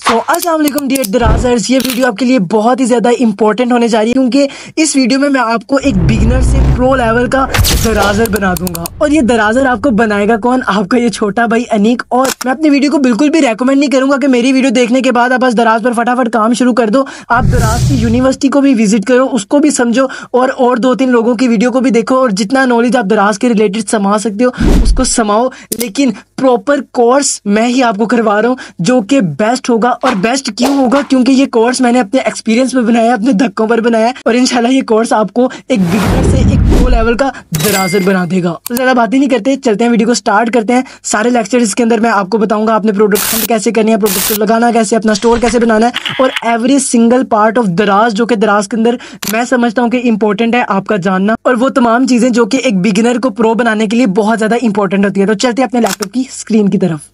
तो अस्सलाम वालेकुम डियर दराजर्स, ये वीडियो आपके लिए बहुत ही ज़्यादा इंपॉर्टेंट होने जा रही है क्योंकि इस वीडियो में मैं आपको एक बिगिनर से प्रो लेवल का दराजर बना दूंगा। और ये दराजर आपको बनाएगा कौन? आपका ये छोटा भाई अनीक। और मैं अपनी वीडियो को बिल्कुल भी रेकमेंड नहीं करूंगा कि मेरी वीडियो देखने के बाद आप बस दराज पर फटाफट काम शुरू कर दो। आप दराज की यूनिवर्सिटी को भी विजिट करो, उसको भी समझो और 2-3 लोगों की वीडियो को भी देखो और जितना नॉलेज आप दराज के रिलेटेड समा सकते हो उसको समाओ। लेकिन प्रॉपर कोर्स मैं ही आपको करवा रहा हूँ जो कि बेस्ट होगा। और बेस्ट क्यों होगा? क्योंकि ये कोर्स मैंने अपने एक्सपीरियंस पे बनाया है, अपने धक्कों पर बनाया है और इंशाल्लाह ये कोर्स आपको एक बिगिनर से एक प्रो लेवल का दराजर बना देगा। तो ज़्यादा बातें नहीं करते, चलते हैं वीडियो को स्टार्ट करते हैं। सारे लेक्चर इसके अंदर मैं आपको बताऊंगा, आपने प्रोडक्ट हंट कैसे करनी है, प्रोडक्ट को लगाना कैसे, अपना स्टोर कैसे बनाना है और एवरी सिंगल पार्ट ऑफ दराज जो कि दराज के अंदर मैं समझता हूँ कि इंपॉर्टेंट है आपका जानना, और वो तमाम चीज़ें जो कि एक बिगिनर को प्रो बनाने के लिए बहुत ज़्यादा इंपॉर्टेंट होती है। तो चलते हैं अपने लैपटॉप की स्क्रीन की तरफ।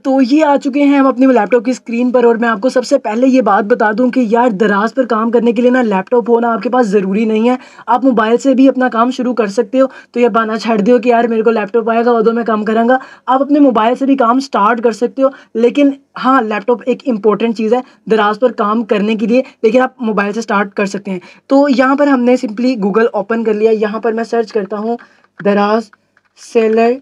तो ये आ चुके हैं हम अपने लैपटॉप की स्क्रीन पर। और मैं आपको सबसे पहले ये बात बता दूं कि यार दराज पर काम करने के लिए ना लैपटॉप होना आपके पास ज़रूरी नहीं है। आप मोबाइल से भी अपना काम शुरू कर सकते हो। तो ये बहाना छाड़ दो कि यार मेरे को लैपटॉप आएगा उदो मैं काम करूँगा। आप अपने मोबाइल से भी काम स्टार्ट कर सकते हो। लेकिन हाँ, लैपटॉप एक इंपॉर्टेंट चीज़ है दराज पर काम करने के लिए, लेकिन आप मोबाइल से स्टार्ट कर सकते हैं। तो यहाँ पर हमने सिंपली गूगल ओपन कर लिया। यहाँ पर मैं सर्च करता हूँ दराज सेलर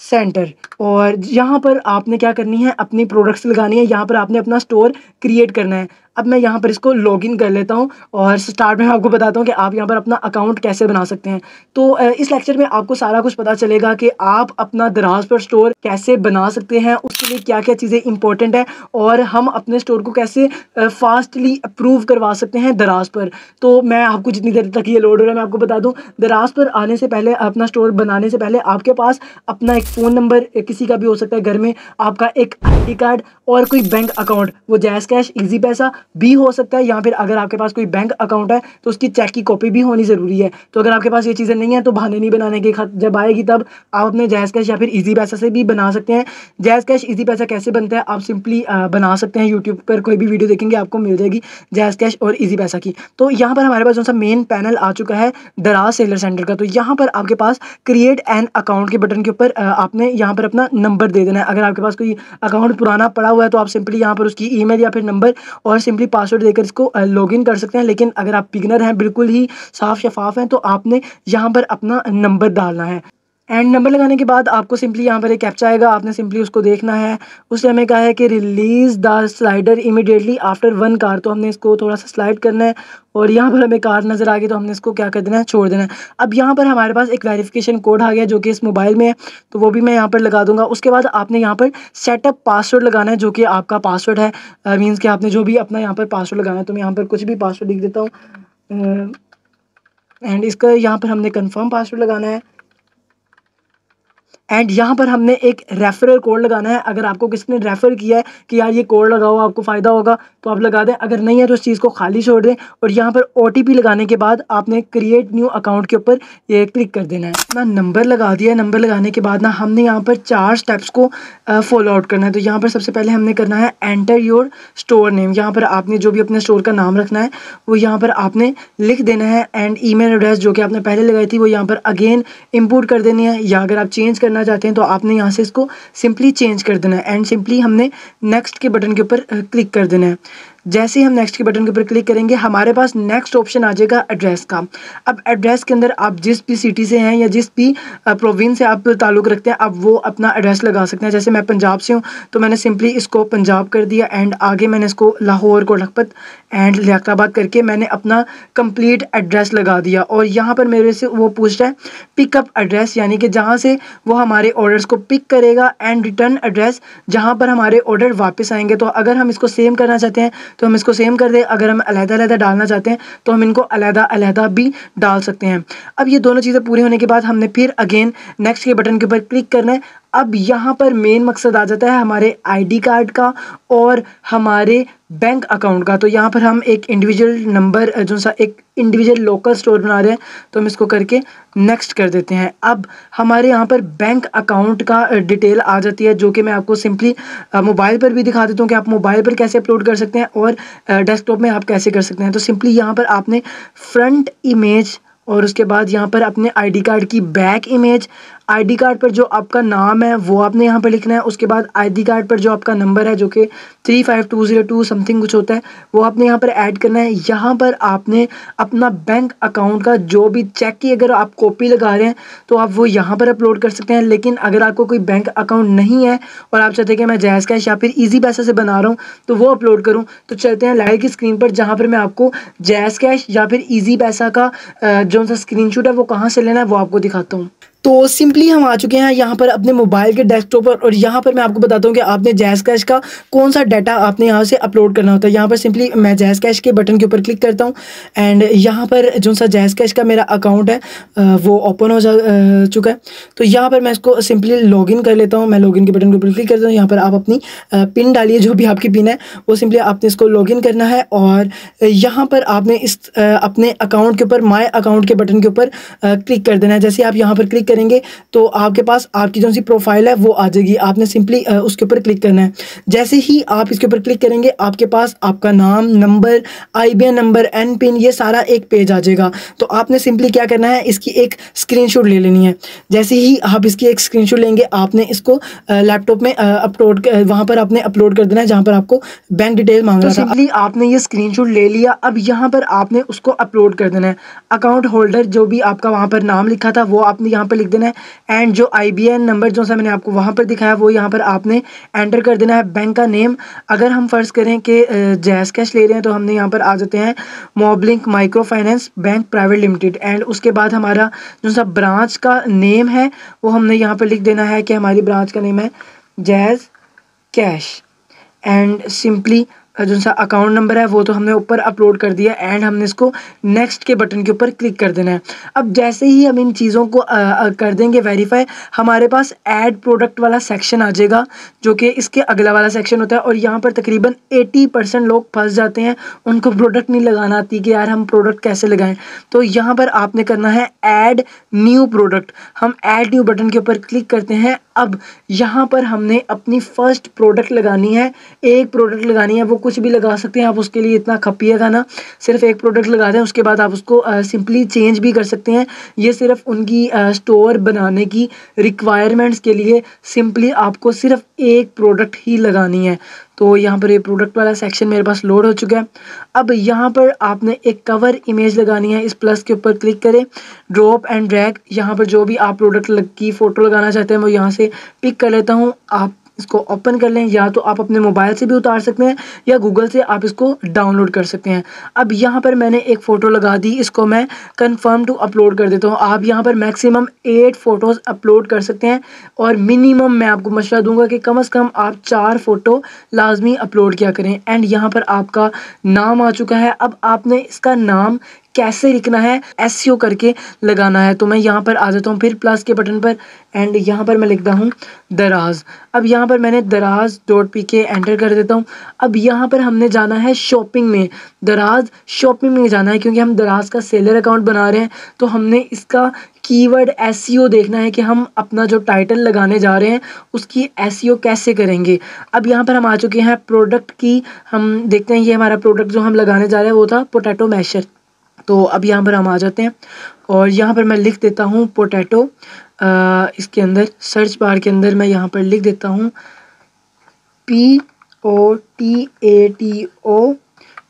सेंटर, और यहाँ पर आपने क्या करनी है, अपनी प्रोडक्ट्स लगानी है। यहाँ पर आपने अपना स्टोर क्रिएट करना है। अब मैं यहाँ पर इसको लॉगिन कर लेता हूँ और स्टार्ट में आपको बताता हूँ कि आप यहाँ पर अपना अकाउंट कैसे बना सकते हैं। तो इस लेक्चर में आपको सारा कुछ पता चलेगा कि आप अपना दराज पर स्टोर कैसे बना सकते हैं, उसके लिए क्या क्या चीज़ें इंपॉर्टेंट है और हम अपने स्टोर को कैसे फास्टली अप्रूव करवा सकते हैं दराज पर। तो मैं आपको जितनी देर तक ये लोड हो रहा है मैं आपको बता दूँ, दराज पर आने से पहले, अपना स्टोर बनाने से पहले आपके पास अपना एक फ़ोन नंबर किसी का भी हो सकता है घर में, आपका एक ID कार्ड और कोई बैंक अकाउंट, वो जैज़ कैश, ईजी पैसा भी हो सकता है, या फिर अगर आपके पास कोई बैंक अकाउंट है तो उसकी चेक की कॉपी भी होनी ज़रूरी है। तो अगर आपके पास ये चीज़ें नहीं है तो बहाने नहीं बनाने के, जब आएगी तब आप अपने जैज़ कैश या फिर ईजी पैसा से भी बना सकते हैं। जैज़ कैश ईजी पैसा कैसे बनता है आप सिंपली बना सकते हैं, यूट्यूब पर कोई भी वीडियो देखेंगे आपको मिल जाएगी जैज़ कैश और ईजी पैसा की। तो यहाँ पर हमारे पास जो सा मेन पैनल आ चुका है दराज सेलर सेंटर का। तो यहाँ पर आपके पास क्रिएट एन अकाउंट के बटन के ऊपर आपने यहाँ पर अपना नंबर दे देना है। अगर आपके पास कोई अकाउंट पुराना पड़ा हुआ है तो आप सिंपली यहाँ पर उसकी ईमेल या फिर नंबर और सिंपली पासवर्ड देकर इसको लॉगिन कर सकते हैं। लेकिन अगर आप बिगिनर हैं, बिल्कुल ही साफ शफाफ हैं, तो आपने यहाँ पर अपना नंबर डालना है। एंड नंबर लगाने के बाद आपको सिंपली यहाँ पर एक कैप्चा आएगा, आपने सिंपली उसको देखना है। उससे हमें कहा है कि release the slider immediately after 1 car, तो हमने इसको थोड़ा सा स्लाइड करना है और यहाँ पर हमें कार नज़र आ गई तो हमने इसको क्या कर देना है, छोड़ देना है। अब यहाँ पर हमारे पास एक वेरिफिकेशन कोड आ गया जो कि इस मोबाइल में है, तो वो भी मैं यहाँ पर लगा दूंगा। उसके बाद आपने यहाँ पर सेटअप पासवर्ड लगाना है जो कि आपका पासवर्ड है, मीन्स कि आपने जो भी अपना यहाँ पर पासवर्ड लगाना है। तो मैं यहाँ पर कुछ भी पासवर्ड लिख देता हूँ एंड इसका यहाँ पर हमने कन्फर्म पासवर्ड लगाना है। एंड यहाँ पर हमने एक रेफरल कोड लगाना है। अगर आपको किसी ने रेफ़र किया है कि यार ये कोड लगाओ आपको फ़ायदा होगा तो आप लगा दें, अगर नहीं है तो इस चीज़ को खाली छोड़ दें। और यहाँ पर OTP लगाने के बाद आपने क्रिएट न्यू अकाउंट के ऊपर ये क्लिक कर देना है। ना नंबर लगा दिया, नंबर लगाने के बाद ना हमने यहाँ पर 4 स्टेप्स को फॉलो आउट करना है। तो यहाँ पर सबसे पहले हमने करना है एंटर योर स्टोर नेम। यहाँ पर आपने जो भी अपने स्टोर का नाम रखना है वो यहाँ पर आपने लिख देना है। एंड ईमेल एड्रेस जो कि आपने पहले लगाई थी वो यहाँ पर अगेन इम्पोर्ट कर देनी है, या अगर आप चेंज करना चाहते हैं तो आपने यहाँ से इसको सिंपली चेंज कर देना है। एंड सिंपली हमने नेक्स्ट के बटन के ऊपर क्लिक कर देना है। जैसे ही हम नेक्स्ट के बटन के ऊपर क्लिक करेंगे हमारे पास नेक्स्ट ऑप्शन आ जाएगा एड्रेस का। अब एड्रेस के अंदर आप जिस भी सिटी से हैं या जिस भी प्रोविंस से आप ताल्लुक़ रखते हैं आप वो अपना एड्रेस लगा सकते हैं। जैसे मैं पंजाब से हूँ तो मैंने सिंपली इसको पंजाब कर दिया एंड आगे मैंने इसको लाहौर, कोटलखपत एंड लियाकताबाद करके मैंने अपना कंप्लीट एड्रेस लगा दिया। और यहाँ पर मेरे से वो पूछ रहा है पिकअप एड्रेस, यानी कि जहाँ से वो हमारे ऑर्डर्स को पिक करेगा, एंड रिटर्न एड्रेस जहाँ पर हमारे ऑर्डर वापस आएंगे। तो अगर हम इसको सेम करना चाहते हैं तो हम इसको सेम कर दें, अगर हम अलग-अलग डालना चाहते हैं तो हम इनको अलग-अलग भी डाल सकते हैं। अब ये दोनों चीज़ें पूरी होने के बाद हमने फिर अगेन नेक्स्ट के बटन के ऊपर क्लिक करना है। अब यहाँ पर मेन मकसद आ जाता है हमारे ID कार्ड का और हमारे बैंक अकाउंट का। तो यहाँ पर हम एक इंडिविजुअल नंबर जो सा एक इंडिविजुअल लोकल स्टोर बना रहे हैं तो हम इसको करके नेक्स्ट कर देते हैं। अब हमारे यहाँ पर बैंक अकाउंट का डिटेल आ जाती है जो कि मैं आपको सिंपली मोबाइल पर भी दिखा देता हूँ कि आप मोबाइल पर कैसे अपलोड कर सकते हैं और डेस्कटॉप में आप कैसे कर सकते हैं। तो सिंपली यहाँ पर आपने फ्रंट इमेज और उसके बाद यहाँ पर अपने ID कार्ड की बैक इमेज आईडी कार्ड पर जो आपका नाम है वो आपने यहाँ पर लिखना है। उसके बाद आईडी कार्ड पर जो आपका नंबर है जो कि 35202 समथिंग कुछ होता है वो आपने यहाँ पर ऐड करना है। यहाँ पर आपने अपना बैंक अकाउंट का जो भी चेक की अगर आप कॉपी लगा रहे हैं तो आप वो यहाँ पर अपलोड कर सकते हैं। लेकिन अगर आपको कोई बैंक अकाउंट नहीं है और आप चाहते हैं कि मैं जैज़ कैश या फिर ईजी पैसा से बना रहा हूँ तो वो अपलोड करूँ, तो चलते हैं लाइव की स्क्रीन पर जहाँ पर मैं आपको जैज़ कैश या फिर ईजी पैसा का जो सा स्क्रीनशॉट है वो कहाँ से लेना है वो आपको दिखाता हूँ। तो सिंपली हम आ चुके हैं यहाँ पर अपने मोबाइल के डेस्कटॉप पर और यहाँ पर मैं आपको बताता हूँ कि आपने जैज़ कैश का कौन सा डाटा आपने यहाँ से अपलोड करना होता है। यहाँ पर सिंपली मैं जैज़ कैश के बटन के ऊपर क्लिक करता हूँ एंड यहाँ पर जो सा जैज़ कैश का मेरा अकाउंट है वो ओपन हो चुका है। तो यहाँ पर मैं इसको सिंपली लॉगिन कर लेता हूँ। मैं लॉगिन के बटन के ऊपर क्लिक करता हूँ। यहाँ पर आप अपनी पिन डालिए, जो भी आपकी पिन है वो सिंपली आपने इसको लॉगिन करना है और यहाँ पर आपने इस अपने अकाउंट के ऊपर माय अकाउंट के बटन के ऊपर क्लिक कर देना है। जैसे आप यहाँ पर क्लिक करेंगे तो आपके पास आपकी जो सी प्रोफाइल है वो आ जाएगी। आपने सिंपली उसके ऊपर क्लिक करना है। जैसे ही आप इसके ऊपर क्लिक करेंगे आपके पास आपका नाम, number, IBAN number, and PIN, ये सारा एक पेज आ जाएगा। तो आपने सिंपली क्या करना है, इसकी एक स्क्रीनशॉट ले लेनी है। जैसे ही आप इसकी एक स्क्रीनशॉट लेंगे आपने इसको लैपटॉप में अपलोड वहाँ पर आपने अपलोड कर देना है जहाँ पर आपको बैंक डिटेल मांग रहा था। सिंपली आपने ये स्क्रीनशॉट ले लिया। अब यहाँ पर आपने उसको अपलोड कर देना है। अकाउंट होल्डर जो भी आपका वहाँ पर नाम लिखा था वो आपने यहाँ पर लिख देना है एंड जो IBAN नंबर जो सा मैंने आपको वहाँ पर दिखाया वो यहाँ पर आपने एंटर कर देना है। बैंक का नेम अगर हम फर्ज करें कि जैज़ कैश ले रहे हैं तो हमने यहाँ पर आ जाते हैं Mobilink micro finance bank private limited and उसके बाद हमारा जो सा ब्रांच का नेम है वो हमने यहाँ पर लिख देना है कि हमारी ब्रांच का नेम है जैज़ कैश एंड सिंपली जो सा अकाउंट नंबर है वो तो हमने ऊपर अपलोड कर दिया एंड हमने इसको नेक्स्ट के बटन के ऊपर क्लिक कर देना है। अब जैसे ही हम इन चीज़ों को कर देंगे वेरीफाई, हमारे पास ऐड प्रोडक्ट वाला सेक्शन आ जाएगा जो कि इसके अगला वाला सेक्शन होता है और यहाँ पर तकरीबन 80% लोग फंस जाते हैं, उनको प्रोडक्ट नहीं लगाना आती कि यार हम प्रोडक्ट कैसे लगाएं। तो यहाँ पर आपने करना है ऐड न्यू प्रोडक्ट। हम ऐड न्यू बटन के ऊपर क्लिक करते हैं। अब यहाँ पर हमने अपनी फर्स्ट प्रोडक्ट लगानी है, एक प्रोडक्ट लगानी है। वो कुछ भी लगा सकते हैं आप, उसके लिए इतना खपिएगा ना, सिर्फ एक प्रोडक्ट लगा दें। उसके बाद आप उसको सिंपली चेंज भी कर सकते हैं। ये सिर्फ उनकी स्टोर बनाने की रिक्वायरमेंट्स के लिए सिंपली आपको सिर्फ एक प्रोडक्ट ही लगानी है। तो यहाँ पर ये प्रोडक्ट वाला सेक्शन मेरे पास लोड हो चुका है। अब यहाँ पर आपने एक कवर इमेज लगानी है। इस प्लस के ऊपर क्लिक करें, ड्रॉप एंड ड्रैग। यहाँ पर जो भी आप प्रोडक्ट की फ़ोटो लगाना चाहते हैं वो यहाँ से पिक कर लेता हूँ। आप इसको ओपन कर लें, या तो आप अपने मोबाइल से भी उतार सकते हैं या गूगल से आप इसको डाउनलोड कर सकते हैं। अब यहाँ पर मैंने एक फ़ोटो लगा दी, इसको मैं कंफर्म टू अपलोड कर देता हूँ। आप यहाँ पर मैक्सिमम 8 फ़ोटोज़ अपलोड कर सकते हैं और मिनिमम मैं आपको मशवरा दूंगा कि कम से कम आप 4 फ़ोटो लाजमी अपलोड किया करें। एंड यहाँ पर आपका नाम आ चुका है। अब आपने इसका नाम कैसे लिखना है, SEO करके लगाना है। तो मैं यहाँ पर आ जाता हूँ फिर प्लस के बटन पर एंड यहाँ पर मैं लिखता हूँ दराज। अब यहाँ पर मैंने दराज.pk एंटर कर देता हूँ। अब यहाँ पर हमने जाना है शॉपिंग में, दराज शॉपिंग में जाना है क्योंकि हम दराज का सेलर अकाउंट बना रहे हैं। तो हमने इसका कीवर्ड SEO देखना है कि हम अपना जो टाइटल लगाने जा रहे हैं उसकी SEO कैसे करेंगे। अब यहाँ पर हम आ चुके हैं प्रोडक्ट की, हम देखते हैं ये हमारा प्रोडक्ट जो हम लगाने जा रहे हैं वो था पोटैटो मैशर। तो अब यहाँ पर हम आ जाते हैं और यहाँ पर मैं लिख देता हूँ पोटैटो। इसके अंदर सर्च बार के अंदर मैं यहाँ पर लिख देता हूँ POTATO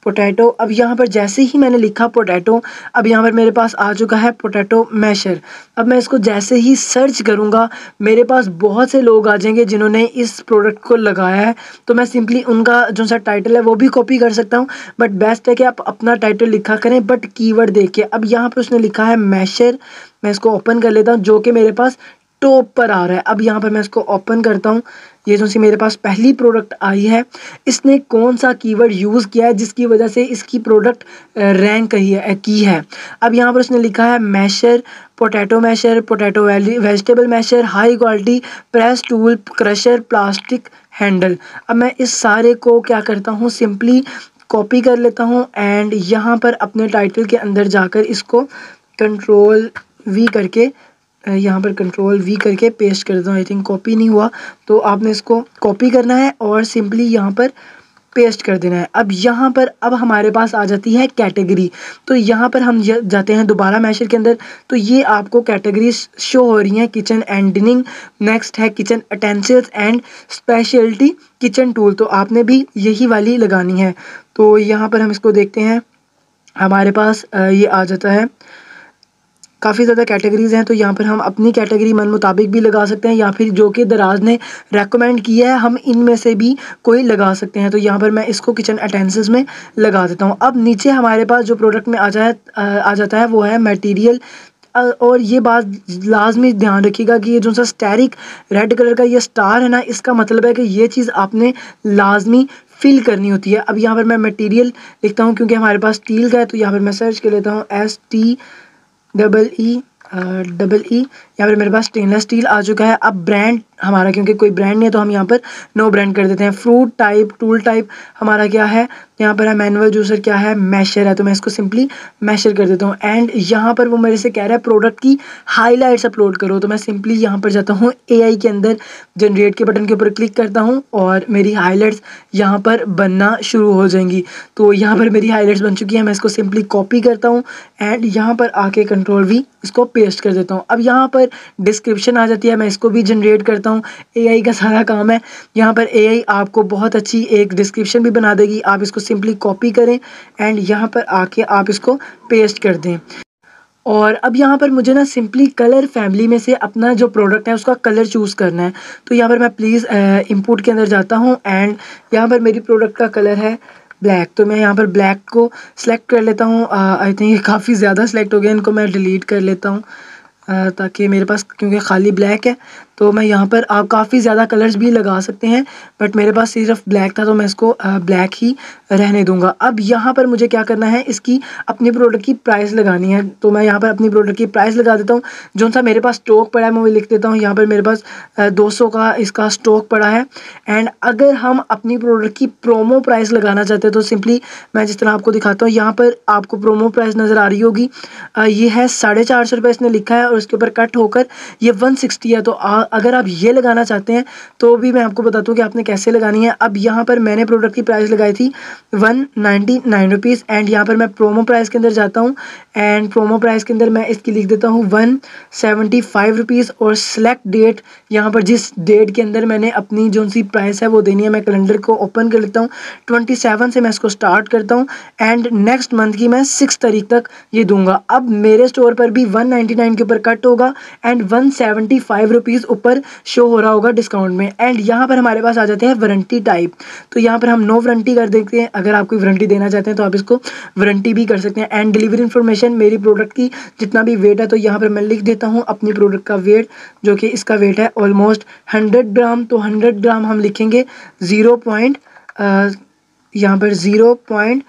पोटैटो। अब यहाँ पर जैसे ही मैंने लिखा पोटैटो, अब यहाँ पर मेरे पास आ चुका है पोटैटो मैशर। अब मैं इसको जैसे ही सर्च करूँगा मेरे पास बहुत से लोग आ जाएंगे जिन्होंने इस प्रोडक्ट को लगाया है। तो मैं सिंपली उनका जो सा टाइटल है वो भी कॉपी कर सकता हूँ, बट बेस्ट है कि आप अपना टाइटल लिखा करें बट कीवर्ड देख के। अब यहाँ पर उसने लिखा है मैशर, मैं इसको ओपन कर लेता हूँ जो कि मेरे पास टॉप पर आ रहा है। अब यहाँ पर मैं इसको ओपन करता हूँ, ये जो सी मेरे पास पहली प्रोडक्ट आई है। इसने कौन सा कीवर्ड यूज़ किया है जिसकी वजह से इसकी प्रोडक्ट रैंक की है। अब यहाँ पर उसने लिखा है masher, potato masher, potato vegetable masher, high quality press tool, crusher, plastic handle. अब मैं इस सारे को क्या करता हूँ, सिंपली कॉपी कर लेता हूँ एंड यहाँ पर अपने टाइटल के अंदर जाकर इसको कंट्रोल V करके यहाँ पर कंट्रोल V करके पेस्ट कर देता हूँ। आई थिंक कॉपी नहीं हुआ, तो आपने इसको कॉपी करना है और सिंपली यहाँ पर पेस्ट कर देना है। अब यहाँ पर अब हमारे पास आ जाती है कैटेगरी। तो यहाँ पर हम जाते हैं दोबारा मैशर के अंदर, तो ये आपको कैटेगरीज शो हो रही हैं, किचन एंड डिनिंग, नेक्स्ट है kitchen utensils and speciality kitchen tool. तो आपने भी यही वाली लगानी है। तो यहाँ पर हम इसको देखते हैं, हमारे पास ये आ जाता है, काफ़ी ज़्यादा कैटेगरीज़ हैं। तो यहाँ पर हम अपनी कैटेगरी मन मुताबिक भी लगा सकते हैं, या फिर जो कि दराज ने रेकमेंड किया है हम इनमें से भी कोई लगा सकते हैं। तो यहाँ पर मैं इसको किचन अटेंसिल्स में लगा देता हूँ। अब नीचे हमारे पास जो प्रोडक्ट में आ जाता है वो है मटेरियल। और ये बात लाजमी ध्यान रखिएगा कि ये जो सा स्टैरिक रेड कलर का ये स्टार है ना, इसका मतलब है कि ये चीज़ आपने लाजमी फिल करनी होती है। अब यहाँ पर मैं मटेरियल लिखता हूँ क्योंकि हमारे पास स्टील का है, तो यहाँ पर मैं सर्च कर लेता हूँ STEE यहाँ पर मेरे पास स्टेनलेस स्टील आ चुका है। अब ब्रांड हमारा, क्योंकि कोई ब्रांड नहीं है तो हम यहाँ पर नो ब्रांड कर देते हैं। फ्रूट टाइप, टूल टाइप हमारा क्या है, यहाँ पर है मैनुअल जूसर, क्या है मैशर है, तो मैं इसको सिंपली मैशर कर देता हूँ। एंड यहाँ पर वो मेरे से कह रहा है प्रोडक्ट की हाईलाइट्स अपलोड करो, तो मैं सिंपली यहाँ पर जाता हूँ AI के अंदर, जनरेट के बटन के ऊपर क्लिक करता हूँ और मेरी हाईलाइट्स यहाँ पर बनना शुरू हो जाएंगी। तो यहाँ पर मेरी हाईलाइट्स बन चुकी है, मैं इसको सिंपली कॉपी करता हूँ एंड यहाँ पर आके Ctrl+V इसको पेस्ट कर देता हूँ। अब यहाँ पर डिस्क्रिप्शन आ जाती है, मैं इसको भी जनरेट करता हूँ। AI का सारा काम है। यहाँ पर AI आपको बहुत अच्छी एक डिस्क्रिप्शन भी बना देगी, आप इसको सिंपली कॉपी करें एंड यहाँ पर आके आप इसको पेस्ट कर दें। और अब यहाँ पर मुझे ना सिंपली कलर फैमिली में से अपना जो प्रोडक्ट है उसका कलर चूज़ करना है। तो यहाँ पर मैं प्लीज़ इंपोर्ट के अंदर जाता हूँ एंड यहाँ पर मेरी प्रोडक्ट का कलर है ब्लैक, तो मैं यहाँ पर ब्लैक को सिलेक्ट कर लेता हूँ। आई थिंक ये काफ़ी ज़्यादा सिलेक्ट हो गया, इनको मैं डिलीट कर लेता हूँ ताकि मेरे पास, क्योंकि खाली ब्लैक है तो मैं यहाँ पर, आप काफ़ी ज़्यादा कलर्स भी लगा सकते हैं बट मेरे पास सिर्फ ब्लैक था तो मैं इसको ब्लैक ही रहने दूंगा। अब यहाँ पर मुझे क्या करना है, इसकी अपनी प्रोडक्ट की प्राइस लगानी है। तो मैं यहाँ पर अपनी प्रोडक्ट की प्राइस लगा देता हूँ। जो सा मेरे पास स्टॉक पड़ा है मैं वो लिख देता हूँ। यहाँ पर मेरे पास 200 का इसका स्टॉक पड़ा है। एंड अगर हम अपनी प्रोडक्ट की प्रोमो प्राइस लगाना चाहते हैं तो सिंपली मैं जिस तरह आपको दिखाता हूँ, यहाँ पर आपको प्रोमो प्राइस नज़र आ रही होगी, ये है 450 रुपये इसने लिखा है और उसके ऊपर कट होकर ये 160 है। तो अगर आप ये लगाना चाहते हैं तो भी मैं आपको बताता हूँ कि आपने कैसे लगानी है। अब यहाँ पर मैंने प्रोडक्ट की प्राइस लगाई थी 199 रुपीज़ एंड यहाँ पर मैं प्रोमो प्राइस के अंदर जाता हूँ एंड प्रोमो प्राइस के अंदर मैं इसकी लिख देता हूँ 175 रुपीज़ और सेलेक्ट डेट, यहाँ पर जिस डेट के अंदर मैंने अपनी जो सी प्राइस है वो देनी है, मैं कैलेंडर को ओपन कर लेता हूँ। 27 से मैं इसको स्टार्ट करता हूँ एंड नेक्स्ट मंथ की मैं 6 तारीख तक ये दूंगा। अब मेरे स्टोर पर भी 199 के ऊपर कट होगा एंड 175 रुपीज़ ऊपर शो हो रहा होगा डिस्काउंट में। एंड यहाँ पर हमारे पास आ जाते हैं वारंटी टाइप, तो यहाँ पर हम नो वारंटी कर देते हैं। अगर आप कोई वारंटी देना चाहते हैं तो आप इसको वारंटी भी कर सकते हैं। एंड डिलीवरी इन्फॉर्मेशन, मेरी प्रोडक्ट की जितना भी वेट है तो यहाँ पर मैं लिख देता हूँ अपनी प्रोडक्ट का वेट, जो कि इसका वेट है ऑलमोस्ट 100 ग्राम। तो 100 ग्राम हम लिखेंगे यहाँ पर 0.1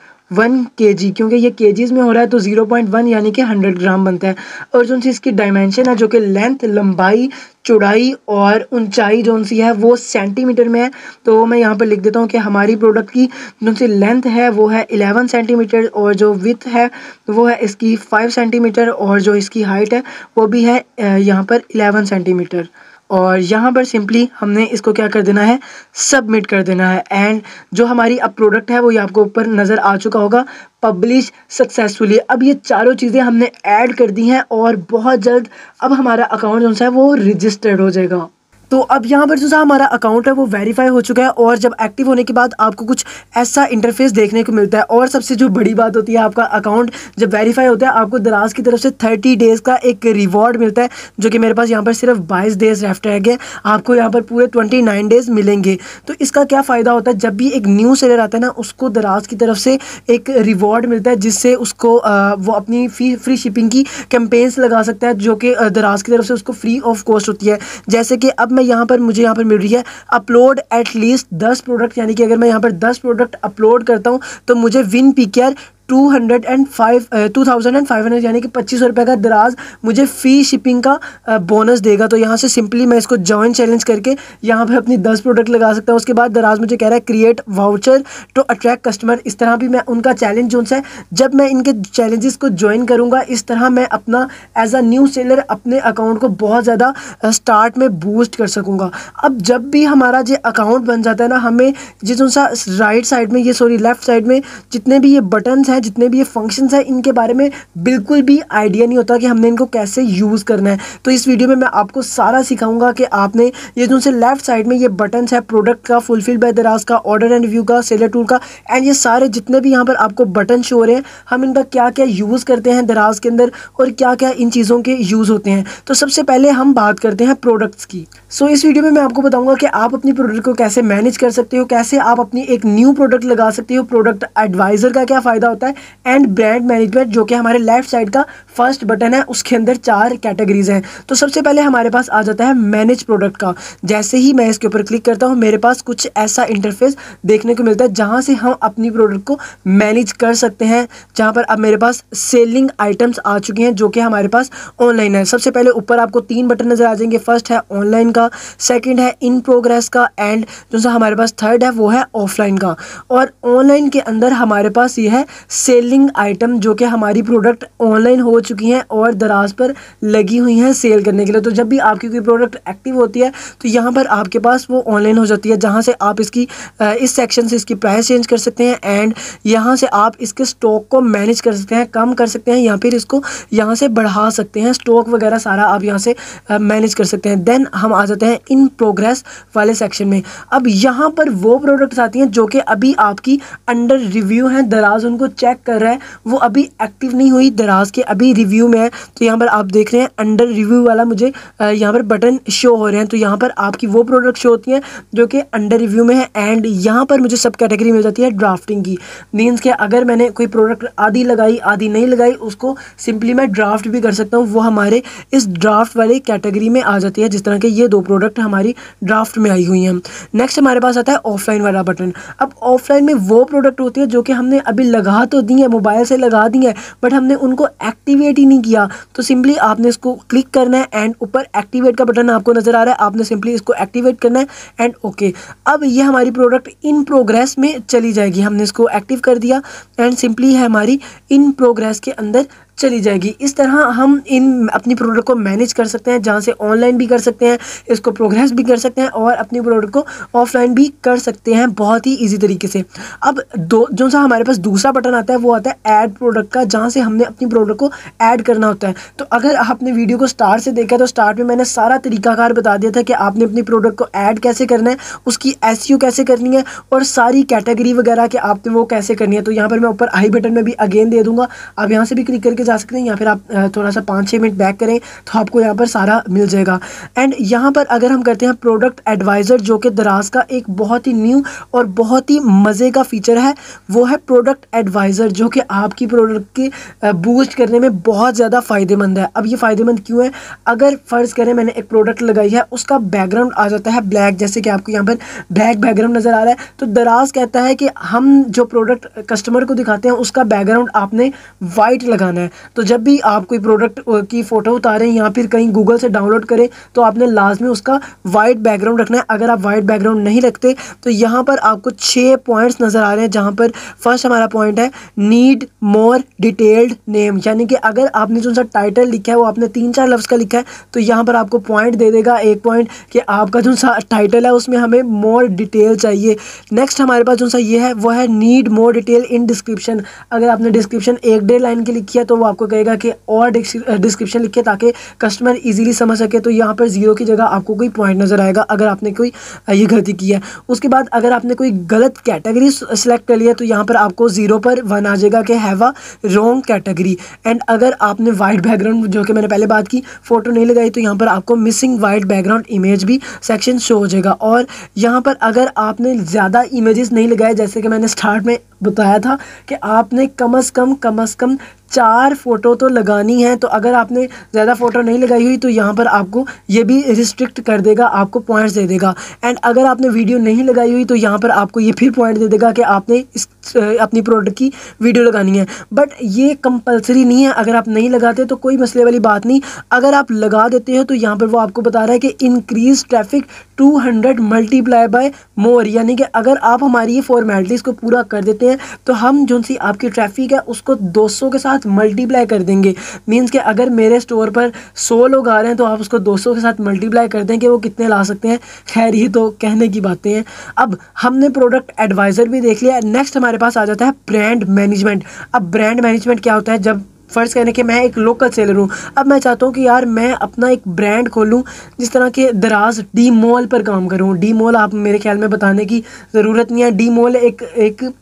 kg, क्योंकि ये केजीज़ में हो रहा है तो 0.1 यानी कि 100 ग्राम बनता है। और जो सी इसकी डायमेंशन है, जो कि लेंथ, लंबाई, चौड़ाई और ऊंचाई जो सी है वो सेंटीमीटर में है, तो मैं यहाँ पर लिख देता हूँ कि हमारी प्रोडक्ट की जो सी लेंथ है वो है 11 सेंटीमीटर और जो विथ है वो है इसकी 5 सेंटीमीटर और जो इसकी हाइट है वो भी है यहाँ पर 11 सेंटीमीटर। और यहाँ पर सिंपली हमने इसको क्या कर देना है, सबमिट कर देना है। एंड जो हमारी अब प्रोडक्ट है वो ये आपको ऊपर नज़र आ चुका होगा, पब्लिश सक्सेसफुली। अब ये चारों चीज़ें हमने ऐड कर दी हैं और बहुत जल्द अब हमारा अकाउंट जो है वो रजिस्टर्ड हो जाएगा। तो अब यहाँ पर जो सा हमारा अकाउंट है वो वेरीफाई हो चुका है और जब एक्टिव होने के बाद आपको कुछ ऐसा इंटरफेस देखने को मिलता है। और सबसे जो बड़ी बात होती है, आपका अकाउंट जब वेरीफाई होता है आपको दराज की तरफ से 30 डेज़ का एक रिवॉर्ड मिलता है, जो कि मेरे पास यहाँ पर सिर्फ 22 डेज़ लेफ्ट रह गए, आपको यहाँ पर पूरे 29 डेज़ मिलेंगे। तो इसका क्या फ़ायदा होता है, जब भी एक न्यू सेलर आता है ना उसको दराज की तरफ से एक रिवॉर्ड मिलता है जिससे उसको वो अपनी फ्री शिपिंग की कैंपेन्स लगा सकता है, जो कि दराज की तरफ से उसको फ्री ऑफ कॉस्ट होती है। जैसे कि अब मुझे यहाँ पर मिल रही है अपलोड एटलीस्ट 10 प्रोडक्ट, यानी कि अगर मैं यहाँ पर 10 प्रोडक्ट अपलोड करता हूँ तो मुझे विन PKR 2500 यानी कि 2500 रुपये का दराज मुझे फ़ी शिपिंग का बोनस देगा। तो यहाँ से सिंपली मैं इसको जॉइन चैलेंज करके यहाँ पे अपनी 10 प्रोडक्ट लगा सकता हूँ। उसके बाद दराज मुझे कह रहा है create voucher to attract customer. इस तरह भी मैं उनका चैलेंज जो है, जब मैं इनके चैलेंजेस को ज्वाइन करूँगा, इस तरह मैं अपना एज अ न्यू सेलर अपने अकाउंट को बहुत ज़्यादा स्टार्ट में बूस्ट कर सकूँगा। अब जब भी हमारा जो अकाउंट बन जाता है ना, हमें जिस सा राइट साइड में लेफ़्ट साइड में जितने भी ये बटन्स हैं, जितने भी ये फंक्शंस हैं, इनके बारे में बिल्कुल भी आइडिया नहीं होता कि हमने इनको कैसे यूज़ करना है। तो इस वीडियो में मैं आपको सारा सिखाऊंगा कि आपने ये जो से लेफ्ट साइड में ये बटन्स है, प्रोडक्ट का, फुलफिल बाय दराज का, ऑर्डर एंड रिव्यू का, सेलर टूल का, एंड ये सारे जितने भी यहाँ पर आपको बटन शो हो रहे हैं, हम इनका क्या क्या यूज़ करते हैं दराज के अंदर और क्या क्या इन चीज़ों के यूज़ होते हैं। तो सबसे पहले हम बात करते हैं प्रोडक्ट्स की। सो इस वीडियो में मैं आपको बताऊंगा कि आप अपनी प्रोडक्ट को कैसे मैनेज कर सकते हो, कैसे आप अपनी एक न्यू प्रोडक्ट लगा सकते हो, प्रोडक्ट एडवाइजर का क्या फ़ायदा होता है, एंड ब्रांड मैनेजमेंट जो कि हमारे लेफ्ट साइड का फर्स्ट बटन है, उसके अंदर 4 कैटेगरीज हैं। तो सबसे पहले हमारे पास आ जाता है मैनेज प्रोडक्ट का। जैसे ही मैं इसके ऊपर क्लिक करता हूँ, मेरे पास कुछ ऐसा इंटरफेस देखने को मिलता है जहाँ से हम अपनी प्रोडक्ट को मैनेज कर सकते हैं, जहाँ पर अब मेरे पास सेलिंग आइटम्स आ चुकी हैं जो कि हमारे पास ऑनलाइन है। सबसे पहले ऊपर आपको 3 बटन नज़र आ जाएंगे। फर्स्ट है ऑनलाइन का, सेकंड है इन प्रोग्रेस का, एंड जो सा हमारे पास थर्ड है वो है ऑफलाइन का। और ऑनलाइन के अंदर हमारे पास ये है सेलिंग आइटम जो कि हमारी प्रोडक्ट ऑनलाइन हो चुकी हैं और दराज पर लगी हुई हैं सेल करने के लिए। तो जब भी आपकी कोई प्रोडक्ट एक्टिव होती है तो यहाँ पर आपके पास वो ऑनलाइन हो जाती है, जहाँ से आप इसकी इस सेक्शन से इसकी प्राइस चेंज कर सकते हैं, एंड यहाँ से आप इसके स्टॉक को मैनेज कर सकते हैं, कम कर सकते हैं या फिर इसको यहाँ से बढ़ा सकते हैं, स्टॉक वगैरह सारा आप यहाँ से मैनेज कर सकते हैं। देन हम आ जाते हैं इन प्रोग्रेस वाले सेक्शन में। अब यहाँ पर वो प्रोडक्ट्स आती हैं जो कि अभी आपकी अंडर रिव्यू हैं, दराज उनको चेक कर रहा है, वो अभी एक्टिव नहीं हुई, दराज के अभी रिव्यू में है। तो यहाँ पर आप देख रहे हैं अंडर रिव्यू वाला मुझे यहाँ पर बटन शो हो रहे हैं। तो यहाँ पर आपकी वो प्रोडक्ट शो होती हैं जो कि अंडर रिव्यू में है, एंड यहाँ पर मुझे सब कैटेगरी मिल जाती है ड्राफ्टिंग की। मीन्स कि अगर मैंने कोई प्रोडक्ट आधी लगाई आधी नहीं लगाई, उसको सिंपली मैं ड्राफ्ट भी कर सकता हूँ, वो हमारे इस ड्राफ्ट वाली कैटेगरी में आ जाती है, जिस तरह के ये 2 प्रोडक्ट हमारी ड्राफ्ट में आई हुई हैं। नेक्स्ट हमारे पास आता है ऑफलाइन वाला बटन। अब ऑफलाइन में वो प्रोडक्ट होती है जो कि हमने अभी लगा तो दी है, मोबाइल से लगा दी है, बट हमने उनको एक्टिवेट ही नहीं किया। तो सिंपली आपने इसको क्लिक करना है, एंड ऊपर एक्टिवेट का बटन आपको नजर आ रहा है, आपने सिंपली इसको एक्टिवेट करना है, एंड ओके। अब ये हमारी प्रोडक्ट इन प्रोग्रेस में चली जाएगी। हमने इसको एक्टिव कर दिया एंड सिंपली है हमारी इन प्रोग्रेस के अंदर चली जाएगी। इस तरह हम इन अपनी प्रोडक्ट को मैनेज कर सकते हैं, जहाँ से ऑनलाइन भी कर सकते हैं, इसको प्रोग्रेस भी कर सकते हैं और अपनी प्रोडक्ट को ऑफलाइन भी कर सकते हैं बहुत ही इजी तरीके से। अब जो सा हमारे पास दूसरा बटन आता है वो आता है ऐड प्रोडक्ट का, जहाँ से हमने अपनी प्रोडक्ट को ऐड करना होता है। तो अगर आपने वीडियो को स्टार्ट से देखा तो स्टार्ट में मैंने सारा तरीकाकार बता दिया था कि आपने अपनी प्रोडक्ट को ऐड कैसे करना है, उसकी एसईओ कैसे करनी है और सारी कैटेगरी वगैरह के आपने वो कैसे करनी है। तो यहाँ पर मैं ऊपर आई बटन में भी अगेन दे दूंगा, आप यहाँ से भी क्लिक करके जा सकते हैं, या फिर आप थोड़ा सा 5-6 मिनट बैक करें तो आपको यहाँ पर सारा मिल जाएगा। एंड यहाँ पर अगर हम करते हैं प्रोडक्ट एडवाइज़र, जो कि दराज का एक बहुत ही न्यू और बहुत ही मज़े का फीचर है, वो है प्रोडक्ट एडवाइज़र, जो कि आपकी प्रोडक्ट के बूस्ट करने में बहुत ज़्यादा फ़ायदेमंद है। अब ये फ़ायदेमंद क्यों है? अगर फ़र्ज़ करें मैंने एक प्रोडक्ट लगाई है, उसका बैकग्राउंड आ जाता है ब्लैक, जैसे कि आपको यहाँ पर ब्लैक बैकग्राउंड नज़र आ रहा है, तो दराज कहता है कि हम जो प्रोडक्ट कस्टमर को दिखाते हैं उसका बैकग्राउंड आपने वाइट लगाना है। तो जब भी आप कोई प्रोडक्ट की फ़ोटो उतारें या फिर कहीं गूगल से डाउनलोड करें तो आपने लाजमी उसका वाइट बैकग्राउंड रखना है। अगर आप वाइट बैकग्राउंड नहीं रखते तो यहाँ पर आपको 6 पॉइंट्स नज़र आ रहे हैं, जहाँ पर फर्स्ट हमारा पॉइंट है नीड मोर डिटेल्ड नेम, यानी कि अगर आपने जो सा टाइटल लिखा है वो आपने 3-4 लफ्ज़ का लिखा है तो यहाँ पर आपको पॉइंट दे देगा 1 पॉइंट कि आपका जो सा टाइटल है उसमें हमें मोर डिटेल चाहिए। नेक्स्ट हमारे पास जो सा ये है वो है need more detail in description. अगर आपने डिस्क्रिप्शन 1-1.5 लाइन की लिखी है तो वो आपको कहेगा कि और डिस्क्रिप्शन लिखे ताकि कस्टमर इजीली समझ सके, तो यहाँ पर 0 की जगह आपको कोई पॉइंट नज़र आएगा अगर आपने कोई ये गलती की है। उसके बाद अगर आपने कोई गलत कैटेगरी सेलेक्ट कर लिया तो यहाँ पर आपको 0 पर 1 आ जाएगा कि have a wrong category. And अगर आपने वाइट बैकग्राउंड, जो कि मैंने पहले बात की, फ़ोटो नहीं लगाई तो यहाँ पर आपको मिसिंग वाइट बैकग्राउंड इमेज भी सेक्शन शो हो जाएगा। और यहाँ पर अगर आपने ज़्यादा इमेजेस नहीं लगाए, जैसे कि मैंने स्टार्ट में बताया था कि आपने कम से कम 4 फ़ोटो तो लगानी है। तो अगर आपने ज़्यादा फ़ोटो नहीं लगाई हुई तो यहाँ पर आपको ये भी रिस्ट्रिक्ट कर देगा, आपको पॉइंट्स दे देगा। एंड अगर आपने वीडियो नहीं लगाई हुई तो यहाँ पर आपको ये फिर पॉइंट दे देगा कि आपने इस अपनी प्रोडक्ट की वीडियो लगानी है। बट ये कंपलसरी नहीं है, अगर आप नहीं लगाते तो कोई मसले वाली बात नहीं। अगर आप लगा देते हो तो यहाँ पर वो आपको बता रहा है कि इंक्रीज ट्रैफिक 200 मल्टीप्लाई बाय मोर, यानी कि अगर आप हमारी ये फॉर्मेलिटीज़ को पूरा कर देते हैं तो हम जो सी आपकी ट्रैफिक है उसको 200 के साथ मल्टीप्लाई कर देंगे। मींस कि अगर मेरे स्टोर पर 100 लोग आ रहे हैं तो आप उसको 200 के साथ मल्टीप्लाई कर दें कि वो कितने ला सकते हैं। खैर ये तो कहने की बातें हैं। अब हमने प्रोडक्ट एडवाइज़र भी देख लिया। नेक्स्ट हमारे पास आ जाता है ब्रांड मैनेजमेंट। अब ब्रांड मैनेजमेंट क्या होता है? जब फ़र्ज़ करें कि मैं एक लोकल सेलर हूँ, अब मैं चाहता हूँ कि यार मैं अपना एक ब्रांड खोलूँ, जिस तरह के दराज डी मॉल पर काम करूँ। डी मॉल आप मेरे ख्याल में बताने की ज़रूरत नहीं है। डी मॉल एक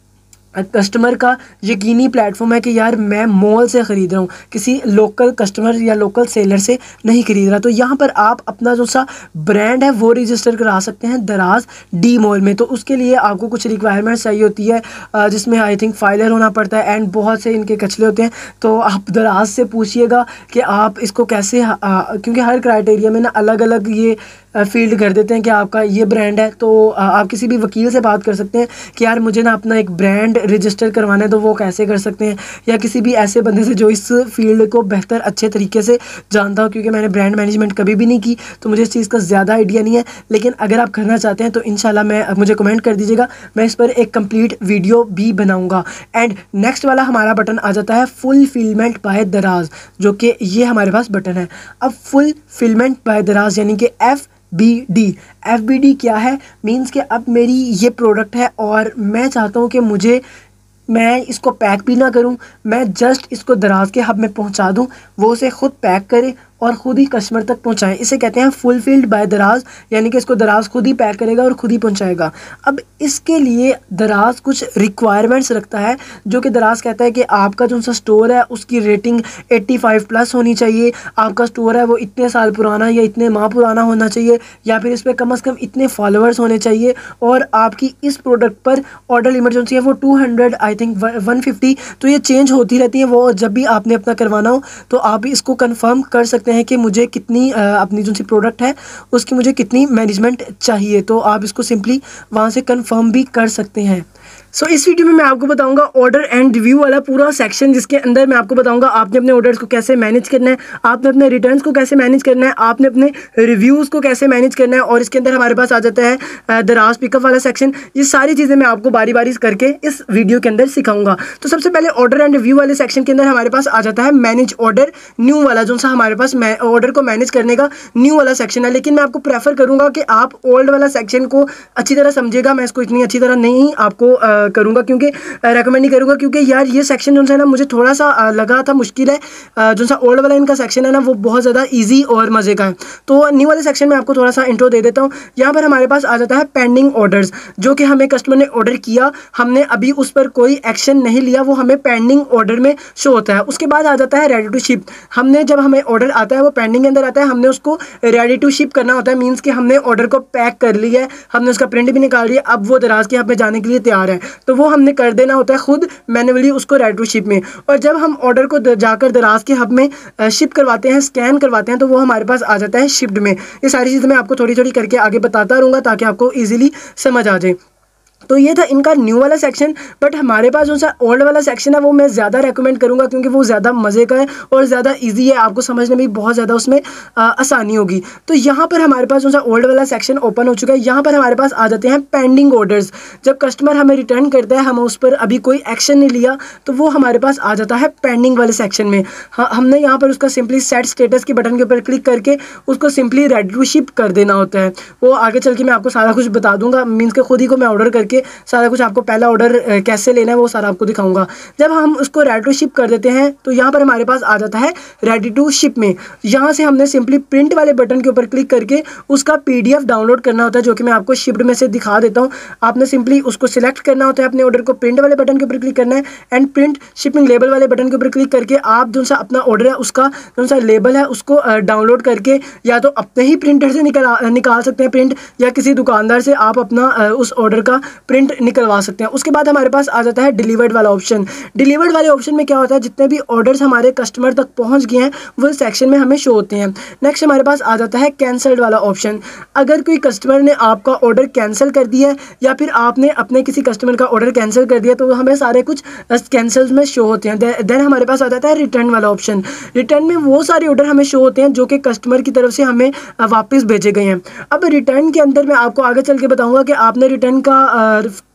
कस्टमर का यकीनी प्लेटफॉर्म है कि यार मैं मॉल से ख़रीद रहा हूँ, किसी लोकल कस्टमर या लोकल सेलर से नहीं ख़रीद रहा। तो यहाँ पर आप अपना जो सा ब्रांड है वो रजिस्टर करा सकते हैं दराज डी मॉल में। तो उसके लिए आपको कुछ रिक्वायरमेंट्स चाहिए होती है, जिसमें आई थिंक फाइलर होना पड़ता है एंड बहुत से इनके कचले होते हैं। तो आप दराज से पूछिएगा कि आप इसको कैसे, क्योंकि हर क्राइटेरिया में ना अलग अलग ये फील्ड कर देते हैं कि आपका ये ब्रांड है। तो आप किसी भी वकील से बात कर सकते हैं कि यार मुझे ना अपना एक ब्रांड रजिस्टर करवाना है, तो वो कैसे कर सकते हैं, या किसी भी ऐसे बंदे से जो इस फील्ड को बेहतर अच्छे तरीके से जानता हो। क्योंकि मैंने ब्रांड मैनेजमेंट कभी भी नहीं की तो मुझे इस चीज़ का ज़्यादा आइडिया नहीं है। लेकिन अगर आप करना चाहते हैं तो इंशाल्लाह मुझे कमेंट कर दीजिएगा, मैं इस पर एक कंप्लीट वीडियो भी बनाऊँगा। एंड नेक्स्ट वाला हमारा बटन आ जाता है फुलफिलमेंट बाय दराज, जो कि ये हमारे पास बटन है। अब फुलफिलमेंट बाय दराज यानी कि FBD क्या है? मीन्स कि अब मेरी ये प्रोडक्ट है और मैं चाहता हूँ कि मैं इसको पैक भी ना करूं, मैं जस्ट इसको दराज के हब में पहुंचा दूं, वो उसे खुद पैक करे और ख़ुद ही कस्टमर तक पहुंचाएं। इसे कहते हैं फुलफिल्ड बाय दराज, यानी कि इसको दराज खुद ही पैक करेगा और ख़ुद ही पहुंचाएगा। अब इसके लिए दराज कुछ रिक्वायरमेंट्स रखता है, जो कि दराज कहता है कि आपका जो सा स्टोर है उसकी रेटिंग 85+ होनी चाहिए, आपका स्टोर है वो इतने साल पुराना या इतने माह पुराना होना चाहिए, या फिर इस पर कम से कम इतने फॉलोअर्स होने चाहिए, और आपकी इस प्रोडक्ट पर ऑर्डर लिमिट जो है वो 200 आई थिंक 150, तो ये चेंज होती रहती है। वो जब भी आपने अपना करवाना हो तो आप इसको कन्फर्म कर सकते हैं कि मुझे कितनी अपनी जो सी प्रोडक्ट है उसकी मुझे कितनी मैनेजमेंट चाहिए। तो आप इसको सिंपली वहाँ से कंफर्म भी कर सकते हैं। सो इस वीडियो में मैं आपको बताऊंगा ऑर्डर एंड रिव्यू वाला पूरा सेक्शन, जिसके अंदर मैं आपको बताऊंगा आपने अपने ऑर्डर्स को कैसे मैनेज करना है, आपने अपने रिटर्न्स को कैसे मैनेज करना है, आपने अपने रिव्यूज़ को कैसे मैनेज करना है। और इसके अंदर हमारे पास आ जाता है दराज पिकअप वाला सेक्शन। ये सारी चीज़ें मैं आपको बारी बारी करके इस वीडियो के अंदर सिखाऊंगा। तो सबसे पहले ऑर्डर एंड रिव्यू वाले सेक्शन के अंदर हमारे पास आ जाता है मैनेज ऑर्डर न्यू वाला, जो सा हमारे पास ऑर्डर को मैनेज करने का न्यू वाला सेक्शन है। लेकिन मैं आपको प्रेफर करूँगा कि आप ओल्ड वाला सेक्शन को अच्छी तरह समझिएगा। मैं इसको इतनी अच्छी तरह नहीं आपको करूँगा, क्योंकि रेकमेंड नहीं करूँगा, क्योंकि यार ये सेक्शन जो है ना मुझे थोड़ा सा लगा था मुश्किल है। जो सा ओल्ड वाला इनका सेक्शन है ना वो बहुत ज़्यादा इजी और मज़े का है। तो न्यू वाले सेक्शन में आपको थोड़ा सा इंट्रो दे देता हूँ। यहाँ पर हमारे पास आ जाता है पेंडिंग ऑर्डर्स, जो कि हमें कस्टमर ने ऑर्डर किया, हमने अभी उस पर कोई एक्शन नहीं लिया, वो हमें पेंडिंग ऑर्डर में शो होता है। उसके बाद आ जाता है रेडी टू शिप। जब हमें ऑर्डर आता है वो पेंडिंग के अंदर आता है, हमने उसको रेडी टू शिप करना होता है। मीन्स कि हमने ऑर्डर को पैक कर लिया है, हमने उसका प्रिंट भी निकाल लिया, अब वो दराज के हब में जाने के लिए तैयार है, तो वो हमने कर देना होता है खुद मैन्युअली उसको रेडी टू शिप में। और जब हम ऑर्डर को जाकर दराज के हब में शिप करवाते हैं, स्कैन करवाते हैं, तो वो हमारे पास आ जाता है शिप्ड में। ये सारी चीज़ें मैं आपको थोड़ी थोड़ी करके आगे बताता रहूँगा ताकि आपको ईजिली समझ आ जाए। तो ये था इनका न्यू वाला सेक्शन। बट हमारे पास जो सा ओल्ड वाला सेक्शन है वो मैं ज़्यादा रेकमेंड करूँगा, क्योंकि वो ज़्यादा मज़े का है और ज़्यादा इजी है, आपको समझने में बहुत ज़्यादा उसमें आसानी होगी। तो यहाँ पर हमारे पास जो सा ओल्ड वाला सेक्शन ओपन हो चुका है। यहाँ पर हमारे पास आ जाते हैं पेंडिंग ऑर्डर्स। जब कस्टमर हमें रिटर्न करता है, हम उस पर अभी कोई एक्शन नहीं लिया, तो वो हमारे पास आ जाता है पेंडिंग वाले सेक्शन में। हमने यहाँ पर उसका सिंपली सेट स्टेटस के बटन के ऊपर क्लिक करके उसको सिंपली रेडी टू शिप कर देना होता है। वो आगे चल के मैं आपको सारा कुछ बता दूंगा, मीन्स के खुद ही को मैं ऑर्डर करके सारा कुछ आपको पहला ऑर्डर कैसे लेना है वो सारा आपको दिखाऊंगा। जब हम उसको रेडी टू शिप कर देते हैं तो यहाँ पर हमारे पास आ जाता है रेडी टू शिप में। यहाँ से हमने सिंपली प्रिंट वाले बटन के ऊपर क्लिक करके उसका PDF डाउनलोड करना होता है, जो कि मैं आपको शिप्ड में से दिखा देता हूँ। आपने सिंपली उसको सिलेक्ट करना होता है, अपने ऑर्डर को प्रिंट वाले बटन के ऊपर क्लिक करना है एंड प्रिंट शिपिंग लेबल वाले बटन के ऊपर क्लिक करके आप जो सा अपना ऑर्डर है उसका जो सा लेबल है उसको डाउनलोड करके या तो अपने ही प्रिंटर से निकाल सकते हैं प्रिंट, या किसी दुकानदार से आप अपना उस ऑर्डर का प्रिंट निकलवा सकते हैं। उसके बाद हमारे पास आ जाता है डिलीवर्ड वाला ऑप्शन। डिलीवर्ड वाले ऑप्शन में क्या होता है, जितने भी ऑर्डर्स हमारे कस्टमर तक पहुंच गए हैं वो सेक्शन में हमें शो होते हैं। नेक्स्ट हमारे पास आ जाता है कैंसल्ड वाला ऑप्शन। अगर कोई कस्टमर ने आपका ऑर्डर कैंसिल कर दिया है या फिर आपने अपने किसी कस्टमर का ऑर्डर कैंसिल कर दिया, तो हमें सारे कुछ कैंसल्स में शो होते हैं। देन हमारे पास आ जाता है रिटर्न वाला ऑप्शन। रिटर्न में वो सारे ऑर्डर हमें शो होते हैं जो कि कस्टमर की तरफ से हमें वापस भेजे गए हैं। अब रिटर्न के अंदर मैं आपको आगे चल के बताऊंगा कि आपने रिटर्न का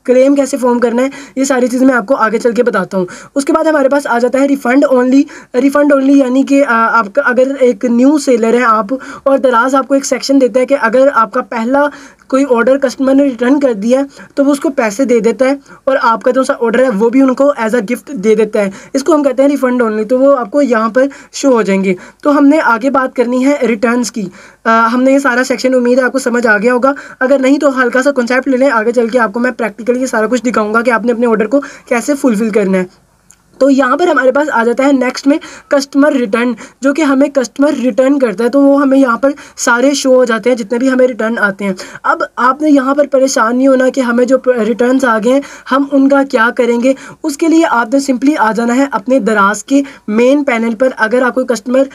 क्लेम कैसे फॉर्म करना है, ये सारी चीज़ें मैं आपको आगे चल के बताता हूँ। उसके बाद हमारे पास आ जाता है रिफ़ंड ओनली। रिफ़ंड ओनली यानी कि आपका अगर एक न्यू सेलर है आप, और दराज आपको एक सेक्शन देता है कि अगर आपका पहला कोई ऑर्डर कस्टमर ने रिटर्न कर दिया है तो वो उसको पैसे दे देता है, और आपका जो सा ऑर्डर है वो भी उनको एज अ गिफ्ट दे देता है। इसको हम कहते हैं रिफ़ंड ओनली। तो वो आपको यहाँ पर शो हो जाएंगे। तो हमने आगे बात करनी है रिटर्न्स की। हमने ये सारा सेक्शन, उम्मीद है आपको समझ आ गया होगा। अगर नहीं तो हल्का सा कॉन्सेप्ट ले लें, आगे चल के आपको मैं प्रैक्टिकली ये सारा कुछ दिखाऊंगा कि आपने अपने ऑर्डर को कैसे फुलफिल करना है। तो यहाँ पर हमारे पास आ जाता है नेक्स्ट में कस्टमर रिटर्न, जो कि हमें कस्टमर रिटर्न करता है। तो वो हमें यहाँ पर सारे शो हो जाते हैं जितने भी हमें रिटर्न आते हैं। अब आपने यहाँ पर परेशान नहीं होना कि हमें जो रिटर्न्स आ गए हैं हम उनका क्या करेंगे। उसके लिए आपने सिंपली आ जाना है अपने दराज के मेन पैनल पर। अगर आपको कस्टमर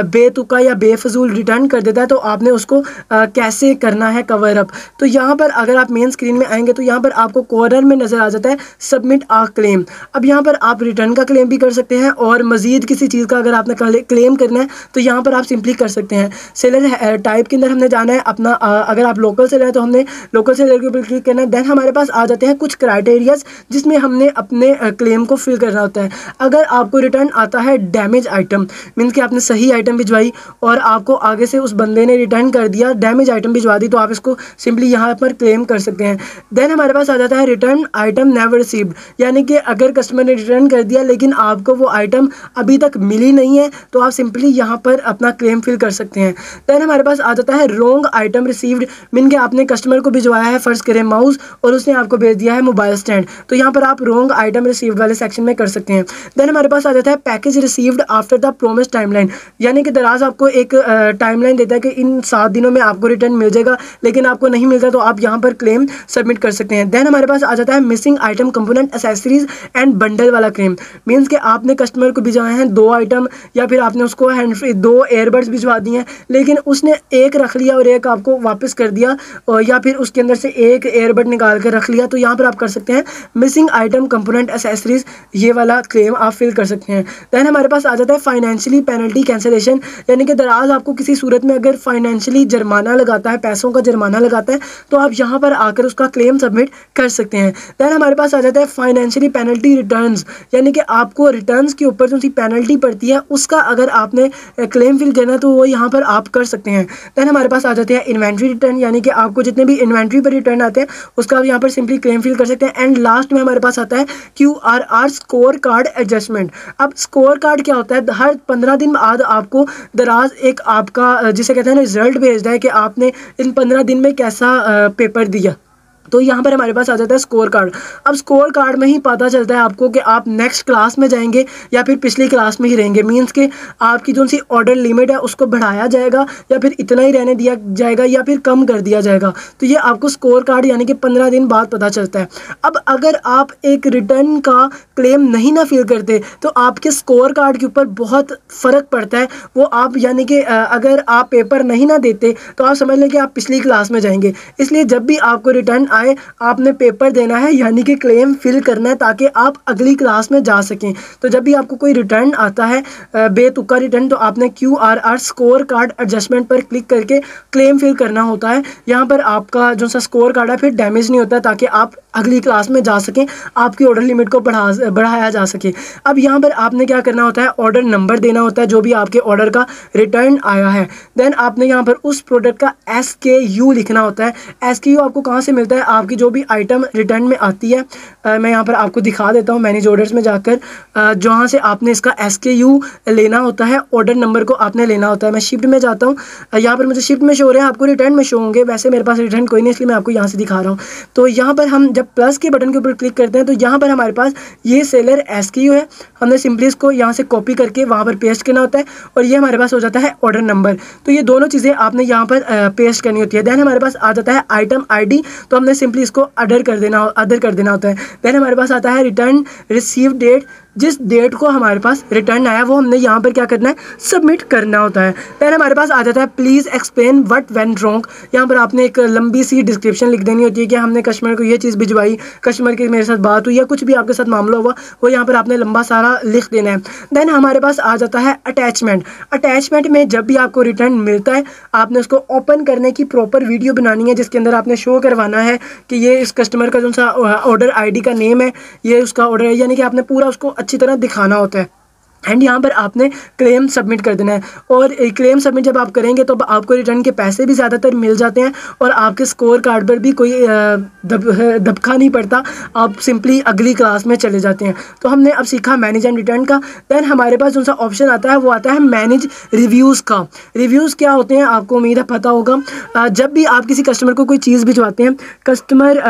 बेतुका या बेफजूल रिटर्न कर देता है तो आपने उसको कैसे करना है कवर अप। तो यहाँ पर अगर आप मेन स्क्रीन में आएंगे तो यहाँ पर आपको कॉर्नर में नज़र आ जाता है सबमिट आ क्लेम। अब यहाँ पर आप रिटर्न का क्लेम भी कर सकते हैं, और मजीद किसी चीज़ का अगर आपने क्लेम करना है तो यहाँ पर आप सिंपली कर सकते हैं। सेलर टाइप के अंदर हमने जाना है अपना, अगर आप लोकल सेलर है तो हमने लोकल सेलर के ऊपर क्लिक करना है। देन हमारे पास आ जाते हैं कुछ क्राइटेरियाज जिसमें हमने अपने क्लेम को फिल करना होता है। अगर आपको रिटर्न आता है डैमेज आइटम, मीन्स कि आपने सही आइटम भिजवाई और आपको आगे से उस बंदे ने रिटर्न कर दिया, डैमेज आइटम भिजवा दी, तो आप इसको सिंपली यहाँ पर क्लेम कर सकते हैं। देन हमारे पास आ जाता है रिटर्न आइटम नेवर रिसीव्ड, यानी कि अगर कस्टमर ने रिटर्न कर दिया लेकिन आपको वो आइटम अभी तक मिली नहीं है तो आप सिंपली यहाँ पर अपना क्लेम फिल कर सकते हैं। देन हमारे पास आ जाता है रॉन्ग आइटम रिसीव्ड, मीन कि आपने कस्टमर को भिजवाया है फर्ज करें माउस और उसने आपको भेज दिया है मोबाइल स्टैंड, तो यहाँ पर आप रॉन्ग आइटम रिसीव्ड वाले सेक्शन में कर सकते हैं। देन हमारे पास आ जाता है package received after the promised timeline, यानी कि दराज आपको एक टाइमलाइन देता है कि इन 7 दिनों में आपको रिटर्न मिल जाएगा, लेकिन आपको नहीं मिलता तो आप यहाँ पर क्लेम सबमिट कर सकते हैं। देन हमारे पास आ जाता है missing item component accessories and bundle वाला क्लेम, मीन्स कि आपने कस्टमर को भिजवाए हैं 2 आइटम या फिर आपने उसको हैंड फ्री 2 एयरबड्स भिजवा दिए हैं, लेकिन उसने एक रख लिया और एक आपको वापस कर दिया, या फिर उसके अंदर से एक एयरबड निकाल कर रख लिया, तो यहाँ पर आप कर सकते हैं मिसिंग आइटम कंपोनेंट एसेसरीज, ये वाला क्लेम आप फिल कर सकते हैं। देन हमारे पास आ जाता है फाइनेंशियली पेनल्टी कैंसिलेशन, यानी कि दराज आपको किसी सूरत में अगर फाइनेंशियली जुर्माना लगाता है, पैसों का जुर्माना लगाता है, तो आप यहाँ पर आकर उसका क्लेम सबमिट कर सकते हैं। देन हमारे पास आ जाता है फाइनेंशियली पेनल्टी रिटर्न्स, यानी कि आपको रिटर्न्स के ऊपर जो सी पेनल्टी पड़ती है उसका अगर आपने क्लेम फिल करना है तो वो यहाँ पर आप कर सकते हैं। देन हमारे पास आ जाते हैं इन्वेंट्री रिटर्न, यानी कि आपको जितने भी इन्वेंट्री पर रिटर्न आते हैं उसका आप यहाँ पर सिंपली क्लेम फिल कर सकते हैं। एंड लास्ट में हमारे पास आता है QRR स्कोर कार्ड एडजस्टमेंट। अब स्कोर कार्ड क्या होता है, हर 15 दिन बाद आपको दराज एक आपका जिसे कहते हैं ना रिजल्ट भेजता है कि आपने इन 15 दिन में कैसा पेपर दिया, तो यहाँ पर हमारे पास आ जाता है स्कोर कार्ड। अब स्कोर कार्ड में ही पता चलता है आपको कि आप नेक्स्ट क्लास में जाएंगे या फिर पिछली क्लास में ही रहेंगे, मींस कि आपकी जो सी ऑर्डर लिमिट है उसको बढ़ाया जाएगा या फिर इतना ही रहने दिया जाएगा या फिर कम कर दिया जाएगा, तो ये आपको स्कोर कार्ड यानी कि 15 दिन बाद पता चलता है। अब अगर आप एक रिटर्न का क्लेम नहीं ना फिल करते तो आपके स्कोर कार्ड के ऊपर बहुत फ़र्क पड़ता है। वो आप यानी कि अगर आप पेपर नहीं ना देते तो आप समझ लें कि आप पिछली क्लास में जाएंगे। इसलिए जब भी आपको रिटर्न आए आपने पेपर देना है, यानी कि क्लेम फिल करना है, ताकि आप अगली क्लास में जा सकें। तो जब भी आपको कोई रिटर्न आता है बेतुका रिटर्न, तो आपने QRR स्कोर कार्ड एडजस्टमेंट पर क्लिक करके क्लेम फिल करना होता है। यहाँ पर आपका जो सा स्कोर कार्ड है फिर डैमेज नहीं होता, ताकि आप अगली क्लास में जा सकें, आपकी ऑर्डर लिमिट को बढ़ाया जा सके। अब यहाँ पर आपने क्या करना होता है, ऑर्डर नंबर देना होता है जो भी आपके ऑर्डर का रिटर्न आया है। देन आपने यहाँ पर उस प्रोडक्ट का SKU लिखना होता है। SKU आपको कहाँ से मिलता है, आपकी जो भी आइटम रिटर्न में आती है, मैं यहाँ पर आपको दिखा देता हूँ मैनेज ऑर्डर्स में जाकर, जहाँ से आपने इसका SKU लेना होता है, ऑर्डर नंबर को आपने लेना होता है। मैं शिफ्ट में जाता हूँ, यहाँ पर मुझे शिफ्ट में शो हो रहे हैं, आपको रिटर्न में शो होंगे, वैसे मेरे पास रिटर्न कोई नहीं इसलिए मैं आपको यहाँ से दिखा रहा हूँ। तो यहाँ पर हम जब प्लस के बटन के ऊपर क्लिक करते हैं तो यहाँ पर हमारे पास ये सेलर SKU है, हमने सिंपली इसको यहाँ से कॉपी करके वहाँ पर पेस्ट करना होता है और ये हमारे पास हो जाता है ऑर्डर नंबर। तो ये दोनों चीज़ें आपने यहाँ पर पेस्ट करनी होती है। देन हमारे पास आ जाता है आइटम ID, तो हमने सिंपली इसको अदर कर देना होता है। देन हमारे पास आता है रिटर्न रिसीव डेट, जिस डेट को हमारे पास रिटर्न आया वो हमने यहाँ पर क्या करना है, सबमिट करना होता है। देन हमारे पास आ जाता है please explain what went wrong. यहाँ पर आपने एक लंबी सी डिस्क्रिप्शन लिख देनी होती है कि हमने कस्टमर को ये चीज़ भिजवाई, कस्टमर की मेरे साथ बात हुई या कुछ भी आपके साथ मामला हुआ, वो यहाँ पर आपने लंबा सारा लिख देना है। देन हमारे पास आ जाता है अटैचमेंट। अटैचमेंट में जब भी आपको रिटर्न मिलता है आपने उसको ओपन करने की प्रॉपर वीडियो बनानी है, जिसके अंदर आपने शो करवाना है कि ये इस कस्टमर का जो सा ऑर्डर आईडी का नेम है, ये उसका ऑर्डर है, यानी कि आपने पूरा उसको अच्छी तरह दिखाना होता है। एंड यहाँ पर आपने क्लेम सबमिट कर देना है। और क्लेम सबमिट जब आप करेंगे तो आपको रिटर्न के पैसे भी ज़्यादातर मिल जाते हैं और आपके स्कोर कार्ड पर भी कोई दबका नहीं पड़ता, आप सिंपली अगली क्लास में चले जाते हैं। तो हमने अब सीखा मैनेज एंड रिटर्न का। देन हमारे पास जो सा ऑप्शन आता है वो आता है मैनेज रिव्यूज़ का। रिव्यूज़ क्या होते हैं आपको उम्मीद है पता होगा। जब भी आप किसी कस्टमर को कोई चीज़ भिजवाते हैं, कस्टमर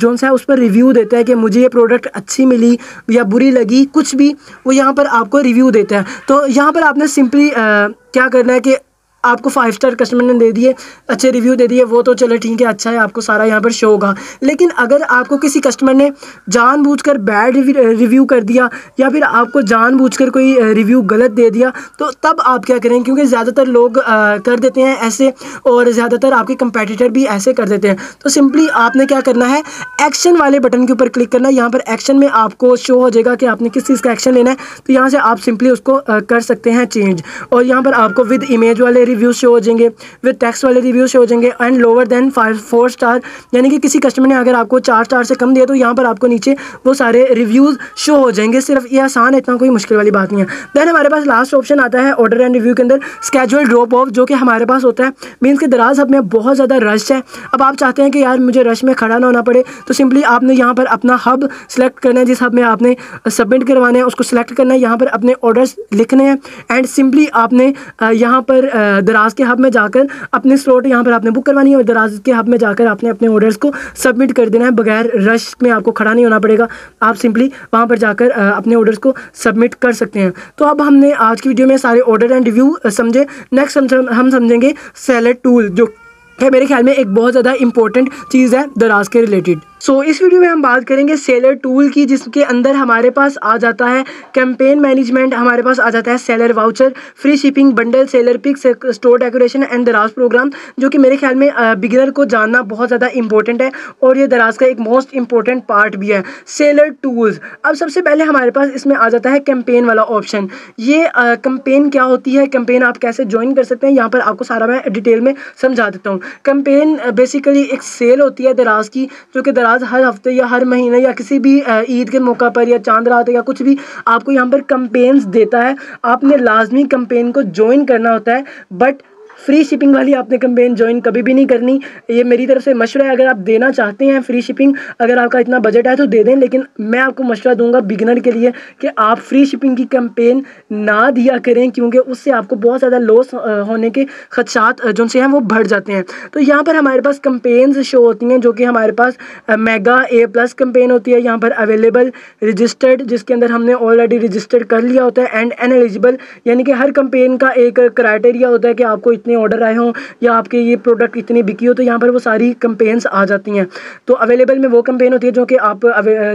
जो सा है उस पर रिव्यू देता है कि मुझे ये प्रोडक्ट अच्छी मिली या बुरी लगी, कुछ भी वो यहाँ पर आपको रिव्यू देता है। तो यहाँ पर आपने सिंपली क्या करना है कि आपको 5 स्टार कस्टमर ने दे दिए, अच्छे रिव्यू दे दिए, वो तो चलो ठीक है, अच्छा है, आपको सारा यहाँ पर शो होगा। लेकिन अगर आपको किसी कस्टमर ने जानबूझकर बैड रिव्यू कर दिया या फिर आपको जानबूझकर कोई रिव्यू गलत दे दिया, तो तब आप क्या करें, क्योंकि ज़्यादातर लोग कर देते हैं ऐसे और ज़्यादातर आपके कंपेटिटर भी ऐसे कर देते हैं। तो सिंपली आपने क्या करना है, एक्शन वाले बटन के ऊपर क्लिक करना है। यहाँ पर एक्शन में आपको शो हो जाएगा कि आपने किस चीज़ का एक्शन लेना है, तो यहाँ से आप सिंपली उसको कर सकते हैं चेंज। और यहाँ पर आपको विद इमेज वाले रिव्यूज शो हो जाएंगे, विद टेक्स्ट वाले रिव्यूज शो हो जाएंगे। एंड लोअर देन 4 स्टार, यानी कि किसी कस्टमर ने अगर आपको 4 स्टार से कम दिया तो यहाँ पर आपको नीचे वो सारे रिव्यूज शो हो जाएंगे। सिर्फ ये आसान है, इतना कोई मुश्किल वाली बात नहीं है। देन हमारे पास लास्ट ऑप्शन आता है ऑर्डर एंड रिव्यू के अंदर स्केड्यूल ड्रॉप ऑफ, जो कि हमारे पास होता है मीन्स के दराज हब में बहुत ज़्यादा रश है। अब आप चाहते हैं कि यार मुझे रश में खड़ा ना होना पड़े, तो सिंपली आपने यहाँ पर अपना हब सेलेक्ट करना है, जिस हब में आपने सबमिट करवाना है उसको सेलेक्ट करना है। यहाँ पर अपने ऑर्डर्स लिखने हैं एंड सिंपली आपने यहाँ पर दराज के हब में जाकर अपने स्लॉट यहाँ पर आपने बुक करवानी है और दराज के हब में जाकर आपने अपने ऑर्डर्स को सबमिट कर देना है। बगैर रश में आपको खड़ा नहीं होना पड़ेगा, आप सिंपली वहाँ पर जाकर अपने ऑर्डर्स को सबमिट कर सकते हैं। तो अब हमने आज की वीडियो में सारे ऑर्डर एंड रिव्यू समझे। नेक्स्ट हम समझेंगे सेलर टूल, जो है मेरे ख्याल में एक बहुत ज़्यादा इंपॉर्टेंट चीज़ है दराज के रिलेटेड। सो इस वीडियो में हम बात करेंगे सेलर टूल की, जिसके अंदर हमारे पास आ जाता है कैंपेन मैनेजमेंट, हमारे पास आ जाता है seller voucher, free shipping, bundle, seller picks, store decoration and Daraz program, जो कि मेरे ख्याल में बिगिनर को जानना बहुत ज़्यादा इंपॉर्टेंट है और ये दराज का एक मोस्ट इंपॉर्टेंट पार्ट भी है। सेलर टूल्स, अब सबसे पहले हमारे पास इसमें आ जाता है कैंपेन वाला ऑप्शन। ये कैंपेन क्या होती है, कैंपेन आप कैसे ज्वाइन कर सकते हैं, यहाँ पर आपको सारा मैं डिटेल में समझा देता हूँ। कैंपेन बेसिकली एक सेल होती है दराज की, जो कि दराज हर हफ्ते या हर महीने या किसी भी ईद के मौका पर या चांद रात या कुछ भी आपको यहाँ पर कैंपेन्स देता है। आपने लाजमी कैंपेन को ज्वाइन करना होता है, बट फ्री शिपिंग वाली आपने कैंपेन ज्वाइन कभी भी नहीं करनी। ये मेरी तरफ से मशवरा है, अगर आप देना चाहते हैं फ्री शिपिंग, अगर आपका इतना बजट है तो दे दें, लेकिन मैं आपको मशवरा दूंगा बिगिनर के लिए कि आप फ्री शिपिंग की कैंपेन ना दिया करें, क्योंकि उससे आपको बहुत ज़्यादा लॉस होने के खदशात जो से हैं वो बढ़ जाते हैं। तो यहाँ पर हमारे पास कैंपेन्स शो होती हैं, जो कि हमारे पास मेगा A+ कैंपेन होती है, यहाँ पर अवेलेबल, रजिस्टर्ड, जिसके अंदर हमने ऑलरेडी रजिस्टर्ड कर लिया होता है, एंड एलिजिबल, यानी कि हर कैंपेन का एक क्राइटेरिया होता है कि आपको इतने ऑर्डर आए हों या आपके ये प्रोडक्ट इतनी बिकी हो, तो यहाँ पर वो सारी कैंपेन्स आ जाती हैं। तो अवेलेबल में वो कैंपेन होती है जो कि आप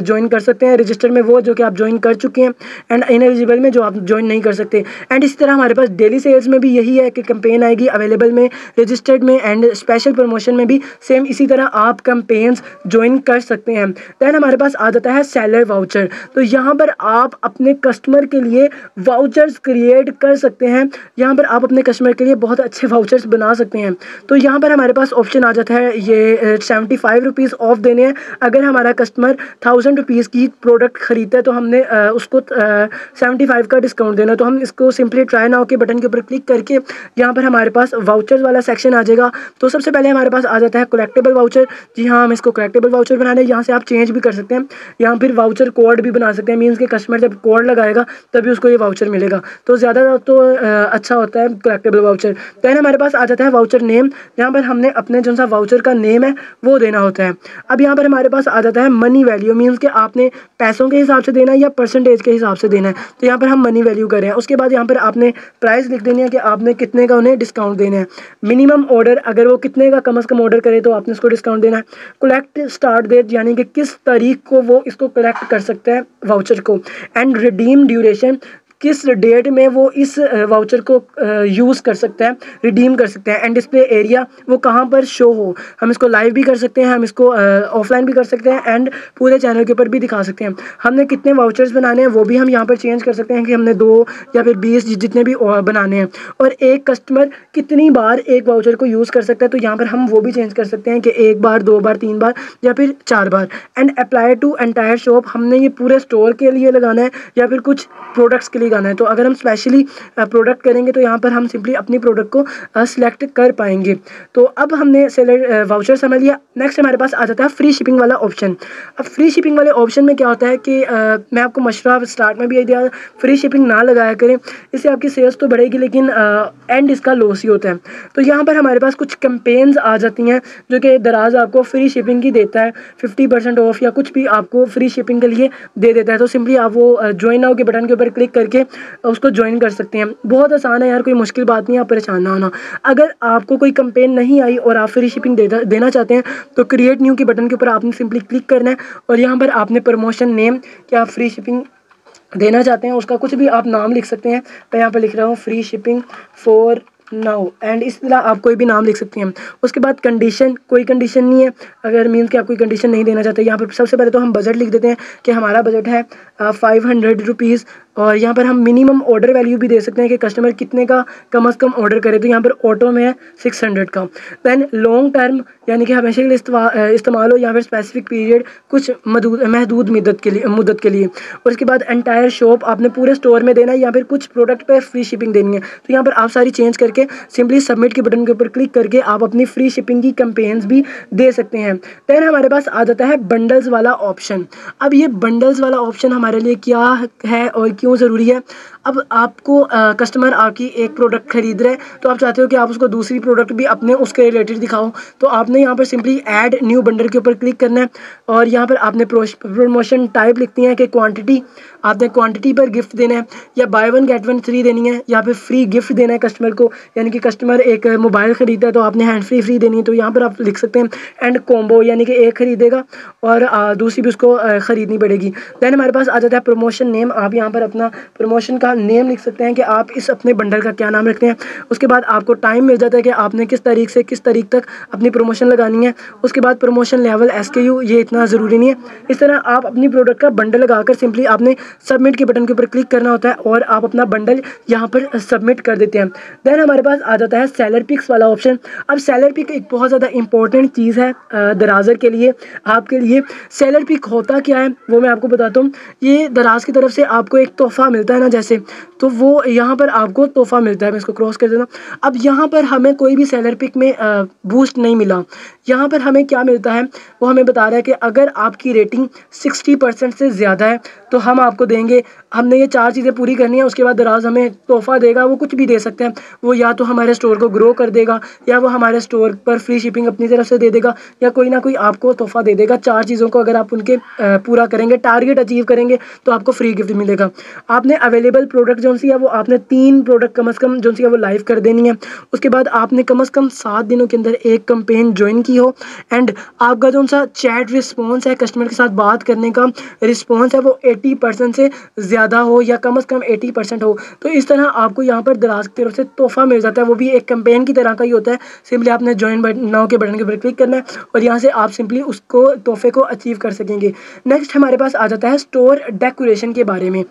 ज्वाइन कर सकते हैं, रजिस्टर में वो जो कि आप ज्वाइन कर चुके हैं, एंड इनएलिजिबल में जो आप ज्वाइन नहीं कर सकते। एंड इसी तरह हमारे पास डेली सेल्स में भी यही है कि कैंपेन आएगी अवेलेबल में, रजिस्टर्ड में, एंड स्पेशल प्रमोशन में भी सेम इसी तरह आप कैंपेन्स ज्वाइन कर सकते हैं। दैन हमारे पास आ जाता है सेलर वाउचर। तो यहाँ पर आप अपने कस्टमर के लिए वाउचर्स क्रिएट कर सकते हैं, यहाँ पर आप अपने कस्टमर के लिए बहुत अच्छे वाउचर्स बना सकते हैं। तो यहाँ पर हमारे पास ऑप्शन आ जाता है ये 75 रुपीज़ ऑफ देने हैं। अगर हमारा कस्टमर 1000 रुपीज़ की प्रोडक्ट खरीदता है तो हमने उसको 75 का डिस्काउंट देना है। तो हम इसको सिंपली ट्राई नाउ के बटन के ऊपर क्लिक करके यहाँ पर हमारे पास वाउचर्स वाला सेक्शन आ जाएगा। तो सबसे पहले हमारे पास आ जाता है कलेक्टेबल वाउचर। जी हाँ, हम इसको कलेक्टेबल वाउचर बनाना है। यहाँ से आप चेंज भी कर सकते हैं, यहाँ फिर वाउचर कोड भी बना सकते हैं, मीन्स के कस्टमर जब कोड लगाएगा तभी उसको ये वाउचर मिलेगा। तो ज़्यादा तो अच्छा होता है कलेक्टेबल वाउचर। दैन हमारे पास आ जाता है वाउचर नेम, यहाँ पर हमने अपने जो सा वाउचर का नेम है वो देना होता है। अब यहाँ पर हमारे पास आ जाता है मनी वैल्यू, मीन्स कि आपने पैसों के हिसाब से देना है या परसेंटेज के हिसाब से देना है, तो यहाँ पर हम मनी वैल्यू कर रहे हैं। उसके बाद यहाँ पर आपने प्राइस लिख देनी है कि आपने कितने का उन्हें डिस्काउंट देना है। मिनिमम ऑर्डर, अगर वो कितने का कम से कम ऑर्डर करे तो आपने उसको डिस्काउंट देना है। कलेक्ट स्टार्ट डेट, यानी कि किस तारीख को वो इसको कलेक्ट कर सकता है वाउचर को। एंड रिडीम ड्यूरेशन, किस डेट में वो इस वाउचर को यूज़ कर सकता है, रिडीम कर सकते हैं। एंड डिस्प्ले एरिया, वो कहाँ पर शो हो, हम इसको लाइव भी कर सकते हैं, हम इसको ऑफलाइन भी कर सकते हैं एंड पूरे चैनल के ऊपर भी दिखा सकते हैं। हमने कितने वाउचर्स बनाने हैं वो भी हम यहाँ पर चेंज कर सकते हैं कि हमने 2 या फिर 20 जितने भी बनाने हैं। और एक कस्टमर कितनी बार एक वाउचर को यूज़ कर सकता है, तो यहाँ पर हम वो भी चेंज कर सकते हैं कि 1 बार, 2 बार, 3 बार या फिर 4 बार। And apply to entire shop, हमने ये पूरे स्टोर के लिए लगाना है या फिर कुछ प्रोडक्ट्स के लिए लगाना है। तो अगर हम स्पेशली प्रोडक्ट करेंगे तो यहाँ पर हम सिंपली अपनी प्रोडक्ट को सिलेक्ट कर पाएंगे। तो अब हमने सेलर वाउचर समझ लिया। नेक्स्ट हमारे पास आ जाता है फ्री शिपिंग वाला ऑप्शन। अब फ्री शिपिंग वाले ऑप्शन में क्या होता है कि मैं आपको मशवरा स्टार्ट में भी यही दिया, फ्री शिपिंग ना लगाया करें, इससे आपकी सेल्स तो बढ़ेगी लेकिन एंड इसका लॉस ही होता है। तो यहाँ पर हमारे पास कुछ कैंपेन्स आ जाती हैं जो कि दराज आपको फ्री शिपिंग की देता है, 50% ऑफ या कुछ भी आपको फ्री शिपिंग के लिए दे देता है। तो सिंपली आप वो ज्वाइन नाउ के बटन के ऊपर क्लिक करके उसको ज्वाइन कर सकते हैं। बहुत आसान है यार, कोई मुश्किल बात नहीं है, आप परेशान ना होना। अगर आपको कोई कैंपेन नहीं आई और आप फ्री शिपिंग देना चाहते हैं तो क्रिएट न्यू के बटन के ऊपर आपने सिंपली क्लिक करना है और यहाँ पर आपने प्रमोशन नेम, क्या आप फ्री शिपिंग देना चाहते हैं उसका कुछ भी आप नाम लिख सकते हैं। मैं यहाँ पर लिख रहा हूँ free shipping for now, and इस तरह आप कोई भी नाम लिख सकते हैं। उसके बाद कंडीशन, कोई कंडीशन नहीं है, अगर मीन्स कि आप कोई कंडीशन नहीं देना चाहते। यहाँ पर सबसे पहले तो हम बजट लिख देते हैं कि हमारा बजट है 500 रुपीज़, और यहाँ पर हम मिनिमम ऑर्डर वैल्यू भी दे सकते हैं कि कस्टमर कितने का कम से कम ऑर्डर करे, तो यहाँ पर ऑटो में है 600 का। दैन लॉन्ग टर्म, यानी कि हमेशा के लिए इस्तेमाल हो, या फिर स्पेसिफिक पीरियड, कुछ महदूद मुद्दत के लिए। और उसके बाद एंटायर शॉप, आपने पूरे स्टोर में देना है या फिर कुछ प्रोडक्ट पर फ्री शिपिंग देनी है। तो यहाँ पर आप सारी चेंज करके सिंपली सबमिट के बटन के ऊपर क्लिक करके आप अपनी फ्री शिपिंग की कैंपेन्स भी दे सकते हैं। दैन हमारे पास आ जाता है बंडल्स वाला ऑप्शन। अब ये बंडल्स वाला ऑप्शन हमारे लिए क्या है और क्यों ज़रूरी है। अब आपको कस्टमर आपकी एक प्रोडक्ट खरीद रहे हैं तो आप चाहते हो कि आप उसको दूसरी प्रोडक्ट भी अपने उसके रिलेटेड दिखाओ, तो आपने यहाँ पर सिंपली ऐड न्यू बंडल के ऊपर क्लिक करना है और यहाँ पर आपने प्रमोशन टाइप लिखती है कि क्वांटिटी, आपने क्वांटिटी पर गिफ्ट देना है या बाय 1 गेट 1 फ्री देनी है या फिर फ्री गिफ्ट देना है कस्टमर को, यानी कि कस्टमर एक मोबाइल ख़रीदता है तो आपने हैंड फ्री देनी है, तो यहाँ पर आप लिख सकते हैं। एंड कॉम्बो, यानी कि एक ख़रीदेगा और दूसरी भी उसको ख़रीदनी पड़ेगी। दैन हमारे पास आ जाता है प्रमोशन नेम, आप यहाँ पर अपना प्रमोशन का नेम लिख सकते हैं कि आप इस अपने बंडल का क्या नाम रखते हैं। उसके बाद आपको टाइम मिल जाता है कि आपने किस तारीख से किस तारीख तक अपनी प्रमोशन लगानी है। उसके बाद प्रमोशन लेवल SKU, ये इतना ज़रूरी नहीं है। इस तरह आप अपनी प्रोडक्ट का बंडल लगाकर सिंपली आपने सबमिट के बटन के ऊपर क्लिक करना होता है और आप अपना बंडल यहाँ पर सबमिट कर देते हैं। दैन हमारे पास आ जाता है सेलर पिक्स वाला ऑप्शन। अब सेलर पिक एक बहुत ज़्यादा इंपॉर्टेंट चीज़ है दराज़र के लिए, आपके लिए। सेलर पिक होता क्या है वो मैं आपको बताता हूँ। ये दराज की तरफ से आपको एक तोहफ़ा मिलता है ना, जैसे, तो वो यहाँ पर आपको तोहफ़ा मिलता है। मैं इसको क्रॉस कर देता हूँ। अब यहाँ पर हमें कोई भी सेलर पिक में बूस्ट नहीं मिला। यहाँ पर हमें क्या मिलता है वो हमें बता रहा है कि अगर आपकी रेटिंग 60% से ज़्यादा है तो हम आपको देंगे। हमने ये 4 चीज़ें पूरी करनी है, उसके बाद दराज हमें तोहफ़ा देगा। वो कुछ भी दे सकते हैं, वो या तो हमारे स्टोर को ग्रो कर देगा या वो हमारे स्टोर पर फ्री शिपिंग अपनी तरफ से दे देगा या कोई ना कोई आपको तोहफ़ा दे देगा। 4 चीज़ों को अगर आप उनके पूरा करेंगे, टारगेट अचीव करेंगे, तो आपको फ्री गिफ्ट मिलेगा। आपने अवेलेबल प्रोडक्ट जो सी है वो आपने 3 प्रोडक्ट कम से कम जो सी है वो लाइव कर देनी है। उसके बाद आपने कम से कम 7 दिनों के अंदर एक कैंपेन ज्वाइन की हो एंड आपका जो सा चैट रिस्पॉन्स है, कस्टमर के साथ बात करने का रिस्पॉन्स है, वो 80% से ज़्यादा हो या कम से कम 80% हो। तो इस तरह आपको यहाँ पर दराज की तरफ से तोहफ़ा मिल जाता है, वो भी एक कैंपेन की तरह का ही होता है। सिंपली आपने ज्वाइन नाउ के बटन के ऊपर क्लिक करना है और यहाँ से आप सिंपली उसको तोहफे को अचीव कर सकेंगे। नेक्स्ट हमारे पास आ जाता है स्टोर डेकोरेशन के बारे में।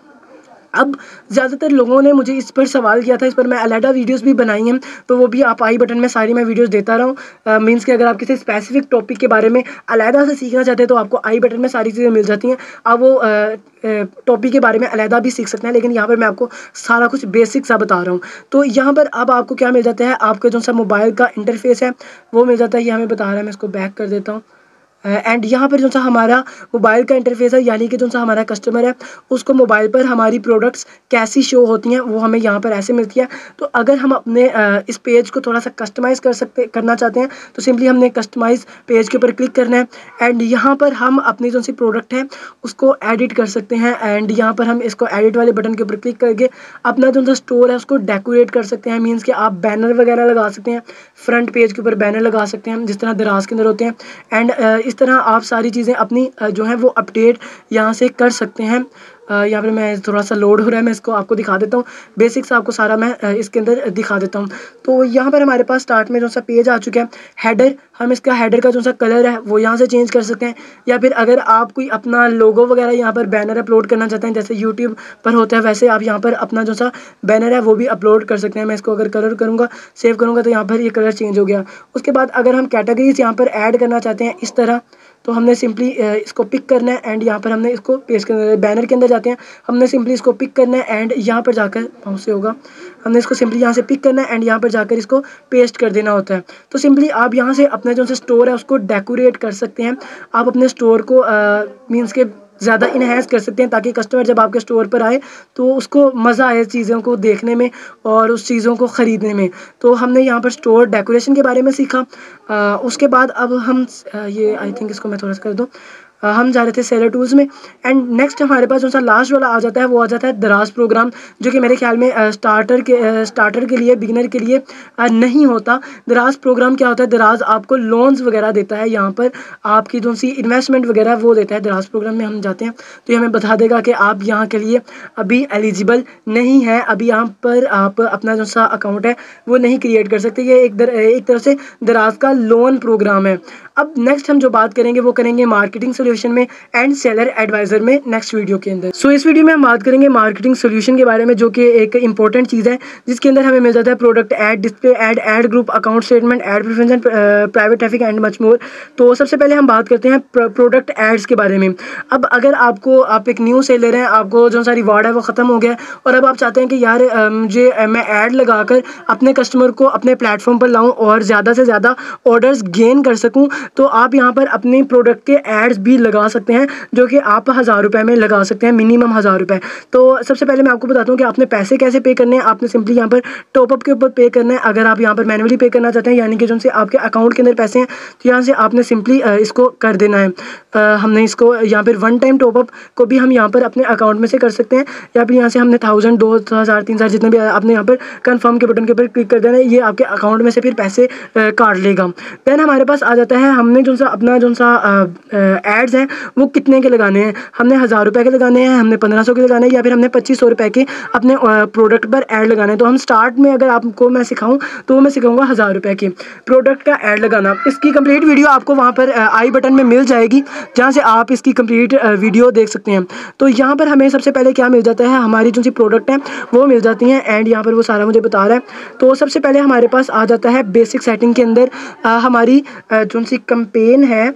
अब ज़्यादातर लोगों ने मुझे इस पर सवाल किया था, इस पर मैं अलहदा वीडियोस भी बनाई हैं, तो वो भी आप आई बटन में सारी मैं वीडियोस देता रहा हूँ। मीन्स कि अगर आप किसी स्पेसिफिक टॉपिक के बारे में अलहदा से सीखना चाहते हैं तो आपको आई बटन में सारी चीज़ें मिल जाती हैं। आप वो टॉपिक के बारे में अलहदा भी सीख सकते हैं, लेकिन यहाँ पर मैं आपको सारा कुछ बेसिक सा बता रहा हूँ। तो यहाँ पर अब आपको क्या मिल जाता है, आपके जो सा मोबाइल का इंटरफेस है वो मिल जाता है। ये हमें बता रहा है, मैं इसको बैक कर देता हूँ। एंड यहाँ पर जो सा हमारा मोबाइल का इंटरफेस है, यानी कि जो सा हमारा कस्टमर है उसको मोबाइल पर हमारी प्रोडक्ट्स कैसी शो होती हैं वो हमें यहाँ पर ऐसे मिलती है। तो अगर हम अपने इस पेज को थोड़ा सा कस्टमाइज़ करना चाहते हैं तो सिंपली हमने कस्टमाइज़ पेज के ऊपर क्लिक करना है एंड यहाँ पर हम अपनी जो सी प्रोडक्ट है उसको एडिट कर सकते हैं। एंड यहाँ पर हम इसको एडिट वाले बटन के ऊपर क्लिक करके अपना जो सा स्टोर है उसको डेकोरेट कर सकते हैं। मीन्स कि आप बैनर वगैरह लगा सकते हैं, फ्रंट पेज के ऊपर बैनर लगा सकते हैं जिस तरह दराज के अंदर होते हैं। एंड इस तरह आप सारी चीज़ें अपनी जो है वो अपडेट यहाँ से कर सकते हैं। यहाँ पर मैं थोड़ा सा लोड हो रहा है, मैं इसको आपको दिखा देता हूँ, बेसिक्स आपको सारा मैं इसके अंदर दिखा देता हूँ। तो यहाँ पर हमारे पास स्टार्ट में जो सा पेज आ चुका है, हेडर, हम इसका हेडर का जो सा कलर है वो यहाँ से चेंज कर सकते हैं। या फिर अगर आप कोई अपना लोगो वगैरह यहाँ पर बैनर अपलोड करना चाहते हैं जैसे यूट्यूब पर होता है वैसे आप यहाँ पर अपना जो सा बैनर है वो भी अपलोड कर सकते हैं। मैं इसको अगर कलर करूँगा, सेव करूँगा तो यहाँ पर ये कलर चेंज हो गया। उसके बाद अगर हम कैटेगरीज यहाँ पर ऐड करना चाहते हैं इस तरह, तो हमने सिंपली इसको पिक करना है एंड यहाँ पर हमने इसको पेज के अंदर बैनर के अंदर जाते हैं, हमने सिंपली इसको पिक करना है एंड यहाँ पर जाकर माउस से होगा, हमने इसको सिंपली यहाँ से पिक करना है एंड यहाँ पर जाकर इसको पेस्ट कर देना होता है। तो सिंपली आप यहाँ से अपने जो से स्टोर है उसको डेकोरेट कर सकते हैं। आप अपने स्टोर को मीन्स के ज़्यादा इन्हेंस कर सकते हैं ताकि कस्टमर जब आपके स्टोर पर आए तो उसको मज़ा आए चीज़ों को देखने में और उस चीज़ों को ख़रीदने में। तो हमने यहाँ पर स्टोर डेकोरेशन के बारे में सीखा। उसके बाद अब हम ये आई थिंक इसको मैं थोड़ा सा कर दूँ, हम जा रहे थे सेलर टूल्स में एंड नेक्स्ट हमारे पास जो सा लास्ट वाला आ जाता है वो आ जाता है दराज प्रोग्राम, जो कि मेरे ख्याल में स्टार्टर के लिए, बिगिनर के लिए नहीं होता। दराज प्रोग्राम क्या होता है, दराज आपको लोन्स वगैरह देता है, यहाँ पर आपकी जो सी इन्वेस्टमेंट वगैरह वो देता है। दराज प्रोग्राम में हम जाते हैं तो ये हमें बता देगा कि आप यहाँ के लिए अभी एलिजिबल नहीं है, अभी यहाँ पर आप अपना जो सा अकाउंट है वो नहीं क्रिएट कर सकते। ये एक तरह से दराज का लोन प्रोग्राम है। अब नेक्स्ट हम जो बात करेंगे वो करेंगे मार्केटिंग सोल्यूशन में एंड सेलर एडवाइजर में नेक्स्ट वीडियो के अंदर। सो इस वीडियो में हम बात करेंगे मार्केटिंग सोल्यूशन के बारे में, जो कि एक इंपॉर्टेंट चीज़ है जिसके अंदर हमें मिल जाता है product add, display ad, add group, account statement, add preference, private traffic and much more. तो सबसे पहले हम बात करते हैं प्रोडक्ट एड्स के बारे में। अब अगर आप एक न्यू सेलर हैं, आपको जो सा रिवार्ड है वो ख़त्म हो गया और अब आप चाहते हैं कि यार मैं ऐड लगाकर अपने कस्टमर को अपने प्लेटफॉर्म पर लाऊं और ज़्यादा से ज़्यादा ऑर्डर्स गेन कर सकूं, तो आप यहाँ पर अपने प्रोडक्ट के एड्स भी लगा सकते हैं जो कि आप 1000 रुपये में लगा सकते हैं, मिनिमम 1000 रुपये। तो सबसे पहले मैं आपको बताता हूँ कि आपने पैसे कैसे पे करने हैं। आपने सिंपली यहाँ पर टॉपअप के ऊपर पे करना है। अगर आप यहाँ पर मैनुअली पे करना चाहते हैं यानी कि जो से आपके अकाउंट के अंदर पैसे हैं तो यहाँ से आपने सिंपली इसको कर देना है। हमने इसको यहाँ पर वन टाइम टॉपअप को भी हम यहाँ पर अपने अकाउंट में से कर सकते हैं, या फिर यहाँ से हमने 1000, 2000, 3000 जितने भी आपने यहाँ पर कन्फर्म के बटन के ऊपर क्लिक कर देना है, ये आपके अकाउंट में से फिर पैसे काट लेगा। देन हमारे पास आ जाता है हमने जो सा अपना जो सा एड्स हैं वो कितने के लगाने हैं। हमने 1000 रुपये के लगाने हैं, हमने 1500 के लगाने हैं, या फिर हमने 2500 रुपये के अपने प्रोडक्ट पर ऐड लगाने हैं। तो हम स्टार्ट में अगर आपको मैं सिखाऊं तो मैं सिखाऊंगा 1000 रुपये के प्रोडक्ट का ऐड लगाना। इसकी कंप्लीट वीडियो आपको वहाँ पर आई बटन में मिल जाएगी जहाँ से आप इसकी कंप्लीट वीडियो देख सकते हैं। तो यहाँ पर हमें सबसे पहले क्या मिल जाता है, हमारी जो सी प्रोडक्ट है वो मिल जाती हैं एंड यहाँ पर वो सारा मुझे बता रहा है। तो सबसे पहले हमारे पास आ जाता है बेसिक सेटिंग के अंदर हमारी जो सी कैंपेन है,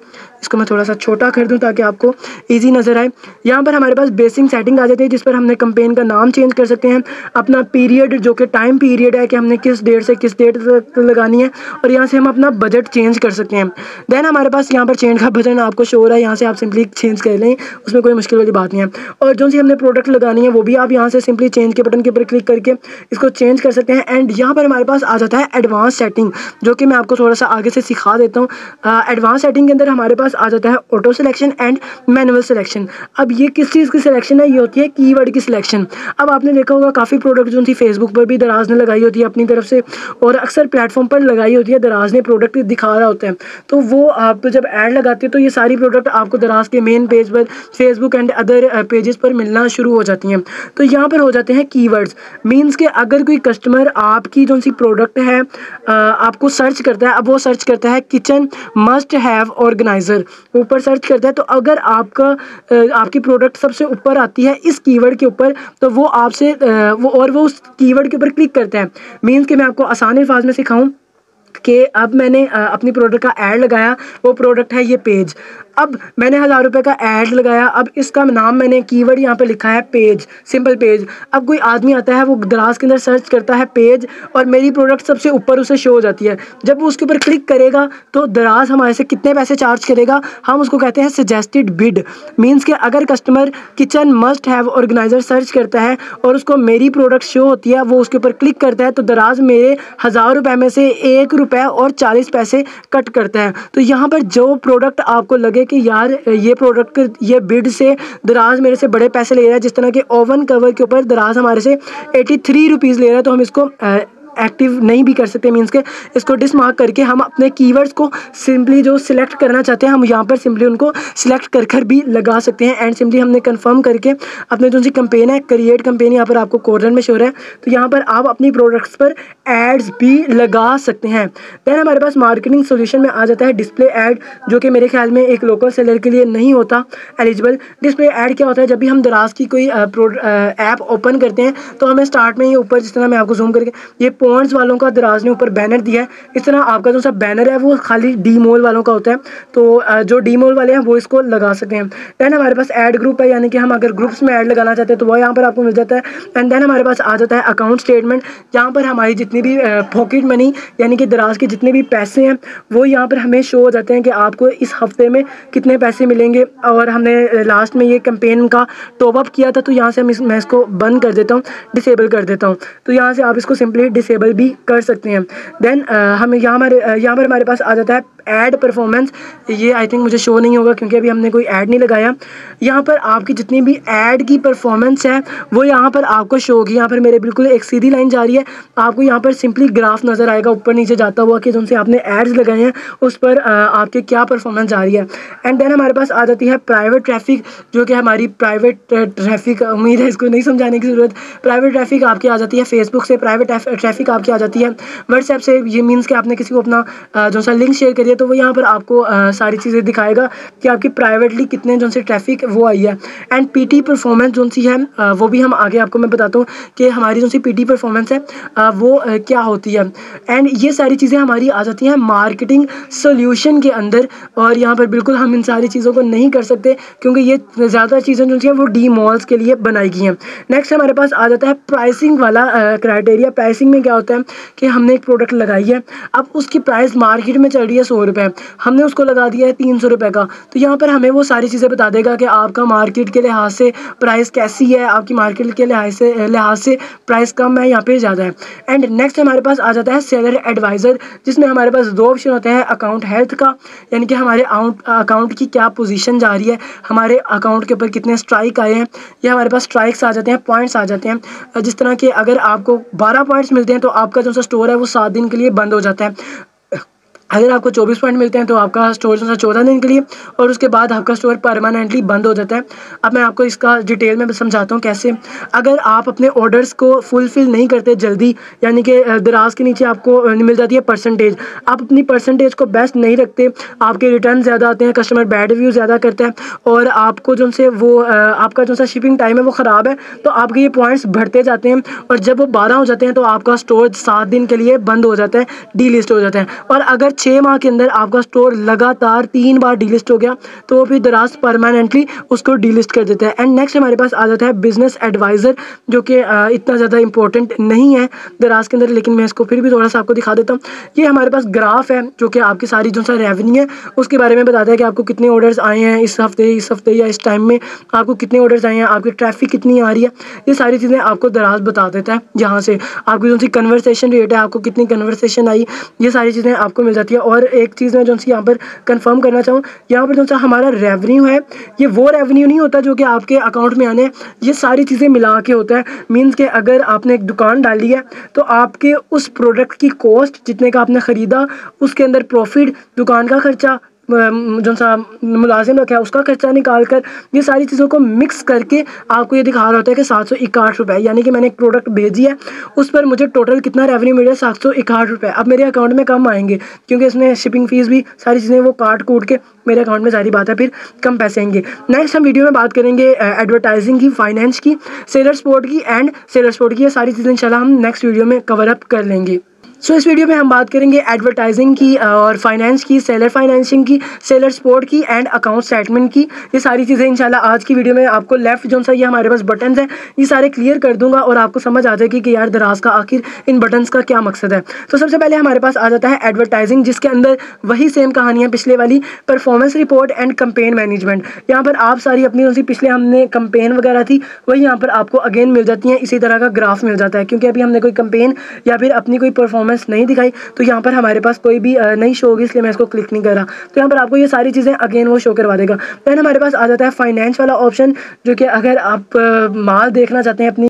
इसको मैं थोड़ा सा छोटा कर दूं ताकि आपको इजी नज़र आए। यहाँ पर हमारे पास बेसिक सेटिंग आ जाती है जिस पर हमने कैंपेन का नाम चेंज कर सकते हैं, अपना पीरियड जो कि टाइम पीरियड है कि हमने किस डेट से किस डेट तक लगानी है, और यहाँ से हम अपना बजट चेंज कर सकते हैं। देन हमारे पास यहाँ पर चेंज का बटन आपको शो हो रहा है, यहाँ से आप सिंपली चेंज कर लें, उसमें कोई मुश्किल वाली बात नहीं है। और जो सी हमने प्रोडक्ट लगानी है वो भी आप यहाँ से सिंपली चेंज के बटन के ऊपर क्लिक करके इसको चेंज कर सकते हैं। एंड यहाँ पर हमारे पास आ जाता है एडवांस सेटिंग, जो कि मैं आपको थोड़ा सा आगे से सिखा देता हूँ। एडवांस सेटिंग के अंदर हमारे पास आ जाता है auto selection and manual selection. अब ये किस चीज़ की सिलेक्शन है, ये होती है कीवर्ड की सिलेक्शन। अब आपने देखा होगा काफ़ी प्रोडक्ट जो थी फेसबुक पर भी दराज ने लगाई होती है अपनी तरफ से, और अक्सर प्लेटफॉर्म पर लगाई होती है, दराज ने प्रोडक्ट दिखा रहा होता है। तो वो आप जब ऐड लगाते हो तो ये सारी प्रोडक्ट आपको दराज के मेन पेज पर, फेसबुक एंड अदर पेजेस पर मिलना शुरू हो जाती हैं। तो यहाँ पर हो जाते हैं कीवर्ड्स। मीन्स के अगर कोई कस्टमर आपकी जो सी प्रोडक्ट है आपको सर्च करता है, अब वो सर्च करता है किचन मस्ट हैव ऑर्गेनाइजर, ऊपर सर्च करता है, तो अगर आपकी प्रोडक्ट सबसे ऊपर आती है इस कीवर्ड के ऊपर, तो वो आपसे वो उस कीवर्ड के ऊपर क्लिक करता है। मीन्स कि मैं आपको आसान अल्फाज में सिखाऊं कि अब मैंने अपनी प्रोडक्ट का ऐड लगाया, वो प्रोडक्ट है ये पेज। अब मैंने 1000 रुपये का ऐड लगाया, अब इसका नाम मैंने कीवर्ड यहाँ पे लिखा है पेज, सिंपल पेज। अब कोई आदमी आता है, वो दराज के अंदर सर्च करता है पेज, और मेरी प्रोडक्ट सबसे ऊपर उसे शो हो जाती है। जब वो उसके ऊपर क्लिक करेगा तो दराज हमारे से कितने पैसे चार्ज करेगा, हम उसको कहते हैं सजेस्टेड बिड। मीन्स कि अगर customer kitchen must have organiser search करता है और उसको मेरी प्रोडक्ट शो होती है, वो उसके ऊपर क्लिक करता है, तो दराज मेरे 1000 रुपये में से 1 रुपये और 40 पैसे कट करता है। तो यहाँ पर जो प्रोडक्ट आपको लगे कि यार ये प्रोडक्ट ये बिड से दराज मेरे से बड़े पैसे ले रहा है, जिस तरह के ओवन कवर के ऊपर दराज हमारे से 83 रुपीज़ ले रहा है, तो हम इसको एक्टिव नहीं भी कर सकते। मीन्स के इसको डिसमार्क करके हम अपने कीवर्ड्स को सिंपली जो सिलेक्ट करना चाहते हैं, हम यहाँ पर सिंपली उनको सिलेक्ट कर कर भी लगा सकते हैं। एंड सिंपली हमने कंफर्म करके अपने जो सी कैंपेन है, क्रिएट कैंपेन यहाँ पर आपको कॉर्नर में शो रहा है, तो यहाँ पर आप अपनी प्रोडक्ट्स पर एड्स भी लगा सकते हैं। देन हमारे पास मार्केटिंग सोल्यूशन में आ जाता है डिस्प्ले ऐड, जो कि मेरे ख्याल में एक लोकल सेलर के लिए नहीं होता एलिजिबल। डिस्प्ले ऐड क्या होता है, जब भी हम दराज की कोई ऐप ओपन करते हैं तो हमें स्टार्ट में ही ऊपर, जिस तरह मैं आपको जूम करके, ये पॉइंट्स वालों का दराज ने ऊपर बैनर दिया है, इस तरह आपका जो सा बैनर है वो खाली डी मॉल वालों का होता है, तो जो डी मॉल वाले हैं वो इसको लगा सकते हैं। दैन हमारे पास ऐड ग्रुप है, यानी कि हम अगर ग्रुप्स में ऐड लगाना चाहते हैं तो वो यहाँ पर आपको मिल जाता है। एंड देन हमारे पास आ जाता है अकाउंट स्टेटमेंट, जहाँ पर हमारी जितनी भी पॉकेट मनी यानी कि दराज के जितने भी पैसे हैं वो यहाँ पर हमें शो हो जाते हैं कि आपको इस हफ्ते में कितने पैसे मिलेंगे। और हमने लास्ट में ये कैंपेन का टॉप अप किया था, तो यहाँ से मैं इसको बंद कर देता हूँ, डिसेबल कर देता हूँ, तो यहाँ से आप इसको सिंपली डिसेबल भी कर सकते हैं। देन हमें यहाँ पर हमारे पास आ जाता है ऐड परफॉर्मेंस। ये आई थिंक मुझे शो नहीं होगा क्योंकि अभी हमने कोई ऐड नहीं लगाया। यहाँ पर आपकी जितनी भी ऐड की परफॉर्मेंस है वो यहाँ पर आपको शो होगी। यहाँ पर मेरे बिल्कुल एक सीधी लाइन जा रही है, आपको यहाँ पर सिंपली ग्राफ नज़र आएगा ऊपर नीचे जाता हुआ कि जिनसे आपने एड्स लगाए हैं उस पर आपके क्या परफॉर्मेंस जा रही है। एंड देन हमारे पास आ जाती है प्राइवेट ट्रैफिक, जो कि हमारी प्राइवेट ट्रैफिक, उम्मीद है इसको नहीं समझाने की ज़रूरत। प्राइवेट ट्रैफिक आपकी आ जाती है फेसबुक से, प्राइवेट ट्रैफिक आपकी आ जाती है व्हाट्सएप से। ये मीन्स कि आपने किसी को अपना जो सा लिंक शेयर करिए तो वो यहाँ पर आपको सारी चीज़ें दिखाएगा कि आपकी प्राइवेटली कितने जो से ट्रैफिक वो आई है। एंड पीटी परफॉर्मेंस जो सी है वो भी हम आगे आपको मैं बताता हूँ कि हमारी जो सी पीटी परफॉर्मेंस है वो क्या होती है। एंड ये सारी चीज़ें हमारी आ जाती हैं मार्केटिंग सोल्यूशन के अंदर, और यहाँ पर बिल्कुल हम इन सारी चीज़ों को नहीं कर सकते क्योंकि ये ज़्यादा चीज़ें जो हैं वो डी मॉल्स के लिए बनाई गई हैं। नेक्स्ट हमारे पास आ जाता है प्राइसिंग वाला क्राइटेरिया। प्राइसिंग में क्या होता है कि हमने एक प्रोडक्ट लगाई है, अब उसकी प्राइस मार्केट में चल रही है 100 रुपये, हमने उसको लगा दिया है 300 रुपये का, तो यहाँ पर हमें वो सारी चीज़ें बता देगा कि आपका मार्केट के लिहाज से प्राइस कैसी है, आपकी मार्केट के लिहाज से प्राइस कम है या फिर ज़्यादा है। एंड नेक्स्ट हमारे पास आ जाता है सेलर एडवाइज़र, जिसमें हमारे पास 2 ऑप्शन होते हैं अकाउंट हेल्थ का, यानी कि हमारे अकाउंट की क्या पोजीशन जा रही है, हमारे अकाउंट के ऊपर कितने स्ट्राइक आए हैं, ये हमारे पास स्ट्राइक्स आ जाते हैं, पॉइंट्स आ जाते हैं। जिस तरह के अगर आपको 12 पॉइंट्स मिलते हैं तो आपका जो सा स्टोर है वो 7 दिन के लिए बंद हो जाता है। अगर आपको 24 पॉइंट मिलते हैं तो आपका स्टोर जो है 14 दिन के लिए, और उसके बाद आपका स्टोर परमानेंटली बंद हो जाता है। अब मैं आपको इसका डिटेल में समझाता हूँ कैसे। अगर आप अपने ऑर्डर्स को फुलफ़िल नहीं करते जल्दी, यानी कि दराज के नीचे आपको मिल जाती है परसेंटेज, आप अपनी परसेंटेज को बेस्ट नहीं रखते, आपके रिटर्न ज़्यादा आते हैं, कस्टमर बैड रिव्यू ज़्यादा करता है, और आपको जो से वो आपका जो सा शिपिंग टाइम है वो ख़राब है, तो आपके ये पॉइंट्स बढ़ते जाते हैं, और जब वो 12 हो जाते हैं तो आपका स्टोर 7 दिन के लिए बंद हो जाता है, डीलिस्ट हो जाता है। और अगर 6 माह के अंदर आपका स्टोर लगातार 3 बार डीलिस्ट हो गया तो वो फिर दराज परमानेंटली उसको डीलिस्ट कर देता है। एंड नेक्स्ट हमारे पास आ जाता है बिजनेस एडवाइज़र, जो कि इतना ज़्यादा इंपॉर्टेंट नहीं है दराज के अंदर, लेकिन मैं इसको फिर भी थोड़ा सा आपको दिखा देता हूँ। ये हमारे पास ग्राफ है जो कि आपकी सारी जो सा रेवेन्यू है उसके बारे में बताता है कि आपको कितने ऑर्डर्स आए हैं इस हफ्ते या इस टाइम में, आपको कितने ऑर्डर्स आए हैं, आपकी ट्रैफिक कितनी आ रही है, ये सारी चीज़ें आपको दराज बता देता है। यहाँ से आपकी जो सी कन्वर्सेशन रेट है, आपको कितनी कन्वर्सेशन आई, ये सारी चीज़ें आपको मिल जाती है। और एक चीज़ मैं जो सी यहाँ पर कंफर्म करना चाहूँ, यहाँ पर जो सा हमारा रेवेन्यू है ये वो रेवेन्यू नहीं होता जो कि आपके अकाउंट में आने, ये सारी चीज़ें मिला के होता है। मीन्स के अगर आपने एक दुकान डाली है तो आपके उस प्रोडक्ट की कॉस्ट जितने का आपने ख़रीदा उसके अंदर प्रॉफिट, दुकान का खर्चा, जो सा मुलाजिम रखा है उसका खर्चा निकाल कर, ये सारी चीज़ों को मिक्स करके आपको ये दिखा रहा होता है कि 761 रुपये, यानी कि मैंने एक प्रोडक्ट भेजी है उस पर मुझे टोटल कितना रेवेन्यू मिला है, 761 रुपये। अब मेरे अकाउंट में कम आएंगे क्योंकि इसमें शिपिंग फ़ीस भी सारी चीज़ें वो काट कूट के मेरे अकाउंट में, सारी बात है, फिर कम पैसे आएंगे। नेक्स्ट हम वीडियो में बात करेंगे एडवर्टाइजिंग की, फाइनेंस की, सेलर सपोर्ट की एंड सेलर सपोर्ट की, ये सारी चीज़ें इंशाल्लाह हम नेक्स्ट वीडियो में कवर अप कर लेंगे। सो इस वीडियो में हम बात करेंगे एडवर्टाइजिंग की और फाइनेंस की, सेलर फाइनेंसिंग की, सेलर सपोर्ट की एंड अकाउंट स्टेटमेंट की। ये सारी चीज़ें इंशाल्लाह आज की वीडियो में आपको लेफ्ट जो सा ये हमारे पास बटन्स हैं ये सारे क्लियर कर दूंगा और आपको समझ आ जाएगी कि यार दराज का आखिर इन बटन्स का क्या मकसद है। तो सबसे पहले हमारे पास आ जाता है एडवर्टाइजिंग, जिसके अंदर वही सेम कहानियाँ पिछले वाली, performance report and campaign management. यहाँ पर आप सारी अपनी पिछले हमने कंपेन वगैरह थी वही यहाँ पर आपको अगेन मिल जाती हैं, इसी तरह का ग्राफ मिल जाता है। क्योंकि अभी हमने कोई कंपेन या फिर अपनी कोई परफॉर्मेंस नहीं दिखाई तो यहाँ पर हमारे पास कोई भी नहीं शो होगी, इसलिए मैं इसको क्लिक नहीं कर रहा। तो यहाँ पर आपको ये सारी चीज़ें अगेन वो शो करवा देगा। देन हमारे पास आ जाता है फाइनेंस वाला ऑप्शन, जो कि अगर आप माल देखना चाहते हैं, अपनी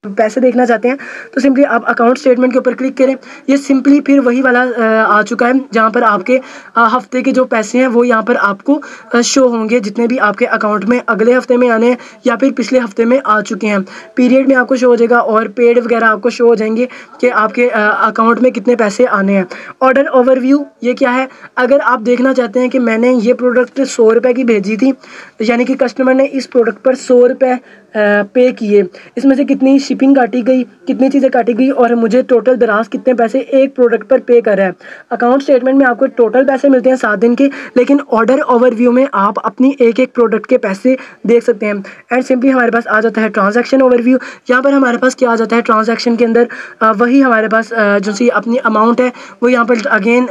पैसे देखना चाहते हैं तो सिंपली आप अकाउंट स्टेटमेंट के ऊपर क्लिक करें। ये सिंपली फिर वही वाला आ चुका है जहाँ पर आपके हफ्ते के जो पैसे हैं वो यहाँ पर आपको शो होंगे, जितने भी आपके अकाउंट में अगले हफ्ते में आने हैं या फिर पिछले हफ्ते में आ चुके हैं। पीरियड में आपको शो हो जाएगा और पेड वगैरह आपको शो हो जाएंगे कि आपके अकाउंट में कितने पैसे आने हैं। ऑर्डर ओवरव्यू ये क्या है, अगर आप देखना चाहते हैं कि मैंने ये प्रोडक्ट 100 रुपये की भेजी थी, यानी कि कस्टमर ने इस प्रोडक्ट पर 100 रुपये पे किए, इसमें से कितनी शिपिंग काटी गई, कितनी चीज़ें काटी गई और मुझे टोटल दराज कितने पैसे एक प्रोडक्ट पर पे कर रहा है। अकाउंट स्टेटमेंट में आपको टोटल पैसे मिलते हैं 7 दिन के, लेकिन ऑर्डर ओवरव्यू में आप अपनी एक एक प्रोडक्ट के पैसे देख सकते हैं। एंड सिंपली हमारे पास आ जाता है ट्रांजैक्शन ओवरव्यू। यहाँ पर हमारे पास क्या आ जाता है, ट्रांजैक्शन के अंदर वही हमारे पास जो सी अपनी अमाउंट है वो यहाँ पर अगेन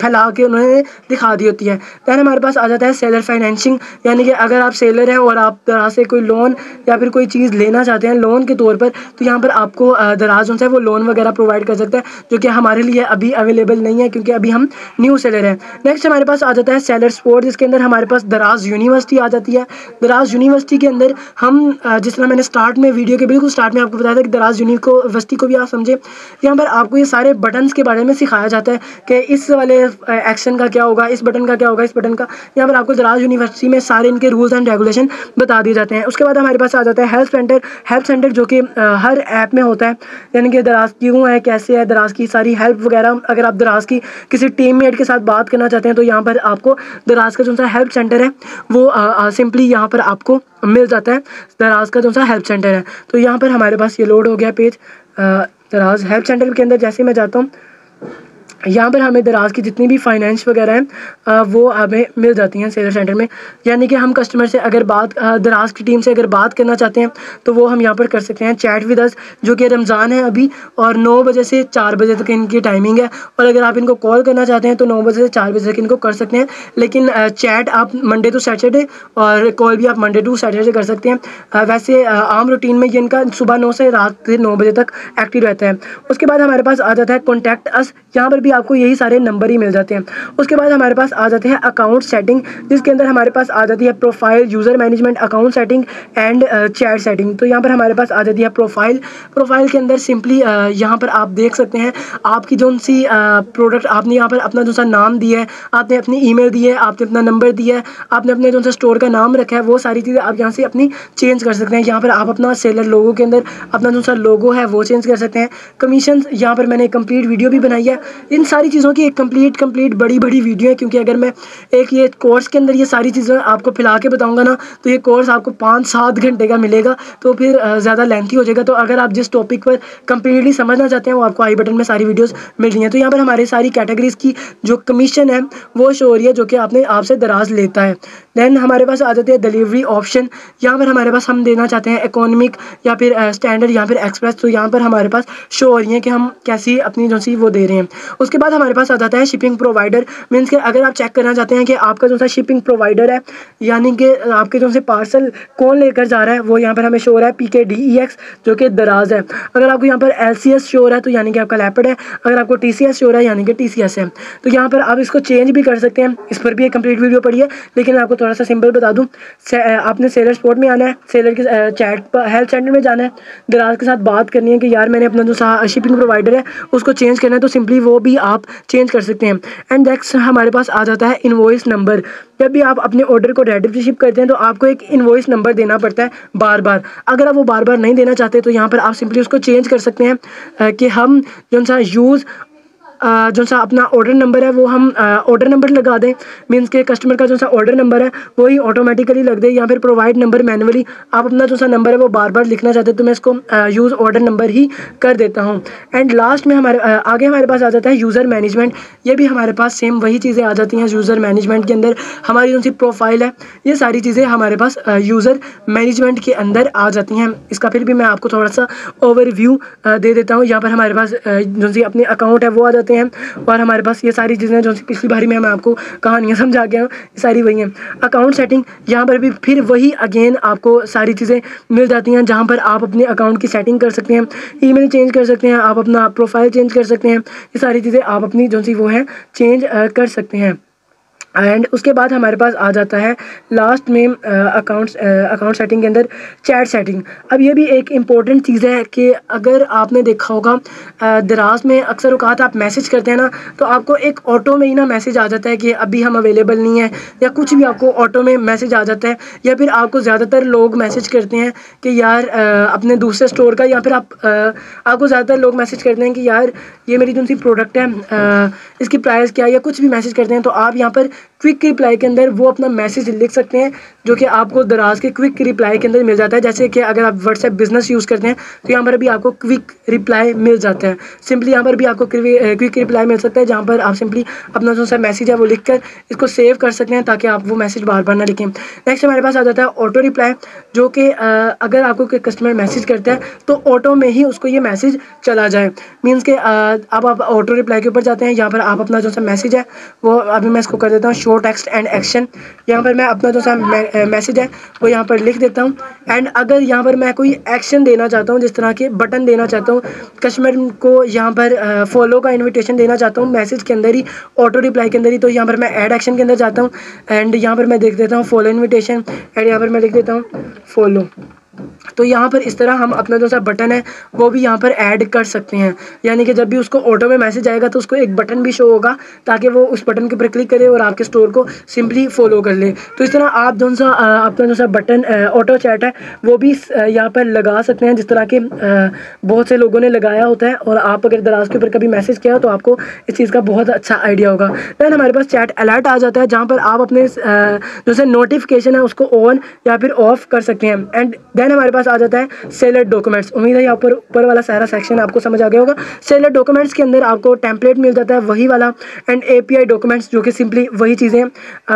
फैला के उन्होंने दिखा दी होती है। दैन हमारे पास आ जाता है सेलर फाइनेंसिंग, यानी कि अगर आप सेलर हैं और आप दराज से कोई लोन या फिर कोई चीज़ लेना चाहते हैं लोन के तौर पर, तो यहाँ पर आपको दराज उनसे वो लोन वगैरह प्रोवाइड कर सकता है, जो कि हमारे लिए अभी अवेलेबल नहीं है क्योंकि अभी हम न्यू सेलर हैं। नेक्स्ट हमारे पास आ जाता है सेलर सपोर्ट, जिसके अंदर हमारे पास दराज यूनिवर्सिटी आ जाती है। दराज यूनिवर्सिटी के अंदर हम जिस तरह मैंने स्टार्ट में वीडियो के बिल्कुल स्टार्ट में आपको बताया था कि दराज यूनिवर्सिटी को भी आप समझे, यहाँ पर आपको ये सारे बटन्स के बारे में सिखाया जाता है कि इस वाले एक्शन का क्या होगा, इस बटन का क्या होगा, इस बटन का। यहाँ पर आपको दराज यूनिवर्सिटी में सारे इनके रूल्स एंड रेगुलेशन बता दिए जाते हैं। उसके बाद हमारे पास आ जाता है हेल्प सेंटर। हेल्प सेंटर जो कि हर ऐप में होता है, यानी कि दराज क्यों है, कैसे है, दराज की सारी हेल्प वगैरह। अगर आप दराज की किसी टीममेट के साथ बात करना चाहते हैं तो यहाँ पर आपको दराज का जो सा हेल्प सेंटर है वो सिंपली यहाँ पर आपको मिल जाता है। दराज का जो सा हेल्प सेंटर है, तो यहाँ पर हमारे पास ये लोड हो गया पेज। दराज हेल्प सेंटर के अंदर जैसे मैं जाता हूँ, यहाँ पर हमें दराज की जितनी भी फाइनेंस वगैरह हैं वो हमें मिल जाती हैं सेलर सेंटर में। यानी कि हम कस्टमर से अगर बात दराज की टीम से अगर बात करना चाहते हैं तो वो हम यहाँ पर कर सकते हैं। चैट विद अस, जो कि रमज़ान है अभी और 9 बजे से 4 बजे तक इनकी टाइमिंग है, और अगर आप इनको कॉल करना चाहते हैं तो 9 बजे से 4 बजे तक इनको कर सकते हैं। लेकिन चैट आप मंडे टू सैटरडे और कॉल भी आप मंडे टू सैटरडे कर सकते हैं। वैसे आम रूटीन में ये इनका सुबह 9 से रात के 9 बजे तक एक्टिव रहता है। उसके बाद हमारे पास आ जाता है कॉन्टैक्ट अस, यहाँ पर भी आपको यही सारे नंबर ही मिल जाते हैं। उसके बाद हमारे पास आ जाते हैं अकाउंट सेटिंग, जिसके अंदर हमारे पास आ जाती है profile, user management, account setting and chat setting. तो यहाँ पर हमारे पास आ जाती है प्रोफाइल। प्रोफाइल के अंदर सिंपली यहाँ पर आप देख सकते हैं आपकी जो सी प्रोडक्ट, आपने यहाँ पर अपना जो सा नाम दिया है, आपने अपनी ईमेल दी है, आपने अपना नंबर दिया है, आपने अपने जो सा स्टोर का नाम रखा है, वो सारी चीज़ें आप यहाँ से अपनी चेंज कर सकते हैं। यहाँ पर आप अपना सेलर लोगो के अंदर अपना जो सा लोगो है वो चेंज कर सकते हैं। कमीशन, यहाँ पर मैंने कंप्लीट वीडियो भी बनाई है इन सारी चीज़ों की, एक कंप्लीट बड़ी वीडियो है, क्योंकि अगर मैं एक ये कोर्स के अंदर ये सारी चीज़ें आपको फिला के बताऊंगा ना तो ये कोर्स आपको 5-7 घंटे का मिलेगा, तो फिर ज़्यादा लेंथी हो जाएगा। तो अगर आप जिस टॉपिक पर कंप्लीटली समझना चाहते हैं वो आपको आई बटन में सारी वीडियोस मिल रही हैं। तो यहाँ पर हमारी सारी कैटेगरीज की जो कमीशन है वो शो हो रही है, जो कि आपने आपसे दराज लेता है। दैन हमारे पास आ जाते हैं डिलीवरी ऑप्शन। यहाँ पर हमारे पास हम देना चाहते हैं इकोनॉमिक या फिर स्टैंडर्ड या फिर एक्सप्रेस, तो यहाँ पर हमारे पास शो हो रही है कि हम कैसी अपनी जो सी वो दे रहे हैं। उसके बाद हमारे पास आ जाता है शिपिंग प्रोवाइडर। मीन्स कि अगर आप चेक करना चाहते हैं कि आपका जो सा शिपिंग प्रोवाइडर है, यानी कि आपके जो से पार्सल कौन लेकर जा रहा है, वो यहाँ पर हमें शो हो रहा है PKDEX, जो कि दराज है। अगर आपको यहाँ पर LCS शो हो रहा है तो यानी कि आपका लैपड है, अगर आपको TCS शो हो रहा है यानी कि TCS है। तो यहाँ पर आप इसको चेंज भी कर सकते हैं, इस पर भी एक कंप्लीट वीडियो पड़ी है, लेकिन मैं आपको थोड़ा सा सिंपल बता दूँ। आपने सेलर सपोर्ट में आना है, सेलर के चैट पर हेल्प सेंटर में जाना है, दराज के साथ बात करनी है कि यार मैंने अपना जो सा शिपिंग प्रोवाइडर है उसको चेंज करना है, तो सिंपली वो भी आप चेंज कर सकते हैं। एंड नेक्स्ट हमारे पास आ जाता है इनवॉइस नंबर। जब भी आप अपने ऑर्डर को रेडी शिप करते हैं तो आपको एक इनवॉइस नंबर देना पड़ता है बार बार। अगर आप वो बार बार नहीं देना चाहते तो यहाँ पर आप सिंपली उसको चेंज कर सकते हैं कि हम जो सा यूज़ जो सा अपना ऑर्डर नंबर है वो हम ऑर्डर नंबर लगा दें, मीन्स के कस्टमर का जो सा ऑर्डर नंबर है वही ऑटोमेटिकली लग दे, या फिर प्रोवाइड नंबर मैनुअली आप अपना जो सा नंबर है वो बार बार लिखना चाहते हैं तो मैं इसको यूज़ ऑर्डर नंबर ही कर देता हूँ। एंड लास्ट में हमारे आगे हमारे पास आ जाता है यूज़र मैनेजमेंट। ये भी हमारे पास सेम वही चीज़ें आ जाती हैं। यूज़र मैनेजमेंट के अंदर हमारी जो सी प्रोफाइल है, ये सारी चीज़ें हमारे पास यूज़र मैनेजमेंट के अंदर आ जाती हैं। इसका फिर भी मैं आपको थोड़ा सा ओवरव्यू दे देता हूँ। यहाँ पर हमारे पास जो सी अपने अकाउंट है वो आ जाते हैं, और हमारे पास ये सारी चीज़ें जो सी पिछली बारी में मैं आपको कहानियाँ समझा गया हूँ, ये सारी वही हैं। अकाउंट सेटिंग, यहाँ पर भी फिर वही अगेन आपको सारी चीज़ें मिल जाती हैं, जहाँ पर आप अपने अकाउंट की सेटिंग कर सकते हैं, ईमेल चेंज कर सकते हैं, आप अपना प्रोफाइल चेंज कर सकते हैं। ये सारी चीज़ें आप अपनी जो सी वो है चेंज कर सकते हैं। एंड उसके बाद हमारे पास आ जाता है लास्ट में अकाउंट सेटिंग के अंदर चैट सेटिंग। अब ये भी एक इम्पॉर्टेंट चीज़ है कि अगर आपने देखा होगा दराज में अक्सर औकात आप मैसेज करते हैं ना, तो आपको एक ऑटो में ही ना मैसेज आ जाता है कि अभी हम अवेलेबल नहीं है, या कुछ भी आपको ऑटो में मैसेज आ जाता है। या फिर आपको ज़्यादातर लोग मैसेज करते हैं कि यार अपने दूसरे स्टोर का, या फिर आपको ज़्यादातर लोग मैसेज करते हैं कि यार ये मेरी जो सी प्रोडक्ट है इसकी प्राइस क्या है, या कुछ भी मैसेज करते हैं। तो आप यहाँ पर क्विक रिप्लाई के अंदर वो अपना मैसेज लिख सकते हैं, जो कि आपको दराज के क्विक रिप्लाई के अंदर मिल जाता है। जैसे कि अगर आप व्हाट्सएप बिजनेस यूज़ करते हैं तो यहाँ पर भी आपको क्विक रिप्लाई मिल जाता है। सिंपली यहाँ पर भी आपको क्विक रिप्लाई मिल सकता है, जहाँ पर आप सिंपली अपना जो सा मैसेज है वो लिख कर इसको सेव कर सकते हैं, ताकि आप वो मैसेज बार बार ना लिखें। नेक्स्ट हमारे पास आ जाता है ऑटो रिप्लाई, जो कि अगर आपको कोई कस्टमर मैसेज करता है तो ऑटो में ही उसको ये मैसेज चला जाए। मीन्स के अब आप ऑटो रिप्लाई के ऊपर जाते हैं, यहाँ पर आप अपना जो सा मैसेज है वो अभी मैं इसको कर देता हूँ शो टेक्स्ट एंड एक्शन। यहाँ पर मैं अपना जो सा मैसेज है वो यहाँ पर लिख देता हूँ। एंड अगर यहाँ पर मैं कोई एक्शन देना चाहता हूँ, जिस तरह के बटन देना चाहता हूँ कस्टमर को, यहाँ पर फॉलो का इन्विटेशन देना चाहता हूँ मैसेज के अंदर ही, ऑटो रिप्लाई के अंदर ही, तो यहाँ पर मैं ऐड एक्शन के अंदर जाता हूँ। एंड यहाँ पर मैं देख देता हूँ फॉलो इन्विटेशन, एंड यहाँ पर मैं लिख देता हूँ फॉलो। तो यहाँ पर इस तरह हम अपना जो सा बटन है वो भी यहाँ पर ऐड कर सकते हैं, यानी कि जब भी उसको ऑटो में मैसेज आएगा तो उसको एक बटन भी शो होगा, ताकि वो उस बटन के ऊपर क्लिक करे और आपके स्टोर को सिंपली फॉलो कर ले। तो इस तरह आप जो सा अपना जो सा बटन ऑटो चैट है वो भी यहाँ पर लगा सकते हैं, जिस तरह के बहुत से लोगों ने लगाया होता है। और आप अगर दराज के ऊपर कभी मैसेज किया तो आपको इस चीज़ का बहुत अच्छा आइडिया होगा। दैन हमारे पास चैट अलर्ट आ जाता है, जहाँ पर आप अपने जो सा नोटिफिकेशन है उसको ऑन या फिर ऑफ कर सकते हैं। एंड देन हमारे पास आ जाता है सेलेक्ट डॉक्यूमेंट्स। उम्मीद है यहाँ पर ऊपर वाला सारा सेक्शन आपको समझ आ गया होगा। सेलेक्ट डॉक्यूमेंट्स के अंदर आपको टेम्पलेट मिल जाता है वही वाला, एंड API डॉक्यूमेंट्स, जो कि सिंपली वही चीज़ें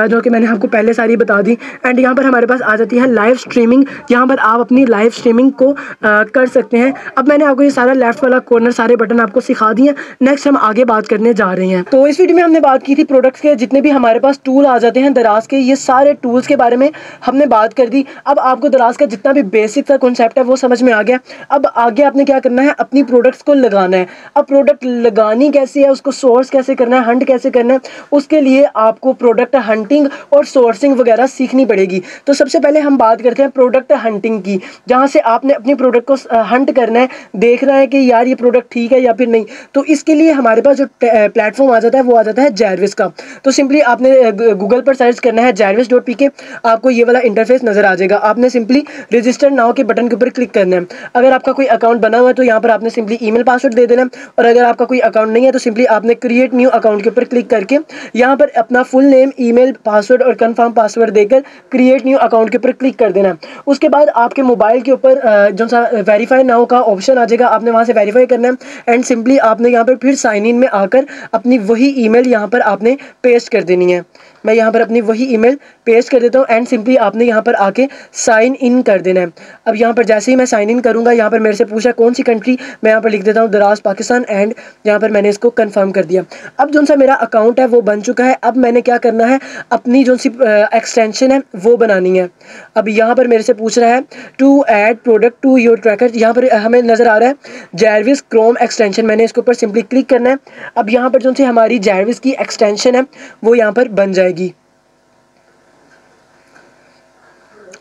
जो कि मैंने आपको पहले सारी बता दी। एंड यहाँ पर हमारे पास आ जाती है लाइव स्ट्रीमिंग, यहाँ पर आप अपनी लाइव स्ट्रीमिंग को कर सकते हैं। अब मैंने आपको ये सारा लेफ्ट वाला कॉर्नर सारे बटन आपको सिखा दिए। नेक्स्ट हम आगे बात करने जा रहे हैं। तो इस वीडियो में हमने बात की थी प्रोडक्ट्स के जितने भी हमारे पास टूल आ जाते हैं दराज के, ये सारे टूल्स के बारे में हमने बात कर दी। अब आपको दराज का जितना भी बेसिक सा कॉन्सेप्ट है वो समझ में आ गया। अब आगे आपने क्या करना है, अपनी प्रोडक्ट्स को लगाना है। अब प्रोडक्ट लगानी कैसे है, उसको सोर्स कैसे करना है, हंट कैसे करना है, उसके लिए आपको प्रोडक्ट हंटिंग और सोर्सिंग वगैरह सीखनी पड़ेगी। तो सबसे पहले हम बात करते हैं प्रोडक्ट हंटिंग की, जहाँ से आपने अपनी प्रोडक्ट को हंट करना है, देखना है कि यार ये प्रोडक्ट ठीक है या फिर नहीं। तो इसके लिए हमारे पास जो प्लेटफॉर्म आ जाता है वो आ जाता है जैरविस का। तो सिंपली आपने गूगल पर सर्च करना है jarvis.pk, आपको ये वाला इंटरफेस नजर आ जाएगा। आपने सिंपली रजिस्टर नाउ के बटन के ऊपर क्लिक करना है। अगर आपका कोई अकाउंट बना हुआ है तो यहाँ पर आपने सिंपली ईमेल पासवर्ड दे देना है, और अगर आपका कोई अकाउंट नहीं है तो सिंपली आपने क्रिएट न्यू अकाउंट के ऊपर क्लिक करके यहाँ पर अपना फुल नेम, ईमेल, पासवर्ड और कंफर्म पासवर्ड देकर क्रिएट न्यू अकाउंट के ऊपर क्लिक कर देना है। उसके बाद आपके मोबाइल के ऊपर जो सा वेरीफाई नाउ का ऑप्शन आ जाएगा, आपने वहाँ से वेरीफाई करना है। एंड सिंपली आपने यहाँ पर फिर साइन इन में आकर अपनी वही ईमेल यहाँ पर आपने पेस्ट कर देनी है। मैं यहाँ पर अपनी वही ईमेल पेस्ट कर देता हूँ, एंड सिंपली आपने यहाँ पर आके साइन इन कर देना है। अब यहाँ पर जैसे ही मैं साइन इन करूँगा, यहाँ पर मेरे से पूछा कौन सी कंट्री, मैं यहाँ पर लिख देता हूँ दराज पाकिस्तान, एंड यहाँ पर मैंने इसको कंफर्म कर दिया। अब जो सा मेरा अकाउंट है वो बन चुका है। अब मैंने क्या करना है, अपनी जो सी एक्सटेंशन है वो बनानी है। अब यहाँ पर मेरे से पूछ रहा है to add product to your tracker, यहाँ पर हमें नज़र आ रहा है जैरविस क्रोम एक्सटेंशन, मैंने इसके ऊपर सिंपली क्लिक करना है। अब यहाँ पर जो सी हमारी जैरविस की एक्सटेंशन है वो यहाँ पर बन जाएगी।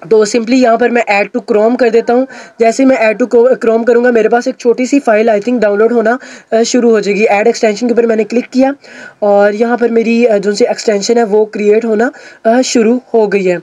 तो सिंपली यहाँ पर मैं ऐड टू क्रोम कर देता हूँ। जैसे ही मैं ऐड टू क्रोम करूँगा, मेरे पास एक छोटी सी फाइल आई थिंक डाउनलोड होना शुरू हो जाएगी। ऐड एक्सटेंशन के ऊपर मैंने क्लिक किया और यहाँ पर मेरी जो सी एक्सटेंशन है वो क्रिएट होना शुरू हो गई है।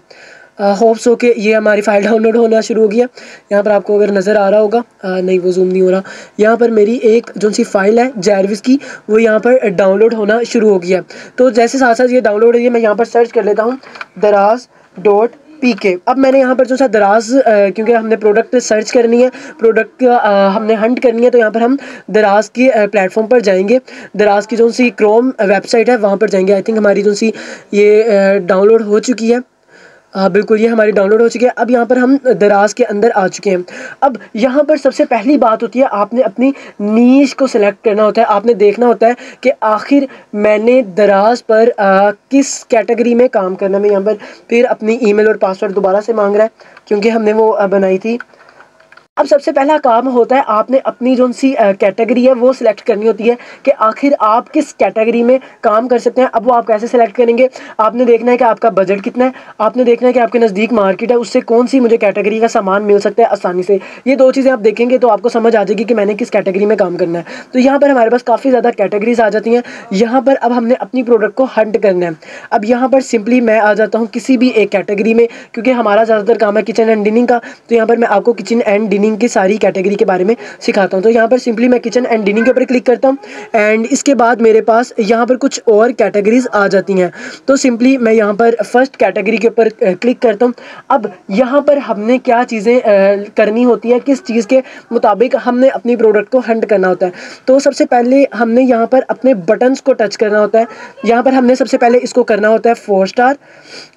होप्स हो कि ये हमारी फ़ाइल डाउनलोड होना शुरू हो गया। यहाँ पर आपको अगर नज़र आ रहा होगा, नहीं वो जूम नहीं हो रहा। यहाँ पर मेरी एक जो सी फाइल है जारविस की, वो यहाँ पर डाउनलोड होना शुरू हो गया। तो जैसे साथ साथ ये डाउनलोड है, मैं यहाँ पर सर्च कर लेता हूँ दराज.pk। अब मैंने यहाँ पर जो सा दराज, क्योंकि हमने प्रोडक्ट सर्च करनी है, प्रोडक्ट हमने हंट करनी है, तो यहाँ पर हम दराज के प्लेटफॉर्म पर जाएंगे। दराज की जो सी क्रोम वेबसाइट है वहाँ पर जाएंगे। आई थिंक हमारी जो सी ये डाउनलोड हो चुकी है। हाँ बिल्कुल, ये हमारी डाउनलोड हो चुकी है। अब यहाँ पर हम दराज के अंदर आ चुके हैं। अब यहाँ पर सबसे पहली बात होती है, आपने अपनी नीश को सिलेक्ट करना होता है। आपने देखना होता है कि आखिर मैंने दराज पर किस कैटेगरी में काम करना है। मैं यहाँ पर फिर अपनी ईमेल और पासवर्ड दोबारा से मांग रहा है, क्योंकि हमने वो बनाई थी। अब सबसे पहला काम होता है, आपने अपनी जो सी कैटेगरी है वो सिलेक्ट करनी होती है कि आखिर आप किस कैटेगरी में काम कर सकते हैं। अब वो आप कैसे सिलेक्ट करेंगे, आपने देखना है कि आपका बजट कितना है, आपने देखना है कि आपके नज़दीक मार्केट है, उससे कौन सी मुझे कैटेगरी का सामान मिल सकता है आसानी से। ये दो चीज़ें आप देखेंगे तो आपको समझ आ जाएगी कि मैंने किस कैटेगरी में काम करना है। तो यहाँ पर हमारे पास काफ़ी ज़्यादा कैटेगरीज आ जाती हैं। यहाँ पर अब हमने अपनी प्रोडक्ट को हंट करना है। अब यहाँ पर सिंपली मैं आ जाता हूँ किसी भी एक कैटेगरी में, क्योंकि हमारा ज़्यादातर काम है किचन एंड डिनिंग का। तो यहाँ पर मैं आपको किचन एंड डिनिंग की सारी कैटेगरी के बारे में सिखाता हूँ। तो यहाँ पर सिंपली मैं किचन एंड डिनिंग के ऊपर क्लिक करता हूँ, एंड इसके बाद मेरे पास यहाँ पर कुछ और कैटेगरीज आ जाती हैं। तो सिंपली मैं यहाँ पर फर्स्ट कैटेगरी के ऊपर क्लिक करता हूँ। अब यहाँ पर हमने क्या चीज़ें करनी होती है, किस चीज़ के मुताबिक हमने अपनी प्रोडक्ट को हंट करना होता है। तो सबसे पहले हमने यहाँ पर अपने बटन्स को टच करना होता है। यहाँ पर हमने सबसे पहले इसको करना होता है 4 स्टार।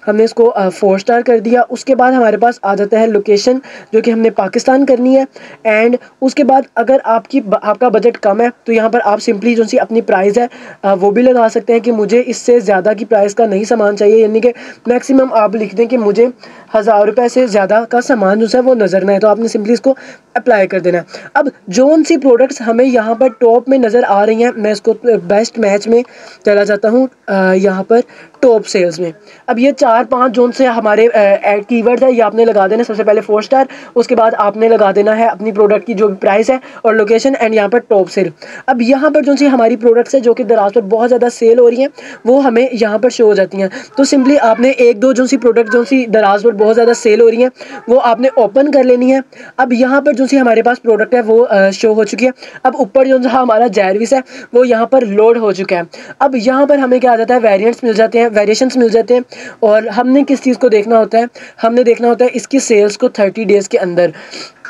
हमने इसको 4 स्टार कर दिया। उसके बाद हमारे पास आ जाता है लोकेशन, जो कि हमने पाकिस्तान करनी है। एंड उसके बाद अगर आपका बजट कम है तो यहाँ पर आप सिंपली जो सी अपनी प्राइस है वो भी लगा सकते हैं कि मुझे इससे ज़्यादा की प्राइस का नहीं सामान चाहिए, यानी कि मैक्सिमम आप लिख दें कि मुझे 1000 रुपये से ज़्यादा का सामान जो है वो नज़र ना है। तो आपने सिंपली इसको अप्लाई कर देना है। अब जोन सी प्रोडक्ट्स हमें यहाँ पर टॉप में नज़र आ रही हैं, मैं इसको बेस्ट मैच में चला जाता हूँ, यहाँ पर टॉप सेल्स में। अब ये 4-5 जोन से हमारे कीवर्ड्स है, ये आपने लगा देना। सबसे पहले 4 स्टार, उसके बाद आपने लगा देना है अपनी प्रोडक्ट की जो प्राइस है और लोकेशन, एंड यहाँ पर टॉप सेल। अब यहाँ पर जो सी हमारी प्रोडक्ट्स है जो कि दराज पर बहुत ज़्यादा सेल हो रही हैं, वो हमें यहाँ पर शो हो जाती हैं। तो सिंपली आपने एक दो जो सी प्रोडक्ट जो सी दराज पर बहुत ज़्यादा सेल हो रही हैं वो आपने ओपन कर लेनी है। अब यहाँ पर जो सी हमारे पास प्रोडक्ट है वो शो हो चुकी है। अब ऊपर जो हमारा जारविस है वो यहाँ पर लोड हो चुका है। अब यहाँ पर हमें क्या आ जाता है, वेरिएंट्स मिल जाते हैं, वेरिएशंस मिल जाते हैं। और हमने किस चीज़ को देखना होता है, हमने देखना होता है इसकी सेल्स को 30 डेज़ के अंदर।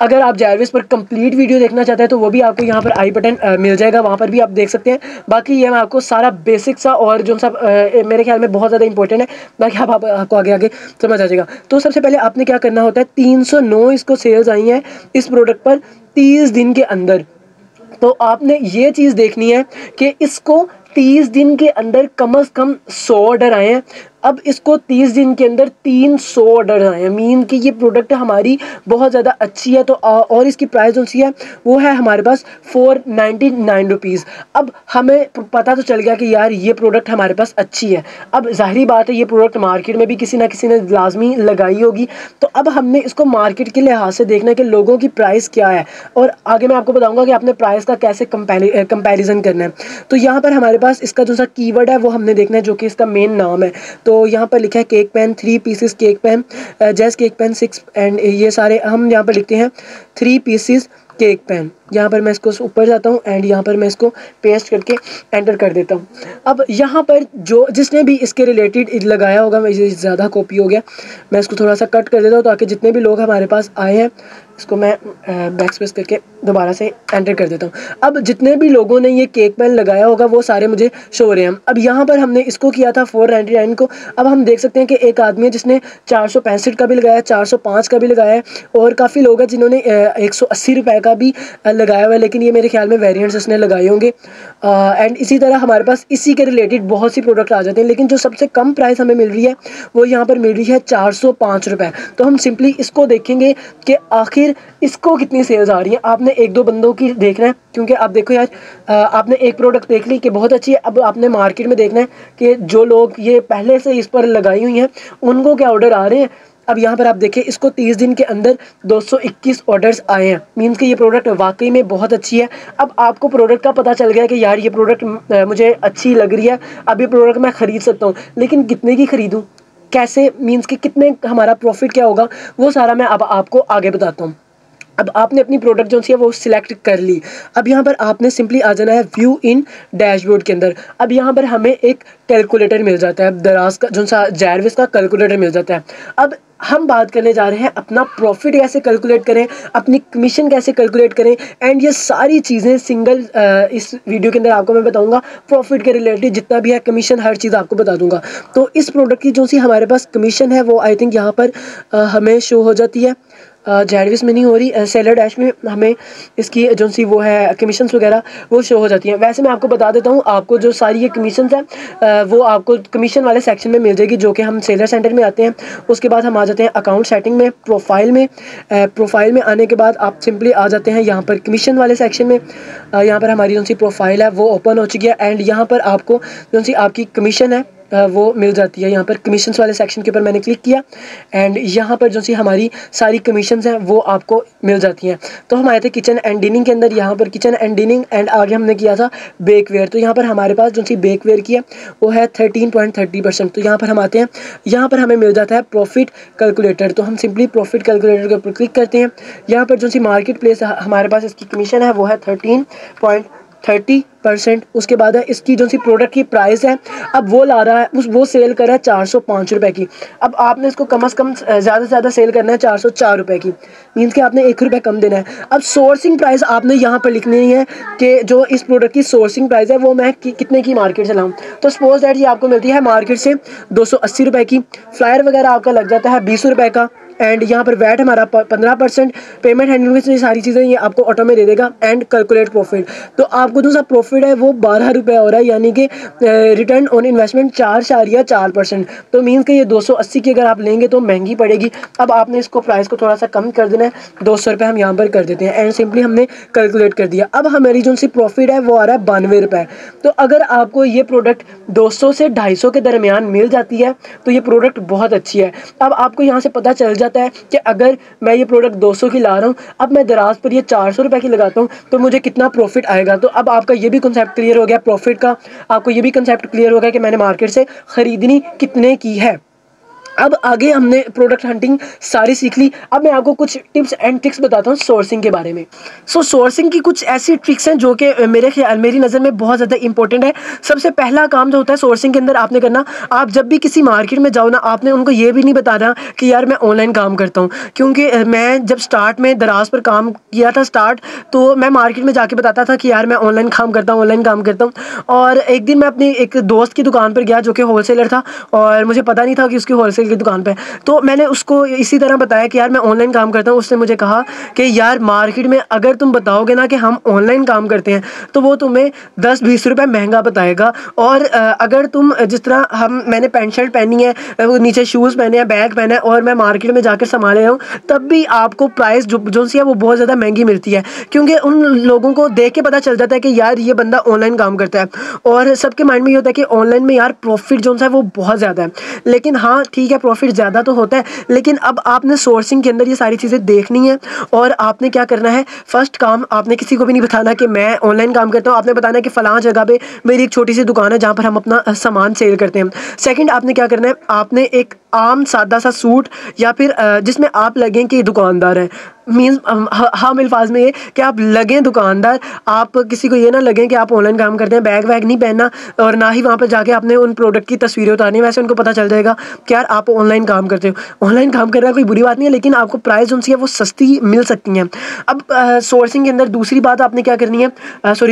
अगर आप जारविस पर कंप्लीट वीडियो देखना चाहते हैं तो वो भी आपको यहाँ पर आई बटन मिल जाएगा, वहाँ पर भी आप देख सकते हैं। बाकी ये मैं आपको सारा बेसिक सा और जो सब मेरे ख्याल में बहुत ज़्यादा इंपॉर्टेंट है, बाकी आपको आगे आगे समझ आ जाएगा। तो सबसे पहले आपने क्या करना होता है, 309 इसको सेल्स आई हैं इस प्रोडक्ट पर 30 दिन के अंदर। तो आपने ये चीज़ देखनी है कि इसको 30 दिन के अंदर कम से कम 100 ऑर्डर आए हैं। अब इसको 30 दिन के अंदर 300 ऑर्डर आए हैं, मीन कि ये प्रोडक्ट हमारी बहुत ज़्यादा अच्छी है। तो और इसकी प्राइस जो सी है वो है हमारे पास 499 रुपीज़। अब हमें पता तो चल गया कि यार ये प्रोडक्ट हमारे पास अच्छी है। अब जाहिर बात है ये प्रोडक्ट मार्केट में भी किसी ना किसी ने लाजमी लगाई होगी। तो अब हमने इसको मार्केट के लिहाज से देखना है कि लोगों की प्राइस क्या है, और आगे मैं आपको बताऊँगा कि आपने प्राइस का कैसे कंपेरिजन करना है। तो यहाँ पर हमारे पास इसका जो सा कीवर्ड है वो हमने देखना है, जो कि इसका मेन नाम है। तो यहाँ पर लिखा है cake pan 3 pieces cake pan, जैस केक पैन 6, एंड ये सारे हम यहाँ पर लिखते हैं 3 पीसेस केक पैन। यहाँ पर मैं इसको ऊपर जाता हूँ एंड यहाँ पर मैं इसको पेस्ट करके एंटर कर देता हूँ। अब यहाँ पर जो जिसने भी इसके रिलेटेड लगाया होगा, मुझे ज़्यादा कॉपी हो गया, मैं इसको थोड़ा सा कट कर देता हूँ ताकि जितने भी लोग हमारे पास आए हैं इसको मैं बैक स्पेस करके दोबारा से एंटर कर देता हूँ। अब जितने भी लोगों ने ये केक पैन लगाया होगा वो सारे मुझे शो हो रहे हैं। अब यहाँ पर हमने इसको किया था 499 को। अब हम देख सकते हैं कि एक आदमी है जिसने 465 का भी लगाया है, 405 का भी लगाया है, और काफ़ी लोग हैं जिन्होंने 180 रुपये का भी लगाया हुआ है, लेकिन ये मेरे ख्याल में वेरिएंट्स इसने लगाए होंगे। एंड इसी तरह हमारे पास इसी के रिलेटेड बहुत सी प्रोडक्ट आ जाते हैं, लेकिन जो सबसे कम प्राइस हमें मिल रही है वो यहाँ पर मिल रही है 405 रुपये। तो हम सिंपली इसको देखेंगे कि आखिर इसको कितनी सेल्स आ रही है। आपने एक दो बंदों की देखना है, क्योंकि आप देखो यार, आपने एक प्रोडक्ट देख ली कि बहुत अच्छी है, अब आपने मार्केट में देखना है कि जो लोग ये पहले से इस पर लगाई हुई हैं उनको क्या ऑर्डर आ रहे हैं। अब यहाँ पर आप देखें, इसको 30 दिन के अंदर 221 ऑर्डर्स आए हैं, मीन्स कि ये प्रोडक्ट वाकई में बहुत अच्छी है। अब आपको प्रोडक्ट का पता चल गया कि यार ये प्रोडक्ट मुझे अच्छी लग रही है, अब ये प्रोडक्ट मैं ख़रीद सकता हूँ, लेकिन कितने की ख़रीदूँ, कैसे मीन्स कि कितने हमारा प्रॉफिट क्या होगा, वो सारा मैं अब आपको आगे बताता हूँ। अब आपने अपनी प्रोडक्ट जो सी है वो सिलेक्ट कर ली। अब यहाँ पर आपने सिंपली आ जाना है व्यू इन डैशबोर्ड के अंदर। अब यहाँ पर हमें एक कैलकुलेटर मिल जाता है, दराज का जो सा जैरविस का कैलकुलेटर मिल जाता है। अब हम बात करने जा रहे हैं अपना प्रॉफिट कैसे कैलकुलेट करें, अपनी कमीशन कैसे कैलकुलेट करें, एंड ये सारी चीज़ें सिंगल इस वीडियो के अंदर आपको मैं बताऊंगा। प्रॉफिट के रिलेटेड जितना भी है, कमीशन, हर चीज़ आपको बता दूंगा। तो इस प्रोडक्ट की जो सी हमारे पास कमीशन है वो आई थिंक यहाँ पर हमें शो हो जाती है। जैरविस में नहीं हो रही, सेलर डैश में हमें इसकी जो सी वो है कमीशंस वगैरह वो शो हो जाती हैं। वैसे मैं आपको बता देता हूँ, आपको जो सारी ये कमीशंस हैं वो आपको कमीशन वाले सेक्शन में मिल जाएगी, जो कि हम सेलर सेंटर में आते हैं। उसके बाद हम आ जाते हैं अकाउंट सेटिंग में, प्रोफाइल में। प्रोफाइल में आने के बाद आप सिंपली आ जाते हैं यहाँ पर कमीशन वाले सेक्शन में। यहाँ पर हमारी जो सी प्रोफाइल है वो ओपन हो चुकी है, एंड यहाँ पर आपको जो सी आपकी कमीशन है वो मिल जाती है। यहाँ पर कमीशंस वाले सेक्शन के ऊपर मैंने क्लिक किया, एंड यहाँ पर जो सी हमारी सारी कमीशंस हैं वो आपको मिल जाती हैं। तो हम आए थे किचन एंड डिनिंग के अंदर, यहाँ पर किचन एंड डिनिंग, एंड आगे हमने किया था बेकवेयर। तो यहाँ पर हमारे पास जो सी बेकवेयर की है वो है 13.30%। तो यहाँ पर हम आते हैं, यहाँ पर हमें मिल जाता है प्रॉफिट कैलकुलेटर। तो हम सिंपली प्रॉफिट कैलकुलेटर के ऊपर क्लिक करते हैं। यहाँ पर जो सी मार्केट प्लेस हमारे पास इसकी कमीशन है वो है 13.30%। उसके बाद है इसकी जो सी प्रोडक्ट की प्राइस है, अब वो ला रहा है वो सेल कर रहा है 405 रुपये की। अब आपने इसको कम से कम ज़्यादा से ज़्यादा सेल करना है 404 रुपये की, मीन्स कि आपने 1 रुपये कम देना है। अब सोर्सिंग प्राइस आपने यहाँ पर लिखनी है कि जो इस प्रोडक्ट की सोर्सिंग प्राइस है वो मैं कितने की मार्केट से लाऊँ। तो सपोज दैट ये आपको मिलती है मार्केट से 280 रुपये की। फ्लायर वगैरह आपका लग जाता है 20 रुपये का, एंड यहाँ पर वैट हमारा 15%, पेमेंट हैंडलिंग ये सारी चीज़ें ये आपको ऑटो में दे देगा, एंड कैलकुलेट प्रॉफिट। तो आपको जो सा प्रॉफिट है वो 12 रुपये हो रहा है, यानी कि रिटर्न ऑन इन्वेस्टमेंट 4.4%। तो मीन्स कि ये 280 की अगर आप लेंगे तो महंगी पड़ेगी। अब आपने इसको प्राइस को थोड़ा सा कम कर देना है, 200 रुपये हम यहाँ पर कर देते हैं, एंड सिंपली हमने कैलकुलेट कर दिया। अब हमारी जो सी प्रॉफिट है वो आ रहा है 92 रुपये। तो अगर आपको ये प्रोडक्ट 200 से 250 के दरमियान मिल जाती है तो ये प्रोडक्ट बहुत अच्छी है। अब आपको यहाँ से पता चल जाता है कि अगर मैं ये प्रोडक्ट 200 की ला रहा हूँ, अब मैं दराज पर ये 400 रुपये की लगाता हूँ तो मुझे कितना प्रॉफिट आएगा। तो अब आपका ये भी कंसेप्ट क्लियर हो गया प्रॉफिट का, आपको ये भी कंसेप्ट क्लियर हो गया कि मैंने मार्केट से ख़रीदनी कितने की है। अब आगे हमने प्रोडक्ट हंटिंग सारी सीख ली। अब मैं आपको कुछ टिप्स एंड ट्रिक्स बताता हूँ सोर्सिंग के बारे में। सोर्सिंग की कुछ ऐसी ट्रिक्स हैं जो कि मेरी नज़र में बहुत ज़्यादा इंपॉर्टेंट है। सबसे पहला काम जो होता है सोर्सिंग के अंदर आपने करना, आप जब भी किसी मार्केट में जाओ ना, आपने उनको ये भी नहीं बताना कि यार मैं ऑनलाइन काम करता हूँ। क्योंकि मैं जब स्टार्ट में दराज पर काम किया था तो मैं मार्केट में जाके बताता था कि यार मैं ऑनलाइन काम करता हूँ, ऑनलाइन काम करता हूँ। और एक दिन मैं अपनी एक दोस्त की दुकान पर गया जो कि होलसेलर था, और मुझे पता नहीं था कि उसकी होलसेल की दुकान पे, तो मैंने उसको इसी तरह बताया कि यार मैं ऑनलाइन काम करता हूँ। उसने मुझे कहा कि यार मार्केट में अगर तुम बताओगे ना कि हम ऑनलाइन काम करते हैं तो वो तुम्हें 10-20 रुपये महंगा बताएगा, और अगर तुम जिस तरह मैंने पैंट शर्ट पहनी है, वो नीचे शूज़ पहने हैं, बैग पहना है, और मैं मार्केट में जाकर संभाल रहा हूँ, तब भी आपको प्राइस जो सी है वो बहुत ज़्यादा महंगी मिलती है। क्योंकि उन लोगों को देख के पता चल जाता है कि यार ये बंदा ऑनलाइन काम करता है, और सबके माइंड में ये होता है कि ऑनलाइन में यार प्रॉफिट जो है वो बहुत ज़्यादा है। लेकिन हाँ ठीक है, प्रॉफिट ज़्यादा तो होता है, लेकिन अब आपने सोर्सिंग के अंदर ये सारी चीज़ें देखनी है। और आपने क्या करना है, फर्स्ट काम आपने किसी को भी नहीं बताना कि मैं ऑनलाइन काम करता हूँ। आपने बताना है कि फ़लाँ जगह पे मेरी एक छोटी सी दुकान है जहाँ पर हम अपना सामान सेल करते हैं। सेकंड आपने क्या करना है, आपने एक आम सादा सा सूट, या फिर जिसमें आप लगें कि दुकानदार है, मीन्स हम अल्फाज में ये कि आप लगें दुकानदार, आप किसी को ये ना लगें कि आप ऑनलाइन काम करते हैं। बैग वैग नहीं पहनना, और ना ही वहाँ पर जाके आपने उन प्रोडक्ट की तस्वीरें उतारनी, वैसे उनको पता चल जाएगा कि यार आप ऑनलाइन काम करते हो। ऑनलाइन काम करना कोई बुरी बात नहीं है, लेकिन आपको प्राइस उनसे है वो सस्ती मिल सकती हैं। अब सोर्सिंग के अंदर दूसरी बात आपने क्या करनी है,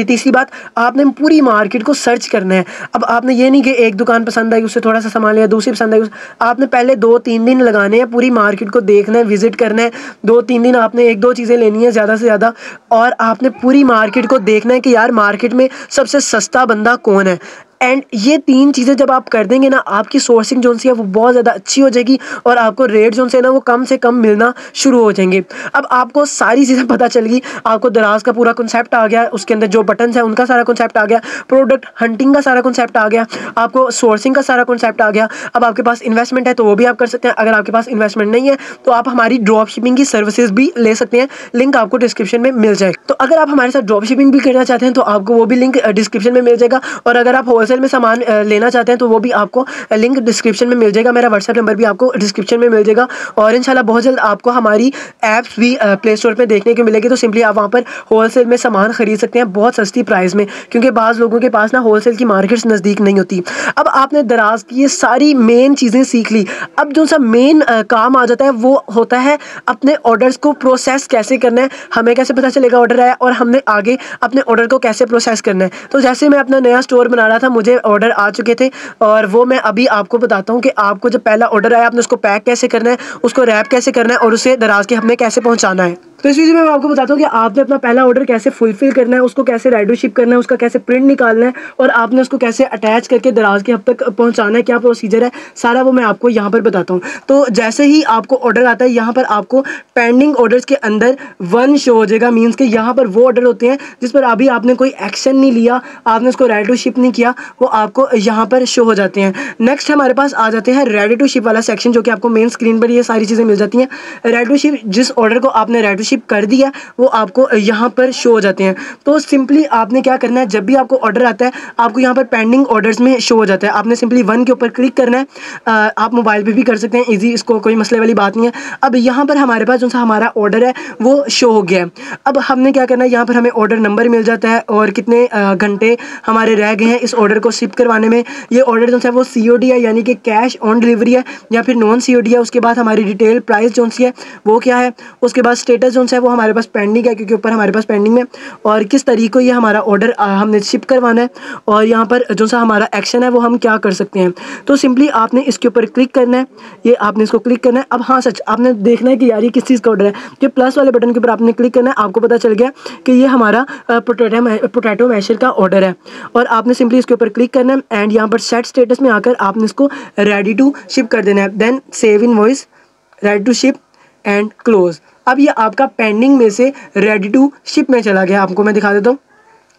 तीसरी बात, आपने पूरी मार्केट को सर्च करना है। अब आपने ये नहीं कि एक दुकान पसंद आई उससे थोड़ा सा सामान लिया, दूसरी पसंद आई, आपने पहले 2-3 दिन लगाने हैं, पूरी मार्केट को देखना है, विजिट करना है। 2-3 दिन आपने 1-2 चीज़ें लेनी है ज़्यादा से ज़्यादा, और आपने पूरी मार्केट को देखना है कि यार मार्केट में सबसे सस्ता बंदा कौन है। एंड ये 3 चीज़ें जब आप कर देंगे ना, आपकी सोर्सिंग जो सी है वो बहुत ज़्यादा अच्छी हो जाएगी, और आपको रेट जो से ना वो कम से कम मिलना शुरू हो जाएंगे। अब आपको सारी चीज़ें पता चल गई, आपको दराज का पूरा कॉन्सेप्ट आ गया, उसके अंदर जो बटन्स हैं उनका सारा कॉन्सेप्ट आ गया, प्रोडक्ट हंटिंग का सारा कॉन्सेप्ट आ गया, आपको सोर्सिंग का सारा कॉन्सेप्ट आ गया। अब आपके पास इन्वेस्टमेंट है तो वो भी आप कर सकते हैं, अगर आपके पास इन्वेस्टमेंट नहीं है तो आप हमारी ड्रॉप शिपिंग की सर्विसेज भी ले सकते हैं, लिंक आपको डिस्क्रिप्शन में मिल जाएगा। तो अगर आप हमारे साथ ड्रॉप शिपिंग भी करना चाहते हैं तो आपको वो भी लिंक डिस्क्रिप्शन में मिल जाएगा। और अगर आप होलसेल होलसेल में सामान लेना चाहते हैं तो वो भी आपको लिंक डिस्क्रिप्शन में मिल जाएगा, मेरा व्हाट्सएप नंबर भी आपको डिस्क्रिप्शन में मिल जाएगा। और इंशाल्लाह बहुत जल्द आपको हमारी ऐप्स भी प्ले स्टोर पर देखने को मिलेगी, तो सिंपली आप वहाँ पर होलसेल में सामान खरीद सकते हैं बहुत सस्ती प्राइस में, क्योंकि बाज़ लोगों के पास ना होलसेल की मार्केट्स नज़दीक नहीं होती। अब आपने दराज की ये सारी मेन चीज़ें सीख ली, अब जो सा मेन काम आ जाता है वो होता है अपने ऑर्डर्स को प्रोसेस कैसे करना है। हमें कैसे पता चलेगा ऑर्डर आया और हमने आगे अपने ऑर्डर को कैसे प्रोसेस करना है। तो जैसे मैं अपना नया स्टोर बना रहा था, मुझे ऑर्डर आ चुके थे और वो मैं अभी आपको बताता हूँ कि आपको जब पहला ऑर्डर आया आपने उसको पैक कैसे करना है, उसको रैप कैसे करना है और उसे दराज के हमें कैसे पहुँचाना है। तो इस वीडियो में मैं आपको बताता हूँ कि आपने अपना पहला ऑर्डर कैसे फुलफिल करना है, उसको कैसे रेडी शिप करना है, उसका कैसे प्रिंट निकालना है और आपने उसको कैसे अटैच करके दराज के हब तक पहुँचाना है, क्या प्रोसीजर है, सारा वो मैं आपको यहाँ पर बताता हूँ। तो जैसे ही आपको ऑर्डर आता है यहाँ पर आपको पेंडिंग ऑर्डर्स के अंदर 1 शो हो जाएगा, मीन्स कि यहाँ पर वो ऑर्डर होते हैं जिस पर अभी आपने कोई एक्शन नहीं लिया, आपने उसको रेडी टू शिप नहीं किया, वो आपको यहाँ पर शो हो जाते हैं। नेक्स्ट हमारे पास आ जाते हैं रेडी टू शिप वाला सेक्शन, जो कि आपको मेन स्क्रीन पर ये सारी चीज़ें मिल जाती हैं। रेडी टू शिप, जिस ऑर्डर को आपने रेडी टू शिप कर दिया वो आपको यहाँ पर शो हो जाते हैं। तो सिंपली आपने क्या करना है, जब भी आपको ऑर्डर आता है आपको यहाँ पर पेंडिंग ऑर्डर्स में शो हो जाता है, आपने सिंपली 1 के ऊपर क्लिक करना है। आप मोबाइल पे भी कर सकते हैं इजी, इसको कोई मसले वाली बात नहीं है। अब यहाँ पर हमारे पास जो सा हमारा ऑर्डर है वो शो हो गया है। अब हमने क्या करना है, यहाँ पर हमें ऑर्डर नंबर मिल जाता है और कितने घंटे हमारे रह गए हैं इस ऑर्डर को शिप करवाने में। ये ऑर्डर जो है वो COD है, यानी कि कैश ऑन डिलीवरी है या फिर नॉन COD है। उसके बाद हमारी डिटेल प्राइस जो सी है वो क्या है, उसके बाद स्टेटस जो है वो हमारे पास पेंडिंग है, क्योंकि ऊपर हमारे पास पेंडिंग में, और किस तरीके को ये हमारा ऑर्डर हमने शिप करवाना है और यहाँ पर जो सा हमारा एक्शन है वो हम क्या कर सकते हैं। तो सिंपली आपने इसके ऊपर क्लिक करना है, ये आपने इसको क्लिक करना है। अब हाँ सच, आपने देखना है कि यार ये किस चीज़ का ऑर्डर है, कि प्लस वाले बटन के ऊपर आपने क्लिक करना है। आपको पता चल गया कि ये हमारा पोटैटो मैशर का ऑर्डर है और आपने सिंपली इसके ऊपर क्लिक करना है एंड यहाँ पर सेट स्टेटस में आकर आपने इसको रेडी टू शिप कर देना है। Then save invoice, ready to ship and close. अब ये आपका पेंडिंग में से रेडी टू शिप में चला गया। आपको मैं दिखा देता हूँ,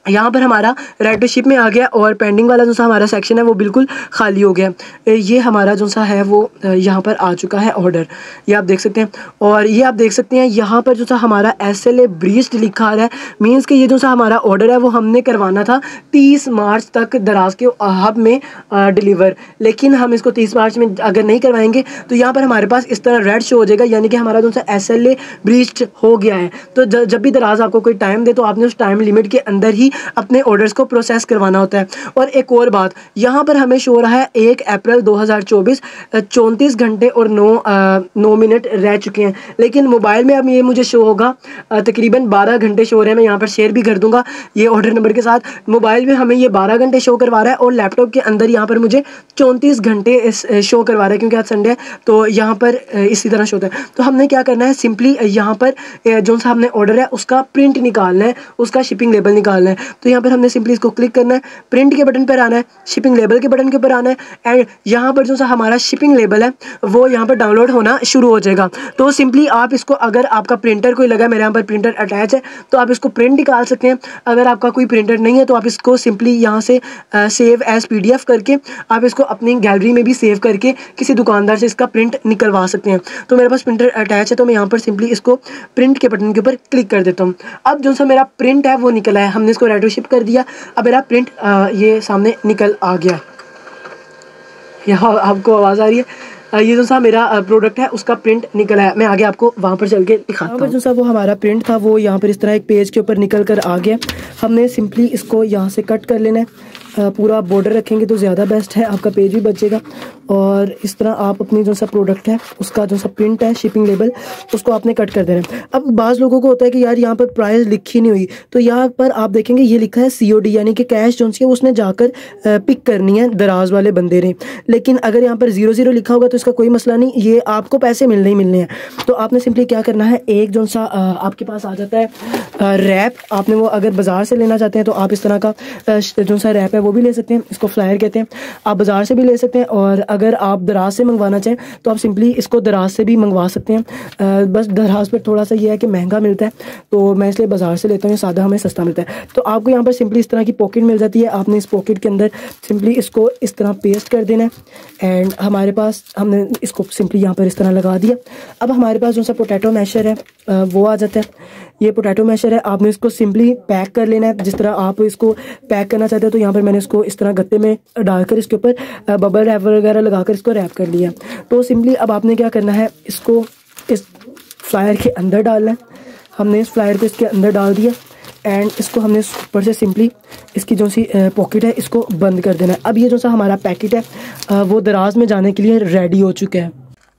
यहाँ पर हमारा रेडी टू शिप में आ गया और पेंडिंग वाला जो सा हमारा सेक्शन है वो बिल्कुल खाली हो गया। ये हमारा जो सा है वो यहाँ पर आ चुका है ऑर्डर, ये आप देख सकते हैं। और ये आप देख सकते हैं यहाँ पर जो सा हमारा SLA ब्रीच्ड लिखा आ रहा है, मीन्स कि ये जो सा हमारा ऑर्डर है वो हमने करवाना था 30 मार्च तक दराज के हब में डिलीवर, लेकिन हम इसको 30 मार्च में अगर नहीं करवाएंगे तो यहाँ पर हमारे पास इस तरह रेड शो हो जाएगा, यानी कि हमारा जो सा SLA ब्रीच्ड हो गया है। तो जब भी दराज आपको कोई टाइम दे तो आपने उस टाइम लिमिट के अंदर ही अपने ऑर्डर्स को प्रोसेस करवाना होता है। और एक और बात, यहाँ पर हमें शो रहा है 1 अप्रैल 2024, 34 घंटे और 9 मिनट रह चुके हैं, लेकिन मोबाइल में अब ये मुझे शो होगा तकरीबन 12 घंटे शो हो रहे हैं। मैं यहाँ पर शेयर भी कर दूंगा ये ऑर्डर नंबर के साथ। मोबाइल में हमें ये 12 घंटे शो करवा रहा है और लैपटॉप के अंदर यहाँ पर मुझे 34 घंटे शो करवा रहा है, क्योंकि आज संडे है तो यहाँ पर इसी तरह शो होता है। तो हमने क्या करना है, सिंपली यहाँ पर जो सा हमने ऑर्डर है उसका प्रिंट निकालना है, उसका शिपिंग लेबल निकालना है। तो यहाँ पर हमने सिंपली इसको क्लिक करना है, प्रिंट के बटन पर आना है, शिपिंग लेबल के बटन के ऊपर आना है एंड यहाँ पर जो सा हमारा शिपिंग लेबल है वो यहाँ पर डाउनलोड होना शुरू हो जाएगा। तो सिंपली आप इसको, अगर आपका प्रिंटर कोई लगा है, मेरे यहाँ पर प्रिंटर अटैच है, तो आप इसको प्रिंट निकाल सकते हैं। अगर आपका कोई प्रिंटर नहीं है तो आप इसको सिंपली यहाँ से सेव एज PDF करके आप इसको अपनी गैलरी में भी सेव करके किसी दुकानदार से इसका प्रिंट निकलवा सकते हैं। तो मेरे पास प्रिंटर अटैच है तो मैं यहाँ पर सिंपली इसको प्रिंट के बटन के ऊपर क्लिक कर देता हूँ। अब जो सा मेरा प्रिंट है वो निकला है, हमने इसको रेडी टू शिप कर दिया। अब मेरा प्रिंट ये सामने निकल आ गया, यहाँ आपको आवाज़ आ रही है। ये जो सा मेरा प्रोडक्ट है उसका प्रिंट निकला है। मैं आगे आपको वहाँ पर चल के दिखाता हूँ। जो सा वो हमारा प्रिंट था वो यहाँ पर इस तरह एक पेज के ऊपर निकल कर आ गया। हमने सिंपली इसको यहाँ से कट कर लेना है, पूरा बॉर्डर रखेंगे तो ज़्यादा बेस्ट है, आपका पेज भी बचेगा। और इस तरह आप अपनी जो सा प्रोडक्ट है उसका जो सा प्रिंट है, शिपिंग लेबल, उसको आपने कट कर देना है। अब बाज़ लोगों को होता है कि यार यहाँ पर प्राइस लिखी नहीं हुई, तो यहाँ पर आप देखेंगे ये लिखा है COD, यानी कि कैश जो है उसने जाकर पिक करनी है दराज वाले बंदे ने। लेकिन अगर यहाँ पर 00 लिखा होगा तो इसका कोई मसला नहीं, ये आपको पैसे मिलने ही मिलने हैं। तो आपने सिंपली क्या करना है, एक जो सा आपके पास आ जाता है रैप, आपने वो अगर बाज़ार से लेना चाहते हैं तो आप इस तरह का जो सा रैप है वो भी ले सकते हैं, इसको फ्लायर कहते हैं, आप बाज़ार से भी ले सकते हैं। और अगर आप दराज से मंगवाना चाहें तो आप सिंपली इसको दराज से भी मंगवा सकते हैं। बस दराज पर थोड़ा सा ये है कि महंगा मिलता है, तो मैं इसलिए बाज़ार से लेता हूँ, सादा हमें सस्ता मिलता है। तो आपको यहाँ पर सिंपली इस तरह की पॉकेट मिल जाती है। आपने इस पॉकेट के अंदर सिंपली इसको इस तरह पेस्ट कर देना है एंड हमारे पास हमने इसको सिंपली यहाँ पर इस तरह लगा दिया। अब हमारे पास जो सा पोटैटो मैशर है वो आ जाता है। ये पोटैटो मैशर है, आपने इसको सिंपली पैक कर लेना है जिस तरह आप इसको पैक करना चाहते हो। तो यहाँ पर मैंने इसको इस तरह गत्ते में डालकर इसके ऊपर बबल रैप वगैरह लगाकर इसको रैप कर लिया। तो सिंपली अब आपने क्या करना है, इसको इस फ्लायर के अंदर डालना है। हमने इस फ्लायर को इसके अंदर डाल दिया एंड इसको हमने ऊपर से सिंपली इसकी जो सी पॉकेट है इसको बंद कर देना है। अब ये जो सा हमारा पैकेट है वो दराज में जाने के लिए रेडी हो चुका है।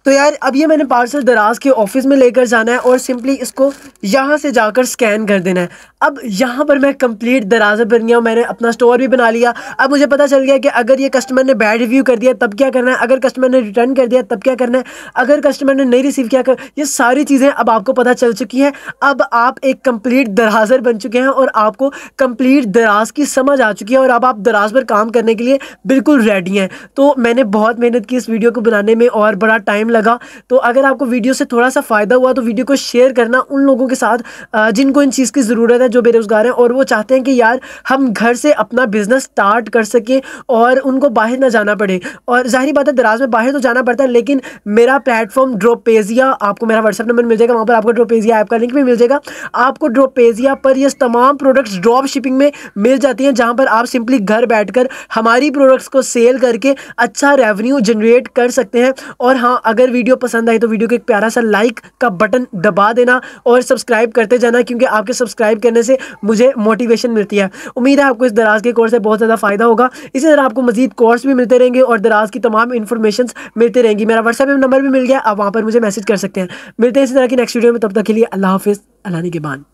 तो यार अब ये मैंने पार्सल दराज के ऑफिस में लेकर जाना है और सिंपली इसको यहाँ से जाकर स्कैन कर देना है। अब यहाँ पर मैं कंप्लीट दराज़ बन गया हूँ, मैंने अपना स्टोर भी बना लिया। अब मुझे पता चल गया कि अगर ये कस्टमर ने बैड रिव्यू कर दिया तब क्या करना है, अगर कस्टमर ने रिटर्न कर दिया तब क्या करना है, अगर कस्टमर ने नहीं रिसीव किया ये सारी चीज़ें अब आपको पता चल चुकी हैं। अब आप एक कंप्लीट दराज़र बन चुके हैं और आपको कंप्लीट दराज की समझ आ चुकी है और अब आप दराज पर काम करने के लिए बिल्कुल रेडी हैं। तो मैंने बहुत मेहनत की इस वीडियो को बनाने में और बड़ा टाइम लगा। तो अगर आपको वीडियो से थोड़ा सा फ़ायदा हुआ तो वीडियो को शेयर करना उन लोगों के साथ जिनको इन चीज़ की ज़रूरत है, जो बेरोज़गार हैं और वो चाहते हैं कि यार हम घर से अपना बिजनेस स्टार्ट कर सकें और उनको बाहर ना जाना पड़े। और जाहिर बात है दराज में बाहर तो जाना पड़ता है, लेकिन मेरा प्लेटफॉर्म ड्रॉपेजिया, आपको मेरा व्हाट्सएप नंबर मिल जाएगा, वहाँ पर आपको ड्रॉपेजिया ऐप का लिंक भी मिल जाएगा। आपको ड्रॉपेजिया पर ये तमाम प्रोडक्ट्स ड्रॉप शिपिंग में मिल जाती हैं, जहाँ पर आप सिंपली घर बैठकर हमारी प्रोडक्ट्स को सेल करके अच्छा रेवेन्यू जनरेट कर सकते हैं। और हाँ, अगर वीडियो पसंद आई तो वीडियो को एक प्यारा सा लाइक का बटन दबा देना और सब्सक्राइब करते जाना, क्योंकि आपके सब्सक्राइब करने से मुझे मोटिवेशन मिलती है। उम्मीद है आपको इस दराज के कोर्स से बहुत ज़्यादा फायदा होगा। इसी तरह आपको मजीद कोर्स भी मिलते रहेंगे और दराज की तमाम इन्फॉर्मेशन मिलती रहेंगी। मेरा व्हाट्सएप नंबर भी मिल गया, आप वहाँ पर मुझे मैसेज कर सकते हैं। मिलते हैं इसी तरह की नेक्स्ट वीडियो में, तब तक के लिए अल्लाह हाफिज़, अल्लाह निगहबान।